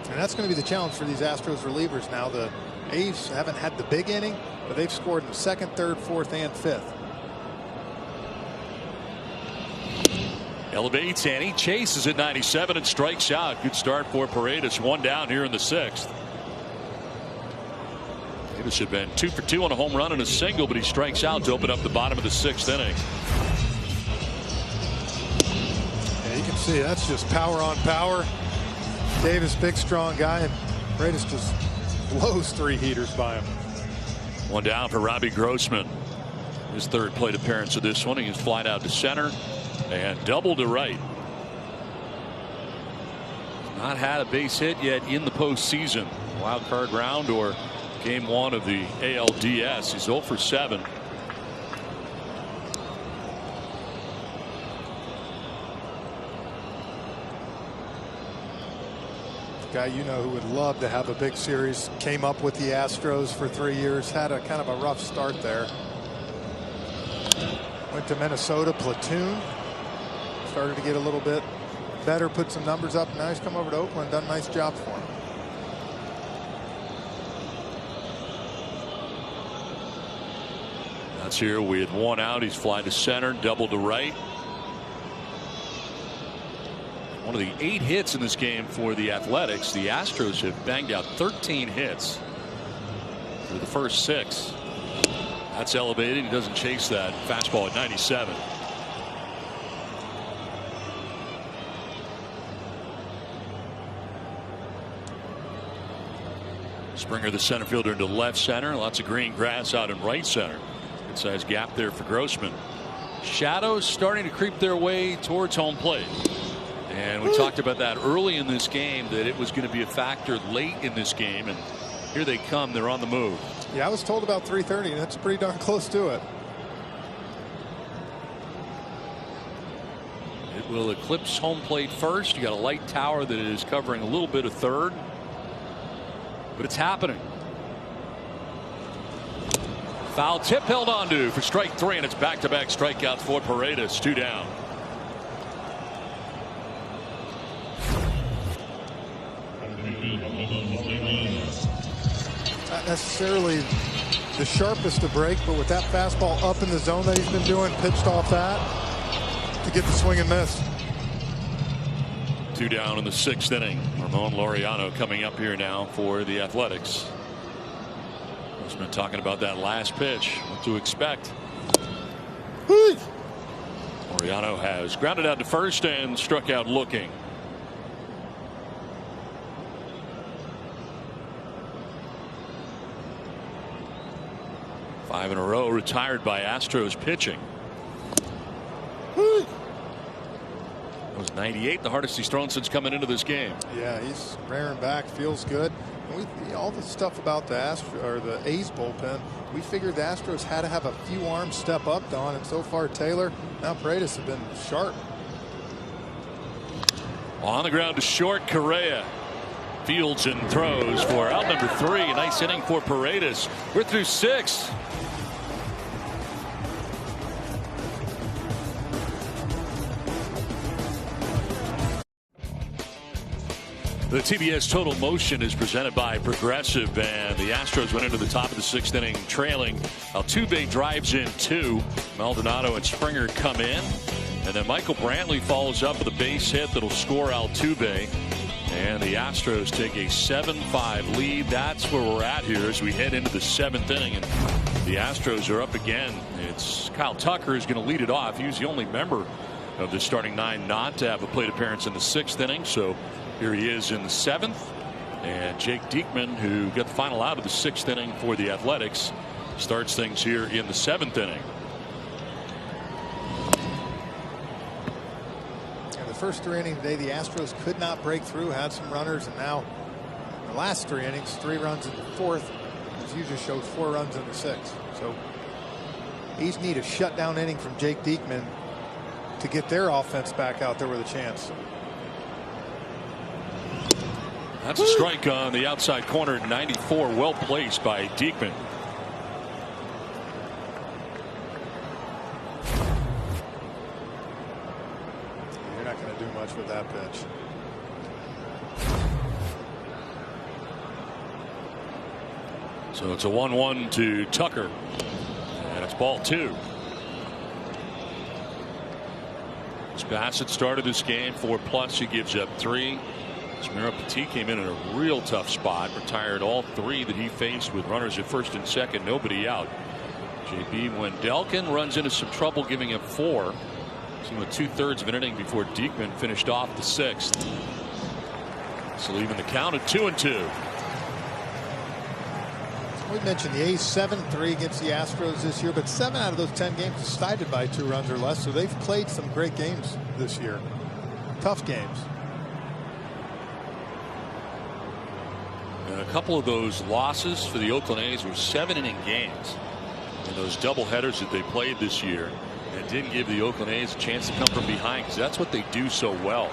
And that's going to be the challenge for these Astros relievers now. The A's haven't had the big inning, but they've scored in the 2nd, 3rd, 4th, and 5th. Elevates and he chases at 97 and strikes out. Good start for Paredes. 1 down here in the 6th. Davis had been 2 for 2 on a home run and a single, but he strikes out to open up the bottom of the 6th inning. Yeah, you can see that's just power on power. Davis, big strong guy, and Paredes just blows 3 heaters by him. 1 down for Robbie Grossman. His 3rd plate appearance of this one. He is flied out to center and double to right. Not had a base hit yet in the postseason. Wild card round or game 1 of the ALDS. He's 0 for 7. Guy you know who would love to have a big series, came up with the Astros for 3 years, had a kind of a rough start there. Went to Minnesota, platoon, started to get a little bit better, put some numbers up. Now he's come over to Oakland, done a nice job for him. That's here with 1 out. He's flying to center, double to right. One of the 8 hits in this game for the Athletics. The Astros have banged out 13 hits through the first 6. That's elevated. He doesn't chase that fastball at 97. Springer, the center fielder, into left center. Lots of green grass out in right center. Good sized gap there for Grossman. Shadows starting to creep their way towards home plate. And we talked about that early in this game, that it was going to be a factor late in this game. And here they come. They're on the move. Yeah, I was told about 3:30, and that's pretty darn close to it. It will eclipse home plate first. You got a light tower that is covering a little bit of third. But it's happening. Foul tip held on to for strike 3, and it's back-to-back strikeouts for Paredes. 2 down. Not necessarily the sharpest of break, but with that fastball up in the zone that he's been doing, pitched off that to get the swing and miss. 2 down in the 6th inning. Ramon Laureano coming up here now for the Athletics. He's been talking about that last pitch. What to expect. Mariano has grounded out to first and struck out looking. 5 in a row retired by Astros pitching. That was 98, the hardest he's thrown since coming into this game. Yeah, he's rearing back, feels good. And all the stuff about the A's bullpen, we figured the Astros had to have a few arms step up, Don, and so far Taylor, now Paredes have been sharp. On the ground to short, Correa fields and throws for out number 3. A nice inning for Paredes. We're through 6. The TBS Total Motion is presented by Progressive, and the Astros went into the top of the 6th inning trailing. Altuve drives in 2. Maldonado and Springer come in, and then Michael Brantley follows up with a base hit that'll score Altuve, and the Astros take a 7-5 lead. That's where we're at here as we head into the 7th inning, and the Astros are up again. It's Kyle Tucker who's going to lead it off. He was the only member of the starting 9 not to have a plate appearance in the 6th inning, so here he is in the 7th, and Jake Diekman, who got the final out of the 6th inning for the Athletics, starts things here in the 7th inning. In the first 3 innings today, the Astros could not break through, had some runners, and now in the last 3 innings, 3 runs in the 4th, as you just showed, 4 runs in the 6th. So A's need a shutdown inning from Jake Diekman to get their offense back out there with a chance. That's a strike on the outside corner at 94. Well placed by Diekman. You're not going to do much with that pitch. So it's a 1-1 to Tucker, and it's ball 2. Bassett started this game 4+. He gives up 3. Samira Petit came in a real tough spot, retired all 3 that he faced with runners at first and second, nobody out. JB Wendelken runs into some trouble, giving up 4. So with 2/3 of an inning before Diekman finished off the 6th. So leaving the count at 2-2. We mentioned the A's 7-3 against the Astros this year, but 7 out of those 10 games decided by 2 runs or less. So they've played some great games this year. Tough games. And a couple of those losses for the Oakland A's were 7-inning games in those doubleheaders that they played this year, and didn't give the Oakland A's a chance to come from behind, because that's what they do so well.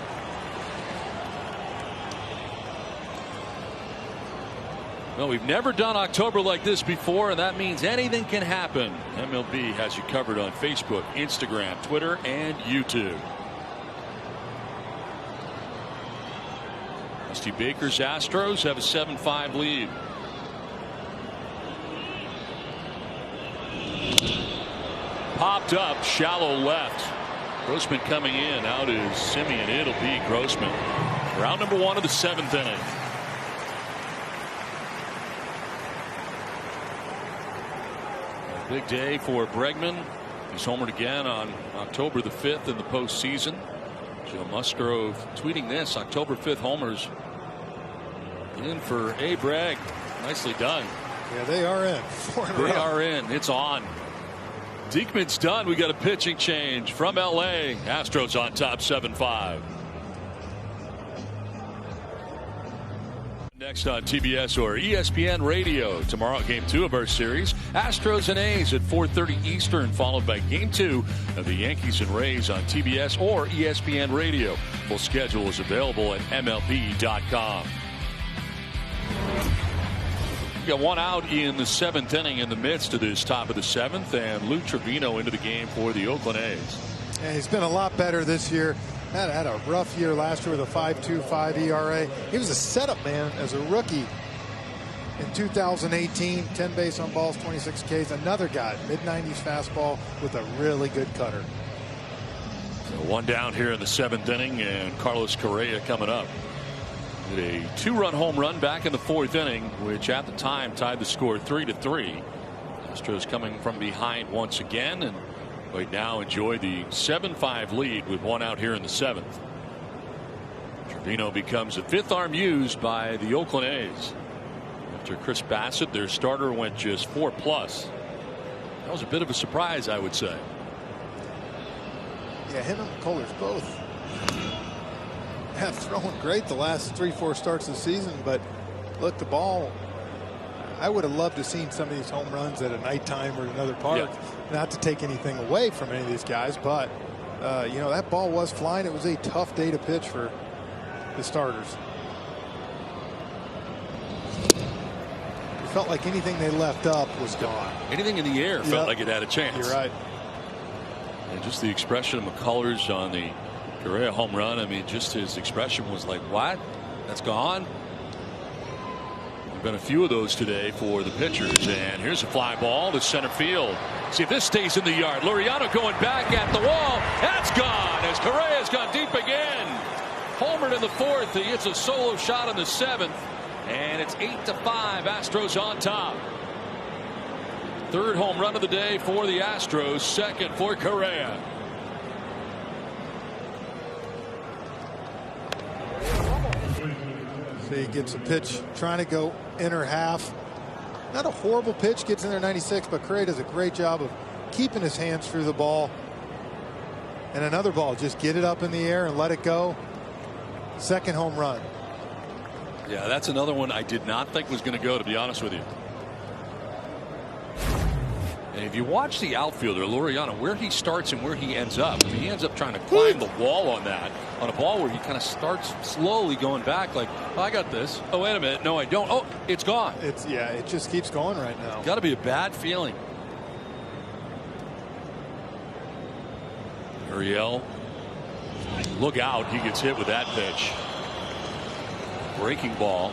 Well, we've never done October like this before, and that means anything can happen. MLB has you covered on Facebook, Instagram, Twitter, and YouTube. Dusty Baker's Astros have a 7-5 lead. Popped up, shallow left. Grossman coming in. Out is Simeon. It'll be Grossman. Round number 1 of the 7th inning. Big day for Bregman. He's homered again on October the 5th in the postseason. Joe Musgrove tweeting this: October 5th homers in for A. Bragg. Nicely done. Yeah, they are in. They are in. It's on. Diekman's done. We got a pitching change from LA. Astros on top 7-5. Next on TBS or ESPN Radio tomorrow, game 2 of our series, Astros and A's at 4:30 Eastern, followed by game 2 of the Yankees and Rays on TBS or ESPN Radio. Full schedule is available at MLB.com. We got 1 out in the 7th inning in the midst of this top of the 7th, and Lou Trevino into the game for the Oakland A's. Yeah, he's been a lot better this year. Had a rough year last year with a 5.25 ERA. He was a setup man as a rookie in 2018. 10 base on balls, 26 Ks. Another guy, mid-90s fastball with a really good cutter. So 1 down here in the 7th inning, and Carlos Correa coming up. With a 2-run home run back in the 4th inning, which at the time tied the score 3-3. Astros coming from behind once again, and Right now enjoy the 7-5 lead with one out here in the 7th. Trevino becomes the 5th arm used by the Oakland A's. After Chris Bassett, their starter, went just 4+. That was a bit of a surprise, I would say. Yeah, him and McCullers both have thrown great the last 3-4 starts of the season, but look, the ball, I would have loved to have seen some of these home runs at a nighttime or another park. Yeah. Not to take anything away from any of these guys, but you know, that ball was flying. It was a tough day to pitch for the starters. It felt like anything they left up was gone. Anything in the air felt like it had a chance. You're right. And just the expression of McCullers on the Correa home run, I mean, just his expression was like, what? That's gone? There've been a few of those today for the pitchers, and here's a fly ball to center field. See if this stays in the yard. Laureano going back at the wall. That's gone as Correa's gone deep again. Homered in the 4th. He hits a solo shot in the 7th, and it's 8-5. Astros on top. 3rd home run of the day for the Astros. 2nd for Correa. So he gets a pitch trying to go inner half. Not a horrible pitch, gets in there 96, but Correa does a great job of keeping his hands through the ball. And another ball, just get it up in the air and let it go. 2nd home run. Yeah, that's another one I did not think was going to go, to be honest with you. And if you watch the outfielder, Laureano, where he starts and where he ends up, I mean, he ends up trying to climb the wall on that, on a ball where he kind of starts slowly going back like, oh, I got this. Oh, wait a minute. No, I don't. Oh, it's gone. Yeah, it just keeps going right now. Got to be a bad feeling. Uriel, look out. He gets hit with that pitch. Breaking ball,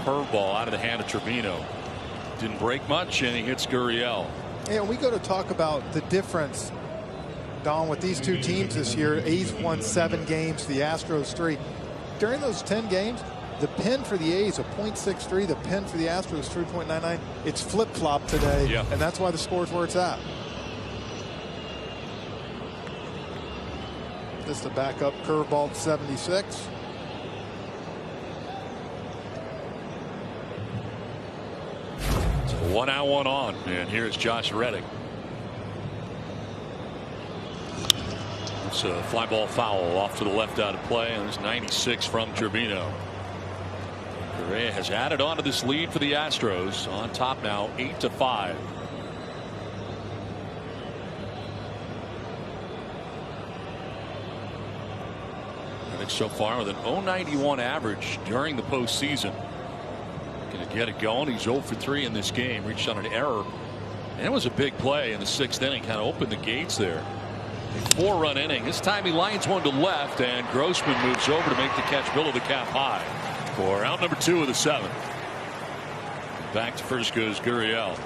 curveball out of the hand of Trevino. Didn't break much, and he hits Gurriel. And we go to talk about the difference, Don, with these two teams this year. A's won 7 games, the Astros 3. During those 10 games, the pin for the A's a .63, the pin for the Astros 3.99. It's flip-flop today, and that's why the score's where it's at. Just a backup curveball 76. One out, one on, and here's Josh Reddick. It's a fly ball foul off to the left out of play, and there's 96 from Trevino. Correa has added on to this lead for the Astros, on top now 8-5. Reddick so far with an .091 average during the postseason. Going to get it going. He's 0 for 3 in this game. Reached on an error. And it was a big play in the 6th inning. Kind of opened the gates there. A 4-run inning. This time he lines one to left, and Grossman moves over to make the catch below the cap high for out number 2 of the 7th. Back to first goes Gurriel.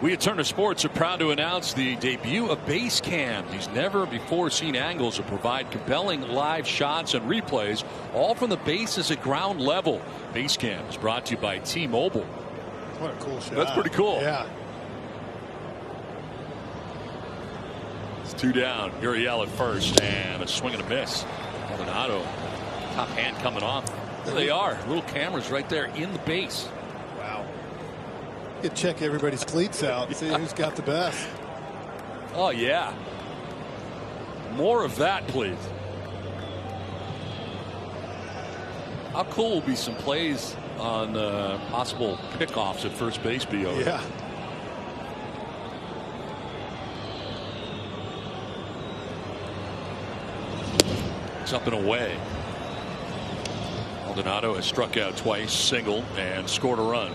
We at Turner Sports are proud to announce the debut of Base Cam. These never before seen angles that provide compelling live shots and replays, all from the bases at ground level. Base Cam is brought to you by T-Mobile. What a cool shot. That's pretty cool. Yeah. It's 2 down. Gurriel at first, and a swing and a miss. Maldonado, top hand coming off. There they are. Little cameras right there in the base. Wow. You check everybody's cleats out and see who's got the best. Oh, yeah. More of that, please. How cool will be some plays on possible pickoffs at first base, B.O.? Yeah. It's up and away. Maldonado has struck out twice, single, and scored a run.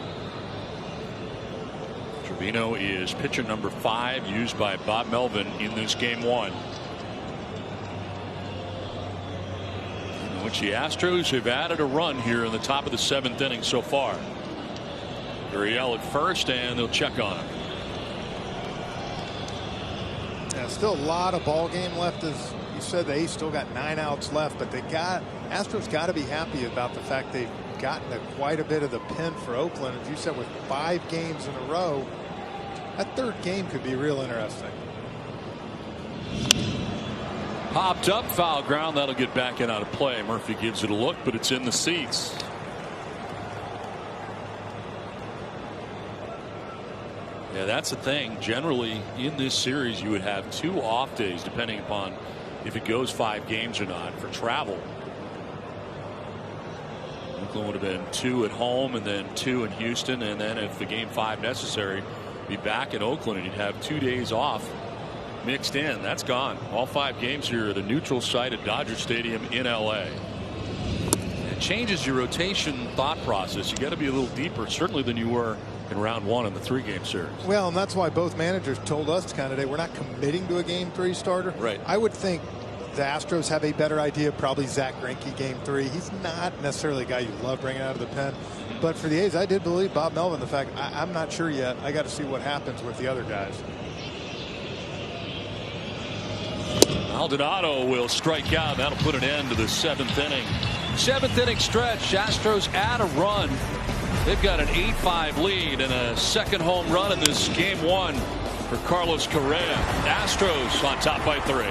Trevino is pitcher number 5 used by Bob Melvin in this game 1. In which the Astros have added a run here in the top of the 7th inning so far. Gurriel at first, and they'll check on him. Yeah, Still a lot of ball game left. As you said, the A's still got 9 outs left, but Astros got to be happy about the fact they've gotten quite a bit of the pin for Oakland. As you said, with 5 games in a row, that third game could be real interesting. Popped up, foul ground. That'll get back and out of play. Murphy gives it a look, but it's in the seats. Yeah, that's the thing. Generally, in this series, you would have 2 off days, depending upon if it goes 5 games or not, for travel. Oakland would have been 2 at home and then 2 in Houston, and then if the game 5 necessary, be back in Oakland, and you'd have 2 days off mixed in. That's gone. All 5 games here at a neutral site at Dodger Stadium in LA. It changes your rotation thought process. You got to be a little deeper, certainly, than you were in round 1 in the 3-game series. Well, and that's why both managers told us kind of today we're not committing to a game 3 starter. Right. I would think the Astros have a better idea, probably Zach Greinke game 3. He's not necessarily a guy you love bringing out of the pen. But for the A's, I did believe Bob Melvin. The fact I'm not sure yet. I got to see what happens with the other guys. Maldonado will strike out. That'll put an end to the 7th inning. 7th inning stretch. Astros add a run. They've got an 8-5 lead and a second home run in this game 1 for Carlos Correa. Astros on top by 3.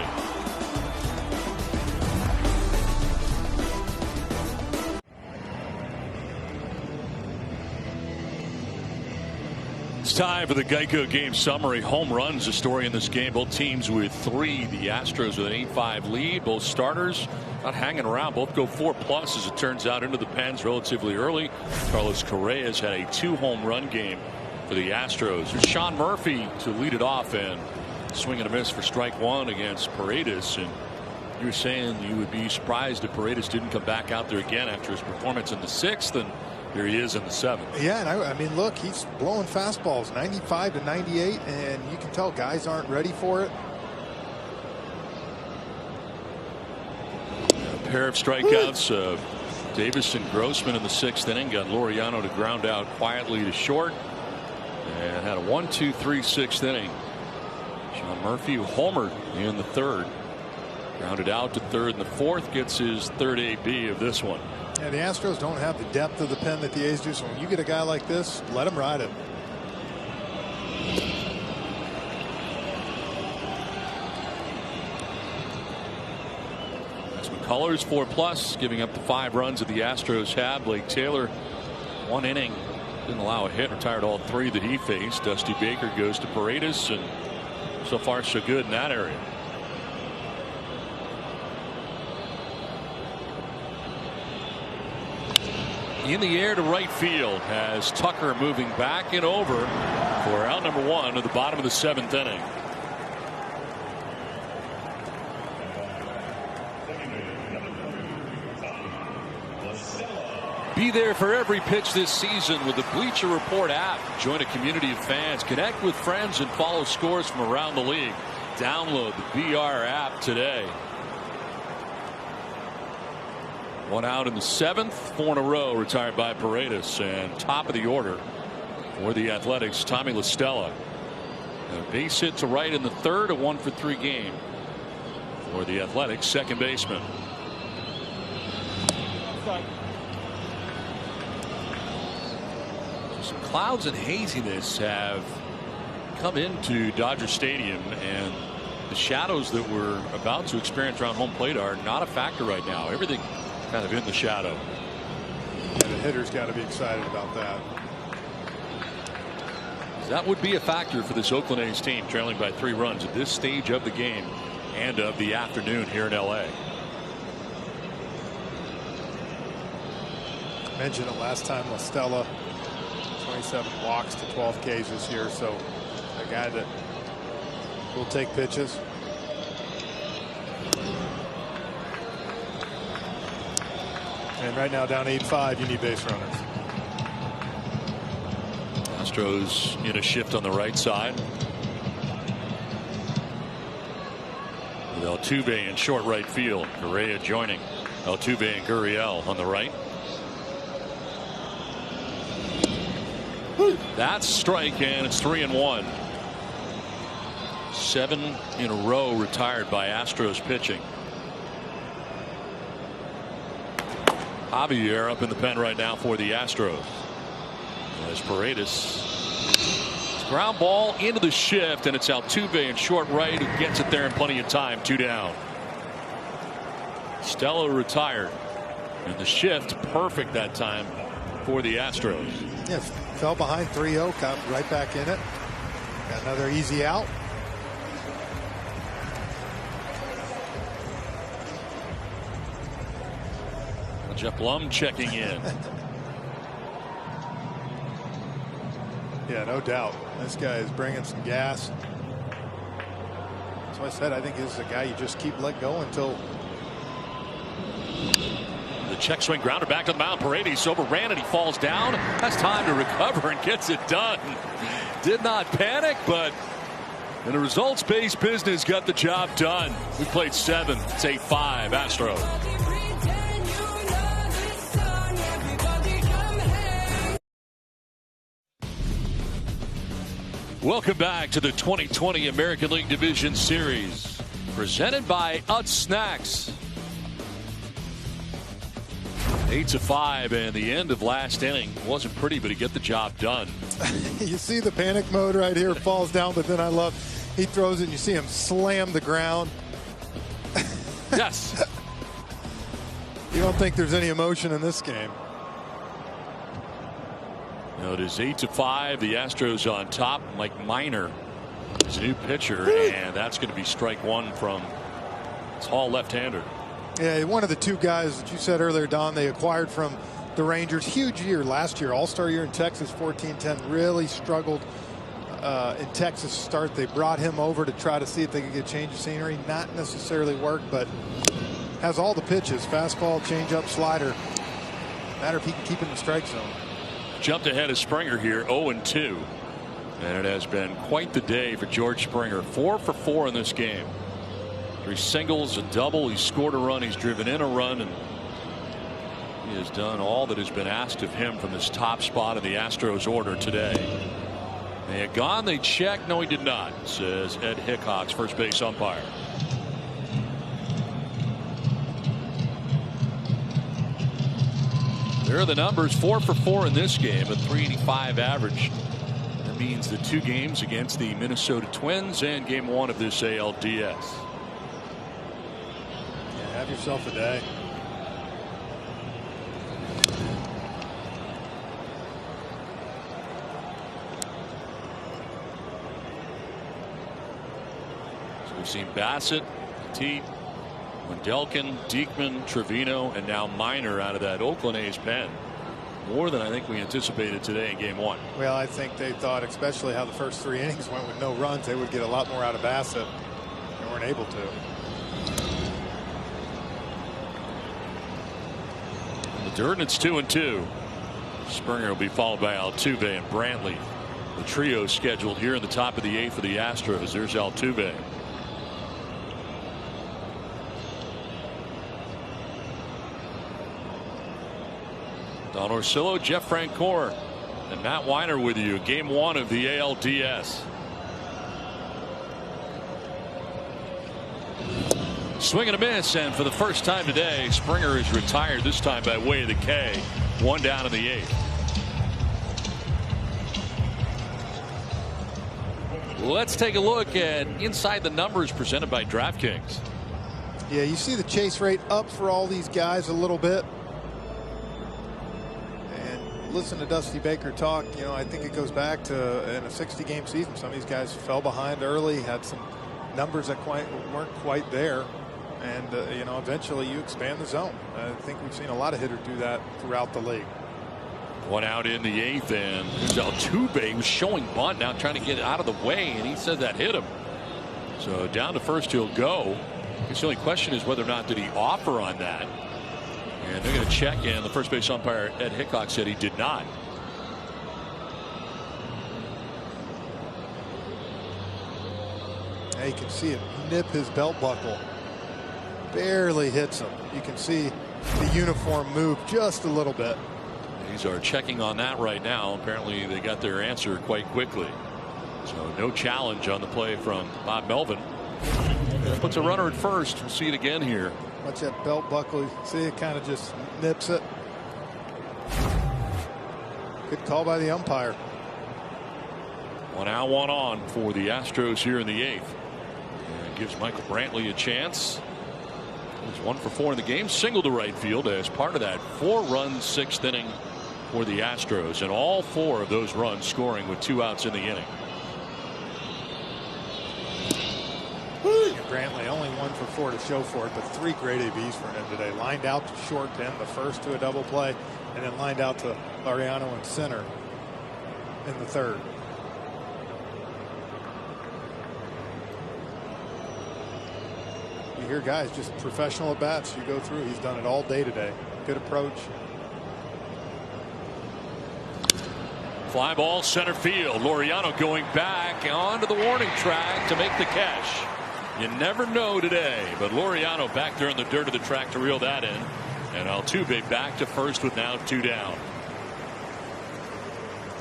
It's time for the Geico game summary. Home runs, a story in this game. Both teams with 3. The Astros with an 8-5 lead. Both starters not hanging around. Both go 4+ as it turns out into the pens relatively early. Carlos Correa's had a 2-home run game for the Astros. There's Sean Murphy to lead it off and swing and a miss for strike 1 against Paredes. And you were saying you would be surprised if Paredes didn't come back out there again after his performance in the 6th. And here he is in the 7th. Yeah, and I mean, look, he's blowing fastballs 95 to 98, and you can tell guys aren't ready for it. A pair of strikeouts. Davis and Grossman in the 6th inning. Got Laureano to ground out quietly to short. And had a 1-2-3 6th inning. Sean Murphy, who homered in the 3rd. Grounded out to 3rd in the 4th. Gets his 3rd AB of this one. Yeah, the Astros don't have the depth of the pen that the A's do, so when you get a guy like this, let him ride it. That's McCullers 4+, giving up the 5 runs that the Astros had. Blake Taylor, 1 inning, didn't allow a hit, retired all 3 that he faced. Dusty Baker goes to Paredes, and so far so good in that area. In the air to right field has Tucker moving back and over for out number 1 at the bottom of the 7th inning. Be there for every pitch this season with the Bleacher Report app. Join a community of fans, connect with friends, and follow scores from around the league. Download the BR app today. 1 out in the 7th, 4 in a row retired by Paredes, and top of the order for the Athletics, Tommy La Stella. A base hit to right in the 3rd, a 1-for-3 game for the Athletics second baseman. Some clouds and haziness have come into Dodger Stadium, and the shadows that we're about to experience around home plate are not a factor right now. Everything kind of in the shadow. Yeah, the hitters got to be excited about that. That would be a factor for this Oakland A's team, trailing by 3 runs at this stage of the game and of the afternoon here in LA. I mentioned it last time, La Stella, 27 walks to 12 Ks this year, so a guy that will take pitches. And right now down 8-5, you need base runners. Astros in a shift on the right side. With Altuve in short right field. Correa joining Altuve and Gurriel on the right. That's strike, and it's 3-1. 7 in a row retired by Astros pitching. Javier up in the pen right now for the Astros. As Paredes. Ground ball into the shift, and it's Altuve in short right who gets it there in plenty of time. 2 down. Stella retired, and the shift perfect that time for the Astros. Yeah, fell behind 3-0, got right back in it. Got another easy out. Jeff Blum checking in. Yeah, no doubt. This guy is bringing some gas. That's why I said I think this is a guy you just keep let go until. The check swing grounder back to the mound. Paredes overran it. He falls down. Has time to recover and gets it done. Did not panic, but in a results-based business, got the job done. We played 7. It's 8-5 Astros. Welcome back to the 2020 American League Division Series, presented by Utz Snacks. 8-5, and the end of last inning wasn't pretty, but he got the job done. You see the panic mode right here, falls down, but then I love he throws it and you see him slam the ground. Yes. You don't think there's any emotion in this game. No, it is 8-5. The Astros on top. Mike Minor is a new pitcher, and that's going to be strike 1 from tall left-hander. Yeah, one of the 2 guys that you said earlier, Don, they acquired from the Rangers. Huge year last year, all-star year in Texas, 14-10. Really struggled in Texas start. They brought him over to try to see if they could get a change of scenery. Not necessarily worked, but has all the pitches. Fastball, changeup, slider. Matter if he can keep in the strike zone. Jumped ahead of Springer here, 0-2. And it has been quite the day for George Springer. 4 for 4 in this game. 3 singles, a double. He's scored a run. He's driven in a run. And he has done all that has been asked of him from this top spot of the Astros order today. They had gone. They checked. No, he did not, says Ed Hickox, first base umpire. There are the numbers. 4 for 4 in this game, a .385 average. That means the 2 games against the Minnesota Twins and game 1 of this ALDS. Yeah, have yourself a day. So we've seen Bassett, Petit, Wendelken, Diekman, Trevino, and now Minor out of that Oakland A's pen. More than I think we anticipated today in game 1. Well, I think they thought, especially how the first 3 innings went with no runs, they would get a lot more out of Bassett. They weren't able to. In the dirt, and it's 2-2. Springer will be followed by Altuve and Brantley. The trio scheduled here in the top of the 8th for the Astros. There's Altuve. Don Orsillo, Jeff Francoeur, and Matt Weiner with you. Game 1 of the ALDS. Swing and a miss, and for the first time today, Springer is retired, this time by way of the K. 1 down in the 8th. Let's take a look at inside the numbers presented by DraftKings. Yeah, you see the chase rate up for all these guys a little bit. Listen to Dusty Baker talk. You know, I think it goes back to in a 60-game season, some of these guys fell behind early, had some numbers that weren't quite there, and you know, eventually you expand the zone. I think we've seen a lot of hitters do that throughout the league. 1 out in the 8th, and there's Altuve who's showing bunt now, trying to get out of the way, and he said that hit him. So down to first he'll go. I guess the only question is whether or not did he offer on that. And they're going to check in. The first base umpire, Ed Hickox, said he did not. Now you can see it nip his belt buckle. Barely hits him. You can see the uniform move just a little bit. These are checking on that right now. Apparently they got their answer quite quickly. So no challenge on the play from Bob Melvin. Puts a runner at first. We'll see it again here. Watch that belt buckle. See, it kind of just nips it. Good call by the umpire. 1 out, 1 on for the Astros here in the 8th. And gives Michael Brantley a chance. He's 1 for 4 in the game. Single to right field as part of that 4-run 6th inning for the Astros. And all 4 of those runs scoring with 2 outs in the inning. Brantley only 1 for 4 to show for it, but 3 great ABs for him today. Lined out to short to end the first to a double play, and then lined out to Laureano in center in the third. You hear guys just professional at bats. You go through. He's done it all day today. Good approach. Fly ball center field. Laureano going back onto the warning track to make the catch. You never know today, but Laureano back there in the dirt of the track to reel that in. And Altuve back to first with now 2 down.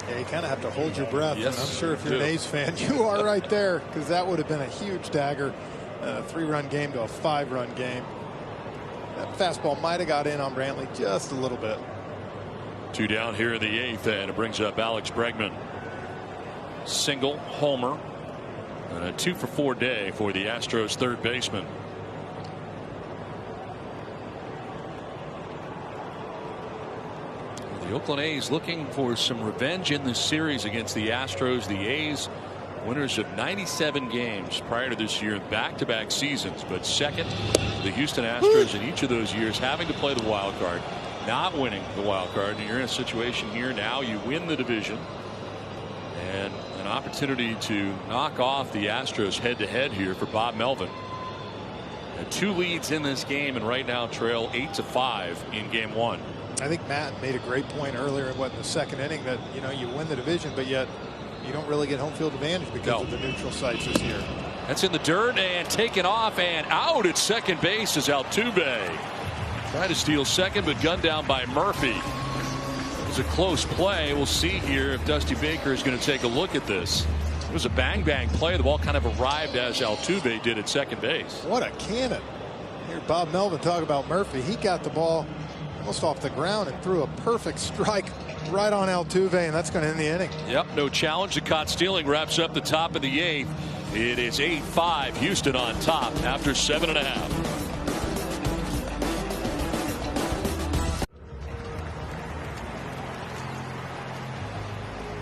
Yeah, you kind of have to hold your breath. Yes, and I'm sure if you're an A's fan, you are right there, because that would have been a huge dagger. A 3-run game to a 5-run game. That fastball might have got in on Brantley just a little bit. 2 down here in the 8th, and it brings up Alex Bregman. Single, homer, and a 2 for 4 day for the Astros third baseman. The Oakland A's looking for some revenge in this series against the Astros. The A's winners of 97 games prior to this year, back-to-back seasons, but second the Houston Astros in each of those years, having to play the wild card, not winning the wild card. And you're in a situation here now, you win the division, and an opportunity to knock off the Astros head-to-head here for Bob Melvin. And 2 leads in this game, and right now trail 8-5 in game 1. I think Matt made a great point earlier in the second inning that, you know, you win the division, but yet you don't really get home field advantage because of the neutral sites this year. That's in the dirt and taken off and out at second base is Altuve. Trying to steal second, but gunned down by Murphy. It was a close play. We'll see here if Dusty Baker is going to take a look at this. It was a bang-bang play. The ball kind of arrived as Altuve did at second base. What a cannon. Hear Bob Melvin talk about Murphy. He got the ball almost off the ground and threw a perfect strike right on Altuve, and that's going to end the inning. Yep, no challenge. The caught stealing wraps up the top of the 8th. It is 8-5, Houston on top after 7.5.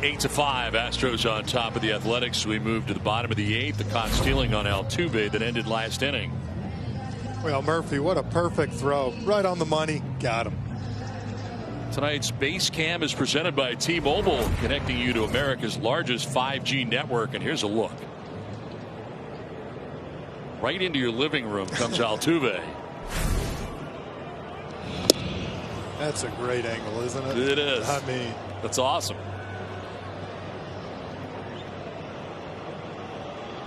Eight to 5, Astros on top of the Athletics. We move to the bottom of the 8th. The caught stealing on Altuve that ended last inning. Well, Murphy, what a perfect throw. Right on the money. Got him. Tonight's Base Cam is presented by T-Mobile, connecting you to America's largest 5G network. And here's a look. Right into your living room comes Altuve. That's a great angle, isn't it? It is. I mean, that's awesome.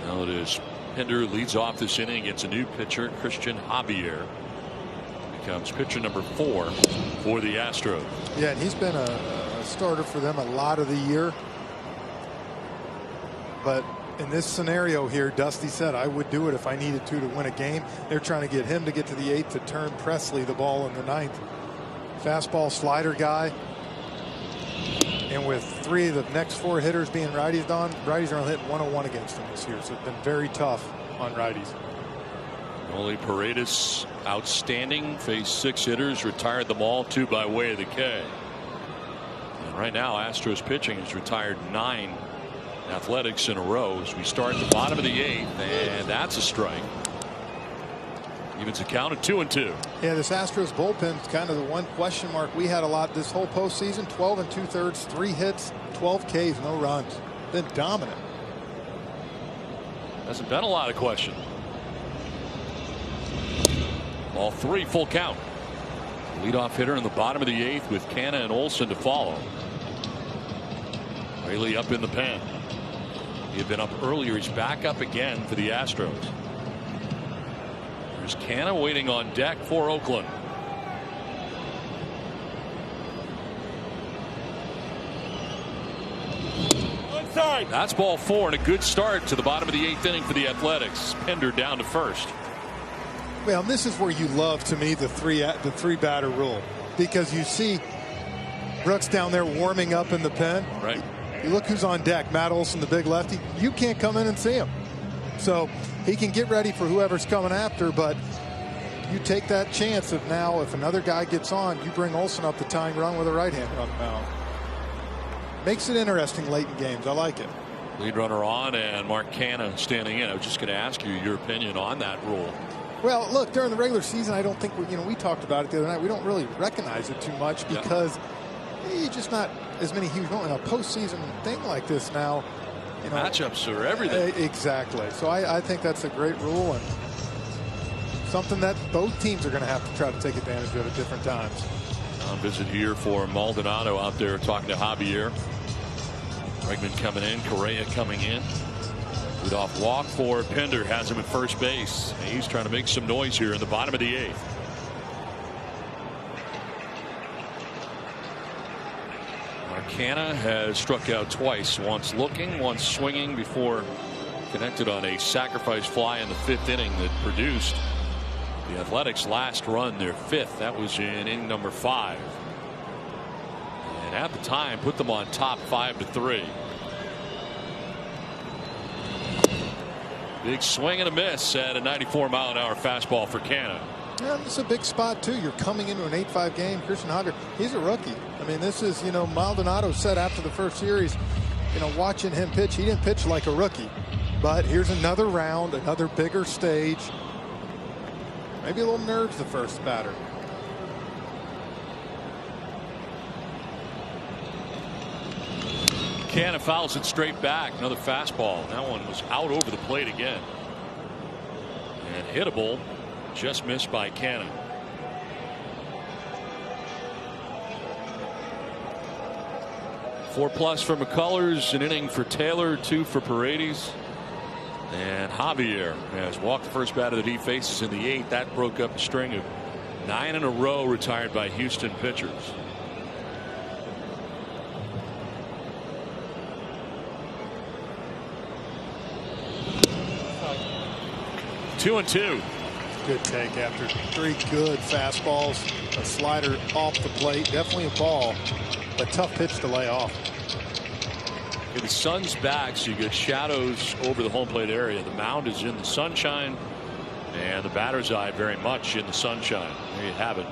Now it is Pinder leads off this inning against a new pitcher, Christian Javier. Becomes pitcher number 4 for the Astros. Yeah, and he's been a starter for them a lot of the year. But in this scenario here, Dusty said I would do it if I needed to win a game. They're trying to get him to get to the 8th to turn Presley the ball in the 9th. Fastball slider guy. And with 3 of the next 4 hitters being righties, righties are only hitting 101 against him this year. So it's been very tough on righties. Only Paredes outstanding, faced 6 hitters, retired them all, 2 by way of the K. And right now Astros pitching has retired 9 Athletics in a row as we start at the bottom of the 8th, and that's a strike. Evens a count at 2-2. Yeah, this Astros bullpen is kind of the one question mark we had a lot this whole postseason. 12 2/3, 3 hits, 12 Ks, no runs. Been dominant. Hasn't been a lot of question. All 3 full count. Leadoff hitter in the bottom of the 8th with Canna and Olsen to follow. Raley up in the pen. He had been up earlier. He's back up again for the Astros. There's Canna waiting on deck for Oakland. That's ball 4 and a good start to the bottom of the 8th inning for the Athletics. Pender down to first. Well, this is where you love, to me, the three batter rule, because you see Brooks down there warming up in the pen. Right. You look who's on deck. Matt Olson, the big lefty. You can't come in and see him, so he can get ready for whoever's coming after. But you take that chance of now, if another guy gets on, you bring Olson up the tying run with a right-hander on the mound. Makes it interesting late in games. I like it. Lead runner on and Mark Canha standing in. I was just going to ask you your opinion on that rule. Well, look, during the regular season, I don't think we talked about it the other night. We don't really recognize it too much because you just not as many huge moments. In a postseason thing like this now, matchups are everything. Exactly. So I think that's a great rule and something that both teams are going to have to try to take advantage of at different times. On visit here for Maldonado out there talking to Javier. Bregman coming in, Correa coming in. Leadoff walk for Pender, has him at first base. He's trying to make some noise here in the bottom of the 8th. Canha has struck out twice, once looking, once swinging before connected on a sacrifice fly in the 5th inning that produced the Athletics' last run, their 5th. That was in inning number 5. And at the time put them on top 5-3. Big swing and a miss at a 94-mile-an-hour fastball for Canha. Yeah, it's a big spot too. You're coming into an 8-5 game. Christian Hogger, he's a rookie. I mean, this is, Maldonado said after the first series, watching him pitch, he didn't pitch like a rookie. But here's another round, another bigger stage. Maybe a little nerves the first batter. Canha fouls it straight back. Another fastball. That one was out over the plate again. And hittable. Just missed by Canha. Four-plus for McCullers, an inning for Taylor, 2 for Paredes. And Javier has walked the first batter that he faces in the 8th. That broke up a string of 9 in a row retired by Houston pitchers. Two and two. Good take after 3 good fastballs. A slider off the plate. Definitely a ball. A tough pitch to lay off. The sun's back, so you get shadows over the home plate area. The mound is in the sunshine, and the batter's eye very much in the sunshine. There you have it.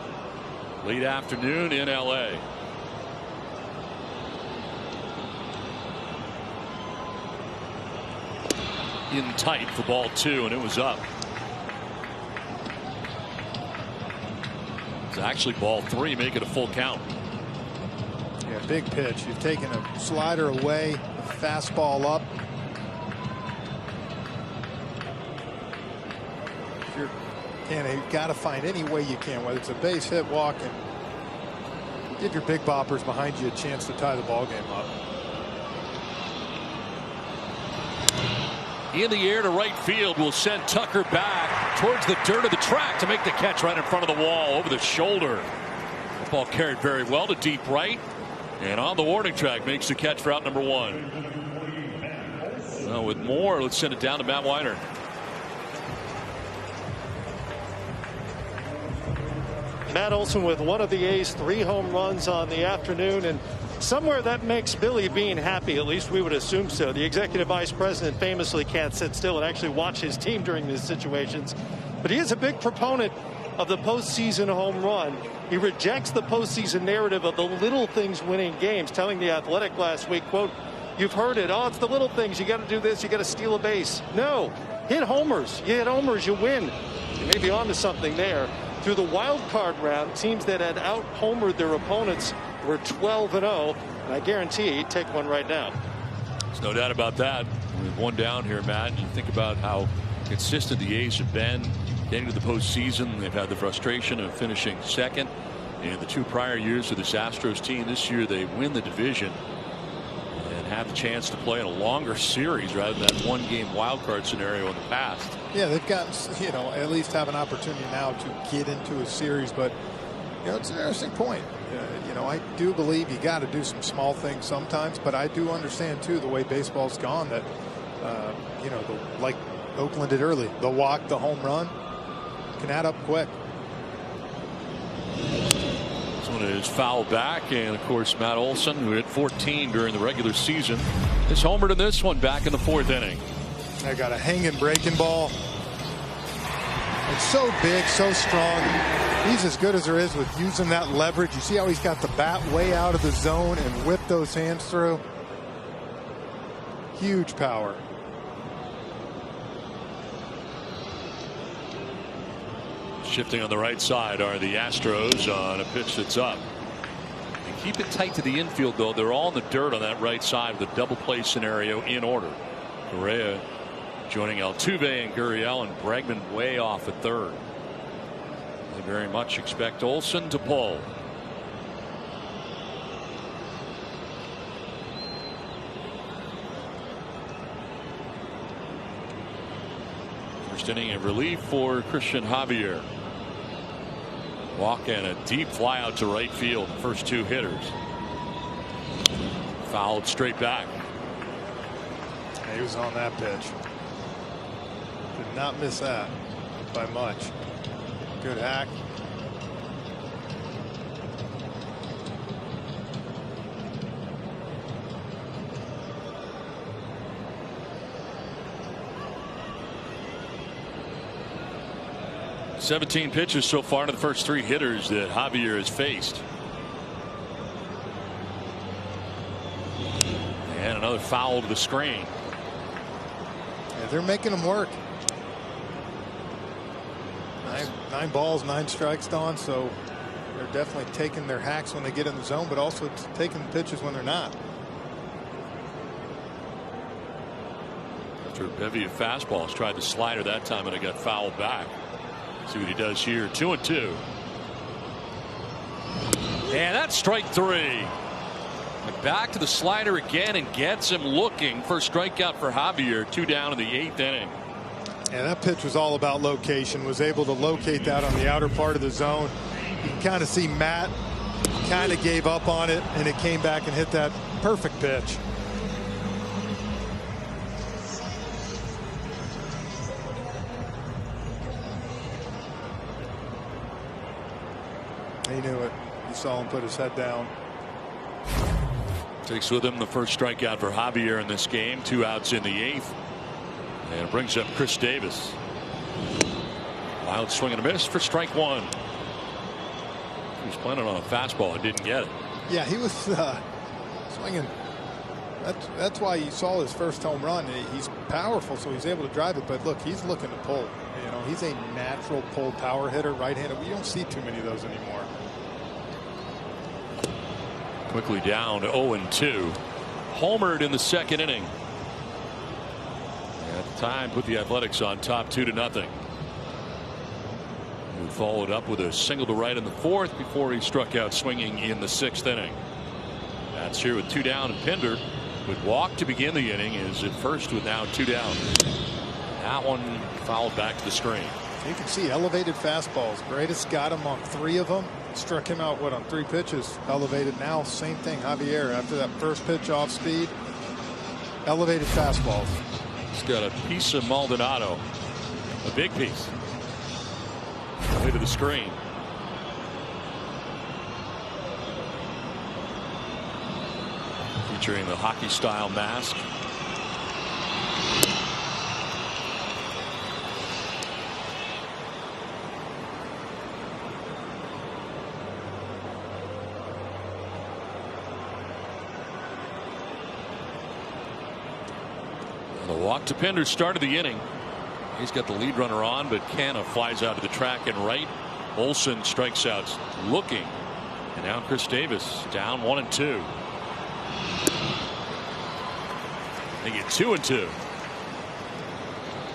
Late afternoon in L.A. In tight for ball 2, and it was up. It's actually ball 3, make it a full count. Yeah, big pitch. You've taken a slider away, a fastball up. If you're Canha, you've got to find any way you can, whether it's a base hit, walk, and give your big boppers behind you a chance to tie the ball game up. In the air to right field will send Tucker back towards the dirt of the track to make the catch right in front of the wall over the shoulder. The ball carried very well to deep right, and on the warning track makes the catch for out number 1. Well, with more, let's send it down to Matt Weiner. Matt Olson with one of the A's 3 home runs on the afternoon, and somewhere that makes Billy Beane happy. At least we would assume so. The executive vice president famously can't sit still and actually watch his team during these situations. But he is a big proponent of the postseason home run. He rejects the postseason narrative of the little things winning games, telling the Athletic last week, quote, "You've heard it. Oh, it's the little things. You got to do this. You got to steal a base." No, hit homers. You hit homers, you win. You may be onto something there. Through the wild card round, teams that had out-homered their opponents were 12-0, and I guarantee he'd take one right now. There's no doubt about that. With one down here, Matt, and you think about how consistent the A's have been getting to the postseason. They've had the frustration of finishing second in the 2 prior years of this Astros team. This year they win the division and have the chance to play in a longer series rather than that 1-game wild card scenario in the past. Yeah, they've got, at least have an opportunity now to get into a series, but It's an interesting point. I do believe you got to do some small things sometimes, but I do understand too the way baseball's gone that like Oakland did early, the walk, the home run can add up quick. This one is fouled back, and of course Matt Olson, who hit 14 during the regular season, is homered in this one back in the 4th inning. I got a hanging breaking ball. It's so big, so strong. He's as good as there is with using that leverage. You see how he's got the bat way out of the zone and whip those hands through. Huge power. Shifting on the right side are the Astros on a pitch that's up. They keep it tight to the infield, though. They're all in the dirt on that right side with the double play scenario in order. Correa joining Altuve and Gurriel, and Bregman way off at third. They very much expect Olson to pull. First inning of relief for Christian Javier. Walk and a deep fly out to right field. The first 2 hitters. Fouled straight back. He was on that pitch. Did not miss that by much. Good hack. "17 pitches so far to the first 3 hitters that Javier has faced. And another foul to the screen. Yeah, they're making him work. 9 balls, 9 strikes, Don. So they're definitely taking their hacks when they get in the zone, but also taking the pitches when they're not. After a bevy of fastballs, tried the slider that time, and it got fouled back. See what he does here. 2-2. And that's strike 3. Back to the slider again and gets him looking for a strikeout for Javier. 2 down in the 8th inning. Yeah, that pitch was all about location. Was able to locate that on the outer part of the zone. You can kind of see Matt kind of gave up on it, and it came back and hit that perfect pitch. He knew it. You saw him put his head down. Takes with him the first strikeout for Javier in this game. 2 outs in the 8th. And brings up Chris Davis. Wild swing and a miss for strike 1. He was planning on a fastball and didn't get it. Yeah, he was swinging. That's why you saw his first home run. He's powerful, so he's able to drive it. But look, he's looking to pull. He's a natural pull power hitter, right-handed. We don't see too many of those anymore. Quickly down to 0-2. Homered in the 2nd inning. At the time, put the Athletics on top 2-0. Who followed up with a single to right in the 4th before he struck out swinging in the 6th inning. That's here with 2 down, and Pinder would walk to begin the inning, is at first with now 2 down. That one fouled back to the screen. You can see elevated fastballs. Greatest got him on 3 of them. Struck him out on 3 pitches. Elevated now. Same thing. Javier after that first pitch off speed. Elevated fastballs. He's got a piece of Maldonado. A big piece. Way to the screen. Featuring the hockey style mask. The walk to Pinder started the inning. He's got the lead runner on, but Canna flies out to the track and right. Olson strikes out looking. And now Chris Davis down 1-2. They get 2-2.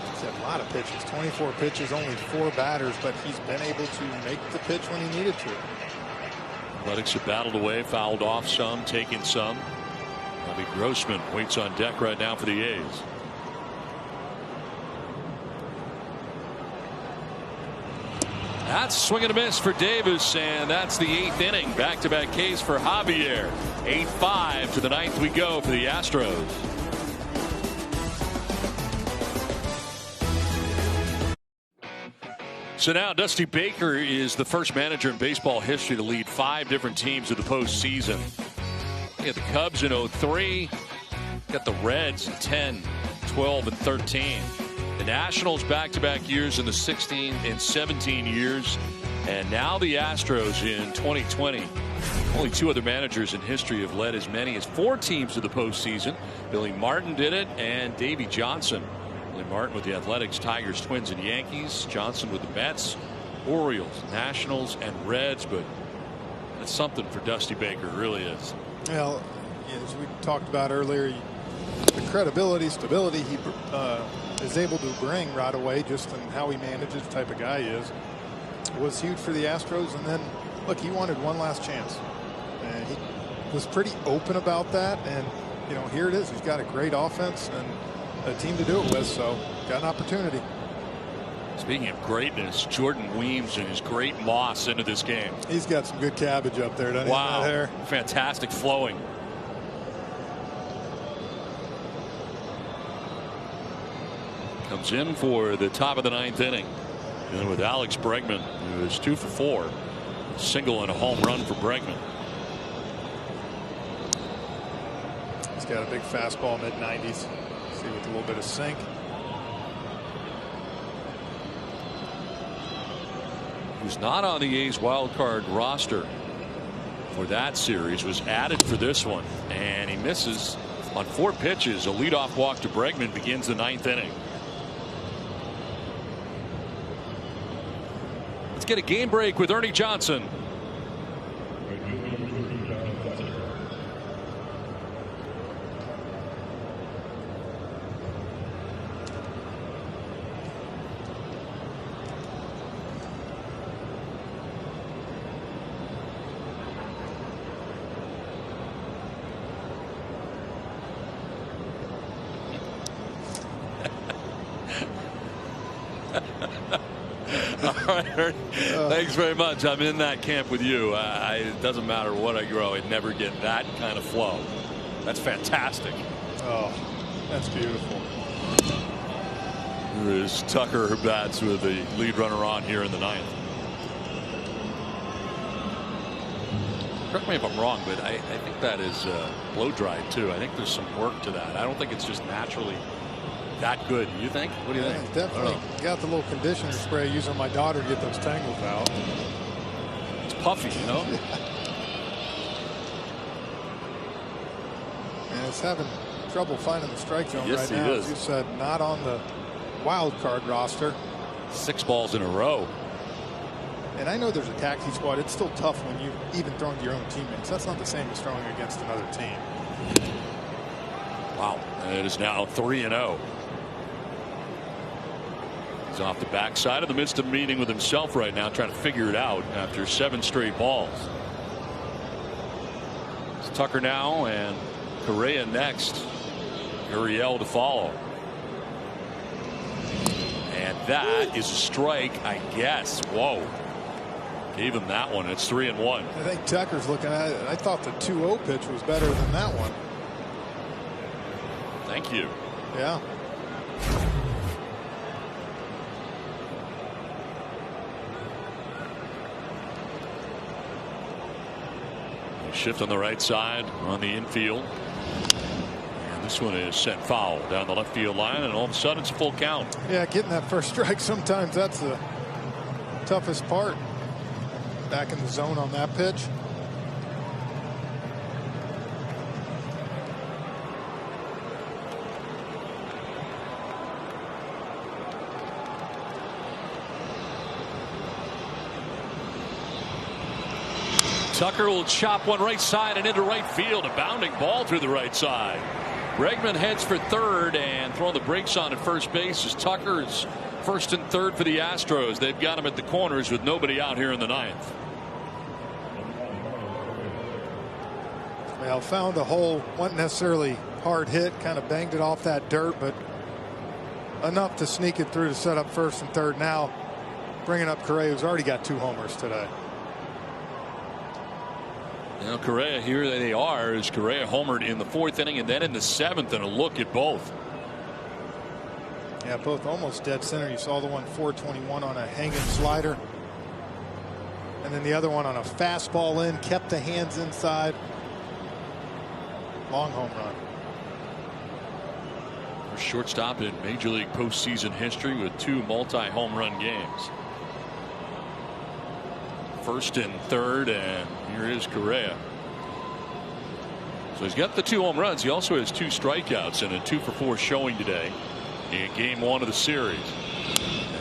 He's had a lot of pitches. 24 pitches, only 4 batters, but he's been able to make the pitch when he needed to. Athletics have battled away, fouled off some, taken some. Bobby Grossman waits on deck right now for the A's. That's swing and a miss for Davis, and that's the 8th inning. Back-to-back Ks for Javier. 8-5 to the 9th we go for the Astros. So now Dusty Baker is the first manager in baseball history to lead 5 different teams to the postseason. You got the Cubs in 03, got the Reds in 10, 12, and 13. The Nationals back-to-back years in the 16 and 17 years. And now the Astros in 2020. Only 2 other managers in history have led as many as 4 teams to the postseason. Billy Martin did it, and Davey Johnson. Billy Martin with the Athletics, Tigers, Twins, and Yankees. Johnson with the Mets, Orioles, Nationals, and Reds. But that's something for Dusty Baker. It really is. Well, as we talked about earlier, the credibility, stability he is able to bring right away, just in how he manages, the type of guy he is, was huge for the Astros. And then, look, he wanted one last chance, and he was pretty open about that. And you know, here it is. He's got a great offense and a team to do it with, so got an opportunity. Speaking of greatness, Jordan Weems and his great moss into this game. He's got some good cabbage up there, doesn't he? Wow, That hair. Fantastic flowing. Comes in for the top of the 9th inning. And with Alex Bregman, who is 2 for 4. A single and a home run for Bregman. He's got a big fastball, mid-90s. See, with a little bit of sink. Who's not on the A's wild card roster for that series, was added for this one, and he misses on 4 pitches. A leadoff walk to Bregman begins the 9th inning. Let's get a game break with Ernie Johnson. All right, Ernie. Thanks very much. I'm in that camp with you. It doesn't matter what I grow, I'd never get that kind of flow. That's fantastic. Oh, that's beautiful. There is Tucker who bats with the lead runner on here in the 9th. Correct me if I'm wrong, but I think that is blow dried too. I think there's some work to that. I don't think it's just naturally that good. You think? What do you think? Definitely. Got the little conditioner spray I use on my daughter to get those tangles out. It's puffy, you know. And it's having trouble finding the strike zone Yes, right now. he is. As you said, not on the wild card roster. 6 balls in a row. And I know there's a taxi squad. It's still tough when you even throwing to your own teammates. That's not the same as throwing against another team. Wow. And it is now 3-0. He's off the backside in the midst of a meeting with himself right now, trying to figure it out after 7 straight balls. It's Tucker now and Correa next. Uriel to follow. And that is a strike, I guess. Whoa. Gave him that one. It's 3-1. I think Tucker's looking at it. I thought the 2-0 pitch was better than that one. Thank you. Yeah. Shift on the right side on the infield. And this one is sent foul down the left field line, and all of a sudden it's a full count. Yeah, getting that first strike, sometimes that's the toughest part. Back in the zone on that pitch. Tucker will chop one right side and into right field. A bounding ball through the right side. Bregman heads for third, and throwing the brakes on at first base is Tucker's first and third for the Astros. They've got him at the corners with nobody out here in the 9th. Well, found a hole, wasn't necessarily hard hit, kind of banged it off that dirt, but enough to sneak it through to set up first and third now. bringing up Correa, who's already got 2 homers today. Now Correa, here they are, as Correa homered in the 4th inning and then in the 7th, and a look at both. Yeah, both almost dead center. You saw the one 421 on a hanging slider. And then the other one on a fastball in, kept the hands inside. Long home run. First shortstop in Major League postseason history with 2 multi-home run games. 1st and 3rd, and here is Correa. So he's got the 2 home runs. He also has 2 strikeouts and a 2-for-4 showing today in game 1 of the series.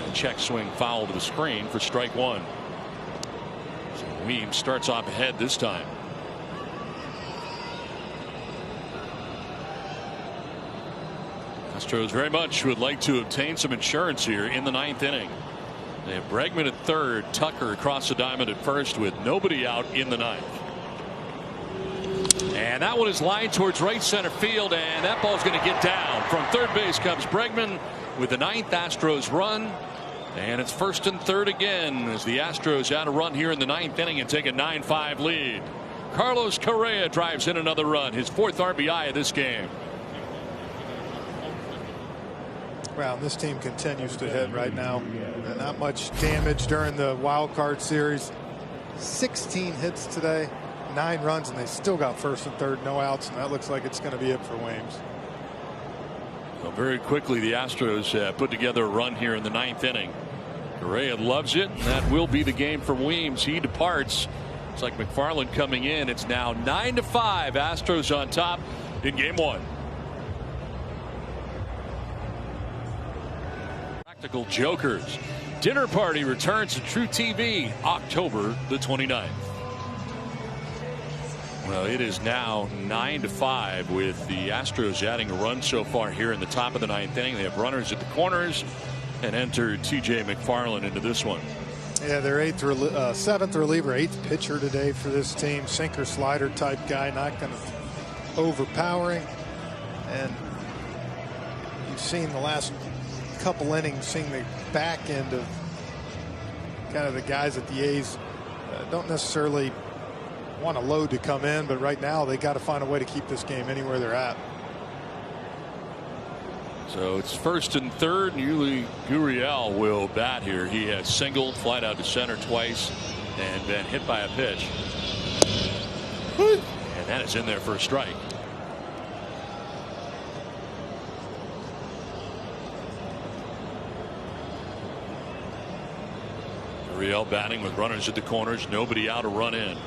And check swing foul to the screen for strike 1. So Weems starts off ahead this time. Astros very much would like to obtain some insurance here in the 9th inning. They have Bregman at 3rd, Tucker across the diamond at 1st with nobody out in the 9th. And that one is lined towards right center field, and that ball's going to get down. From 3rd base comes Bregman with the 9th Astros run. And it's 1st and 3rd again as the Astros add a run here in the 9th inning and take a 9-5 lead. Carlos Correa drives in another run, his 4th RBI of this game. Well, this team continues to hit right now. Not much damage during the wild card series. 16 hits today, 9 runs, and they still got 1st and 3rd, no outs, and that looks like it's going to be it for Weems. Well, very quickly the Astros put together a run here in the 9th inning. Correa loves it, and that will be the game for Weems. He departs. It's like McFarland coming in. It's now 9-5. Astros on top in game 1. Practical Jokers. Dinner Party returns to True TV October the 29th. Well, it is now 9-5 with the Astros adding a run so far here in the top of the 9th inning. They have runners at the corners and enter T.J. McFarland into this one. Yeah, their 7th reliever, 8th pitcher today for this team. Sinker slider type guy, not going to overpowering. And you've seen the last couple innings, seeing the back end of kind of the guys at the A's don't necessarily want a load to come in, but right now they got to find a way to keep this game anywhere they're at. So it's 1st and 3rd. Yuli Gurriel will bat here. He has singled, flied out to center twice, and been hit by a pitch. And that is in there for a strike. Gurriel batting with runners at the corners, nobody out, a run in.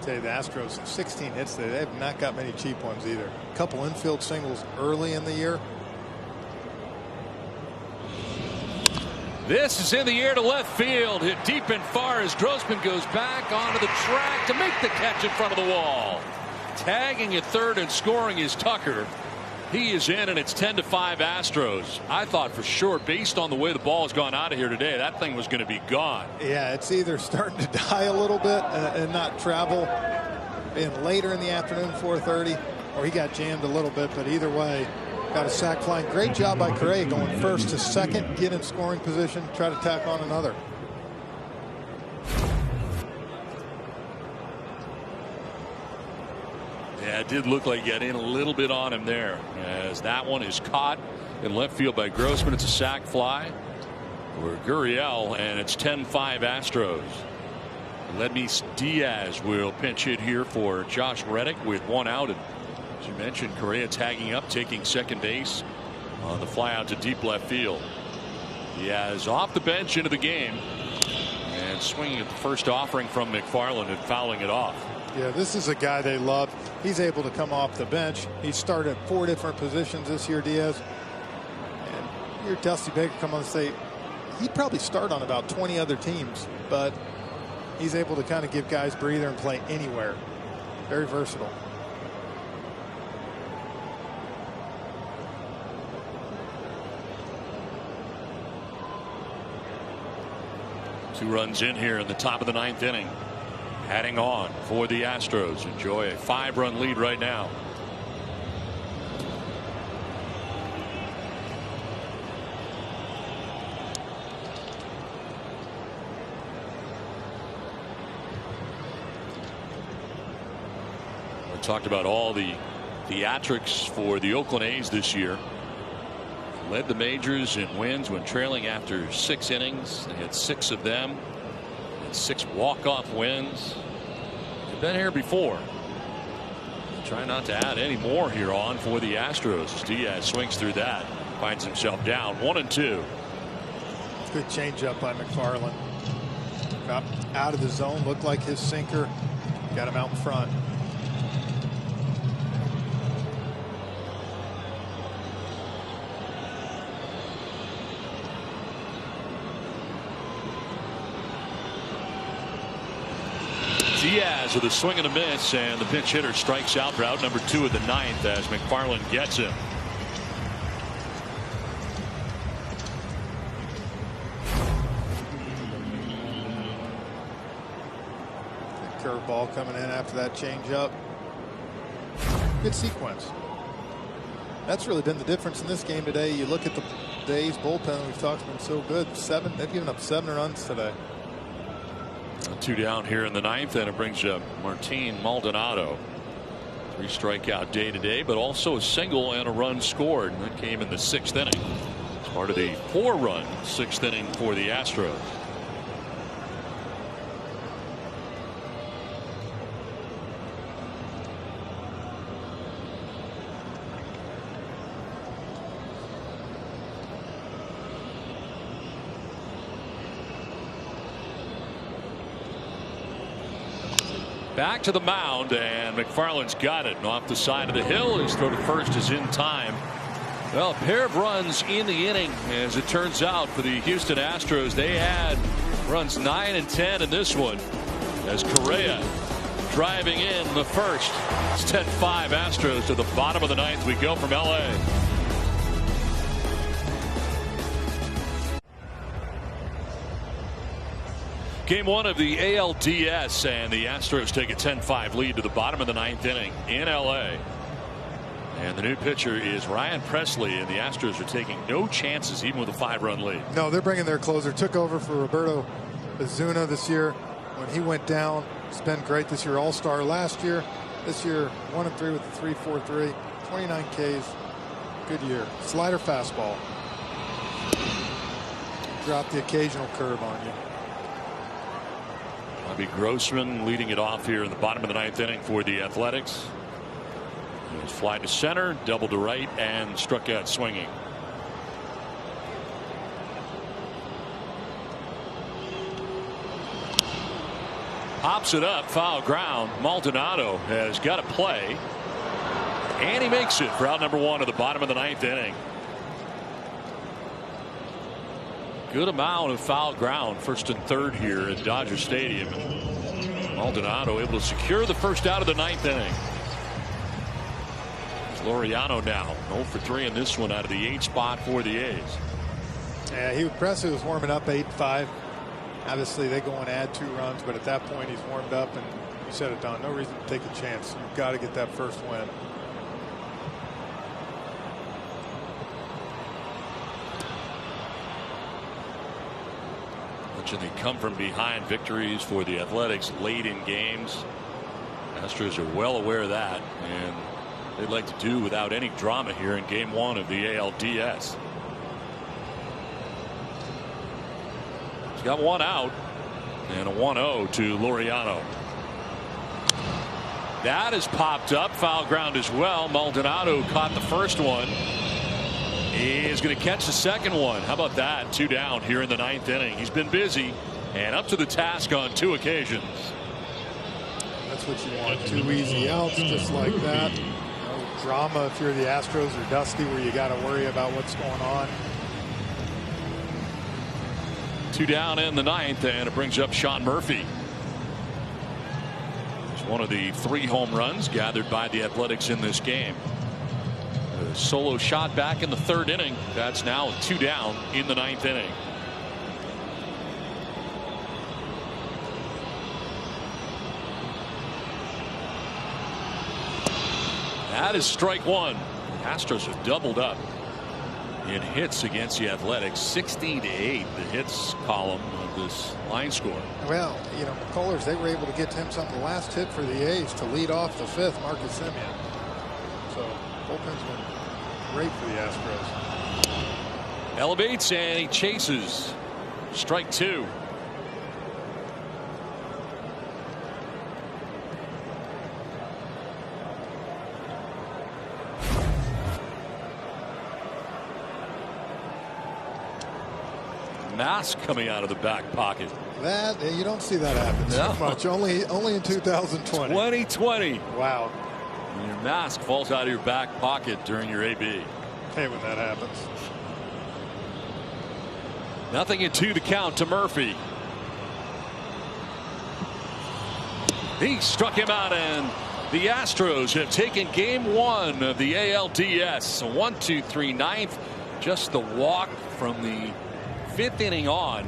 The Astros 16 hits. They have not got many cheap ones either. A couple infield singles early in the year. This is in the air to left field, hit deep and far as Grossman goes back onto the track to make the catch in front of the wall. Tagging at 3rd and scoring is Tucker. He is in, and it's 10-5 Astros. I thought for sure, based on the way the ball has gone out of here today, that thing was going to be gone. Yeah, it's either starting to die a little bit and not travel in later in the afternoon, 4:30, or he got jammed a little bit. But either way, got a sac flying. Great job by Correa going 1st to 2nd, get in scoring position, try to tack on another. Yeah, it did look like he got in a little bit on him there, as that one is caught in left field by Grossman. It's a sac fly for Gurriel, and it's 10-5 Astros. Ledmy Diaz will pinch hit here for Josh Reddick with 1 out. And as you mentioned, Correa tagging up, taking 2nd base on the fly out to deep left field. Diaz off the bench into the game and swinging at the first offering from McFarland and fouling it off. Yeah, this is a guy they love. He's able to come off the bench. He started at 4 different positions this year, Diaz. And you hear Dusty Baker come on and say he'd probably start on about 20 other teams, but he's able to kind of give guys breather and play anywhere. Very versatile. 2 runs in here in the top of the 9th inning. Adding on for the Astros. Enjoy a 5-run lead right now. We talked about all the theatrics for the Oakland A's this year. Led the majors in wins when trailing after 6 innings. They had 6 of them. And 6 walk-off wins. They've been here before. Try not to add any more here on for the Astros as Diaz swings through that. Finds himself down 1-2. Good changeup by McFarland. Got out of the zone. Looked like his sinker. Got him out in front. Diaz with a swing and a miss, and the pinch hitter strikes out for out number 2 of the 9th as McFarland gets him. Good curveball coming in after that changeup. Good sequence. That's really been the difference in this game today. You look at the A's bullpen, we've talked about them so good. They've given up 7 runs today. 2 down here in the 9th, and it brings up Martin Maldonado. 3 strikeout day today, but also a single and a run scored, and that came in the 6th inning. It's part of the 4-run 6th inning for the Astros. Back to the mound, and McFarland's got it. And off the side of the hill, his throw to first is in time. Well, a pair of runs in the inning, as it turns out, for the Houston Astros. They had runs 9 and 10 in this one, as Correa driving in the first. It's 10-5 Astros to the bottom of the 9th. We go from L.A. Game 1 of the ALDS, and the Astros take a 10-5 lead to the bottom of the 9th inning in L.A. And the new pitcher is Ryan Presley, and the Astros are taking no chances even with a 5-run lead. No, they're bringing their closer. Took over for Roberto Ozuna this year. When he went down, it's been great this year. All-star last year. This year, 1-3 with the 3.43, 29 Ks. Good year. Slider fastball. Drop the occasional curve on you. Bobby Grossman leading it off here in the bottom of the 9th inning for the Athletics. He's fly to center, double to right, and struck out swinging. Pops it up, foul ground. Maldonado has got to play, and he makes it for out number 1 at the bottom of the 9th inning. Good amount of foul ground, first and third here at Dodger Stadium. Maldonado able to secure the first out of the 9th inning. It's Laureano now 0 for 3 in this one out of the 8th spot for the A's. Yeah, Presley was warming up 8-5. Obviously they go and add 2 runs, but at that point he's warmed up, and you said it, Don, no reason to take a chance. You've got to get that first win. And they come from behind victories for the Athletics late in games. Astros are well aware of that, and they'd like to do without any drama here in game 1 of the ALDS. He's got 1 out and a 1-0 to Laureano. That is popped up, foul ground as well. Maldonado caught the first one. He's going to catch the second one. How about that? 2 down here in the 9th inning. He's been busy and up to the task on 2 occasions. That's what you want. 2 easy outs just like that. No drama if you're the Astros or Dusty, where you got to worry about what's going on. 2 down in the 9th, and it brings up Sean Murphy. It's one of the 3 home runs gathered by the Athletics in this game. A solo shot back in the 3rd inning. That's now 2 down in the 9th inning. That is strike one. Astros have doubled up in hits against the Athletics, 16-8, the hits column of this line score. Well, you know, McCullers, they were able to get to him something. The last hit for the A's to lead off the fifth, Marcus Semien. So bullpen's been great for the Astros. Elevates and he chases. Strike two. Mask coming out of the back pocket. That you don't see that happen so much. Only in 2020. 2020. Wow. And your mask falls out of your back pocket during your AB. Hey, when that happens. 0-2 the count to Murphy. He struck him out, and the Astros have taken game one of the ALDS. 1-2-3 ninth. Just the walk from the fifth inning on,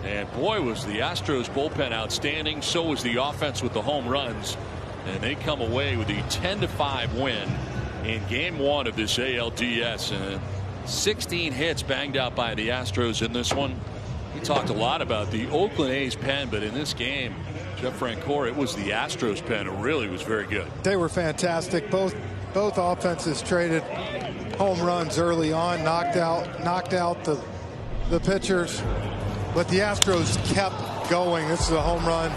and boy, was the Astros bullpen outstanding. So was the offense with the home runs, and they come away with a 10-5 win in game one of this ALDS. And 16 hits banged out by the Astros in this one. We talked a lot about the Oakland A's pen, but in this game, Jeff Francoeur, it was the Astros pen. It really was very good. They were fantastic. Both offenses traded home runs early on, knocked out the pitchers, but the Astros kept going. This is a home run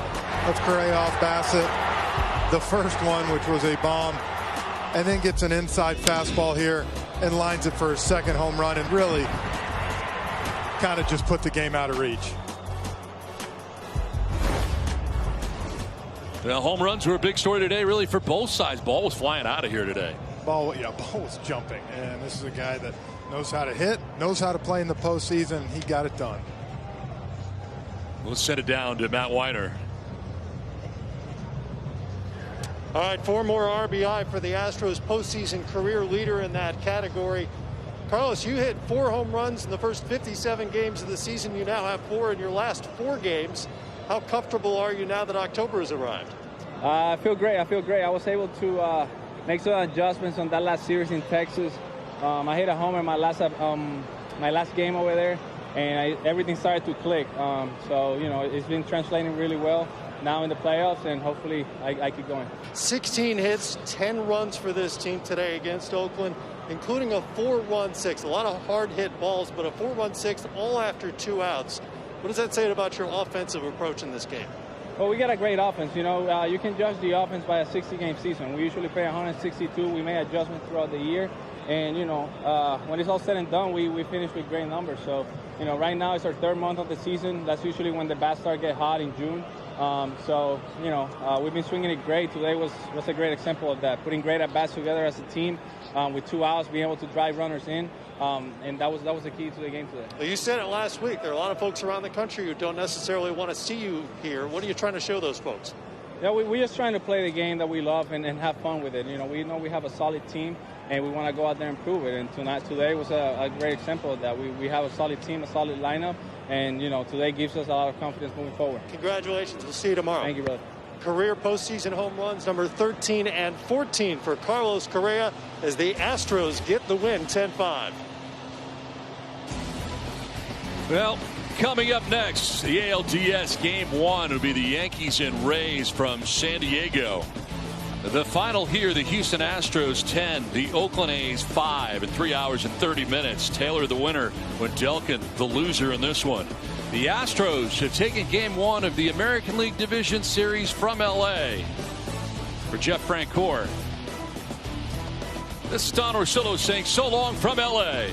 of Correa off Bassett, the first one, which was a bomb, and then gets an inside fastball here and lines it for his second home run, and really kind of just put the game out of reach. The home runs were a big story today, really, for both sides. Ball was flying out of here today. Ball was jumping, and this is a guy that knows how to hit, knows how to play in the postseason, and he got it done. Let's send it down to Matt Weiner. All right, 4 more RBI for the Astros, postseason career leader in that category. Carlos, you hit 4 home runs in the first 57 games of the season. You now have 4 in your last 4 games. How comfortable are you now that October has arrived? I feel great. I was able to make some adjustments on that last series in Texas. I hit a homer in my last game over there, and everything started to click. So, you know, it's been translating really well now in the playoffs, and hopefully I keep going. 16 hits, 10 runs for this team today against Oakland, including a 4-run 6. A lot of hard hit balls, but a 4-run 6 all after 2 outs. What does that say about your offensive approach in this game? Well, we got a great offense. You know, you can judge the offense by a 60-game season. We usually play 162. We made adjustments throughout the year. And, you know, when it's all said and done, we finish with great numbers. So, you know, right now it's our 3rd month of the season. That's usually when the bats start get hot in June. So, you know, we've been swinging it great. Today was a great example of that. Putting great at-bats together as a team with 2 outs, being able to drive runners in. And that was the key to the game today. Well, you said it last week. There are a lot of folks around the country who don't necessarily want to see you here. What are you trying to show those folks? Yeah, we're just trying to play the game that we love and have fun with it. You know we have a solid team, and we want to go out there and prove it. And today was a great example of that. We have a solid team, a solid lineup, and, you know, today gives us a lot of confidence moving forward. Congratulations. We'll see you tomorrow. Thank you, brother. Career postseason home runs number 13 and 14 for Carlos Correa as the Astros get the win 10-5. Well, coming up next, the ALDS Game 1 will be the Yankees and Rays from San Diego. The final here, the Houston Astros 10, the Oakland A's 5 in 3 hours and 30 minutes. Taylor the winner, Wendelken the loser in this one. The Astros have taken Game 1 of the American League Division Series from L.A. For Jeff Francoeur, this is Don Orsillo saying so long from L.A.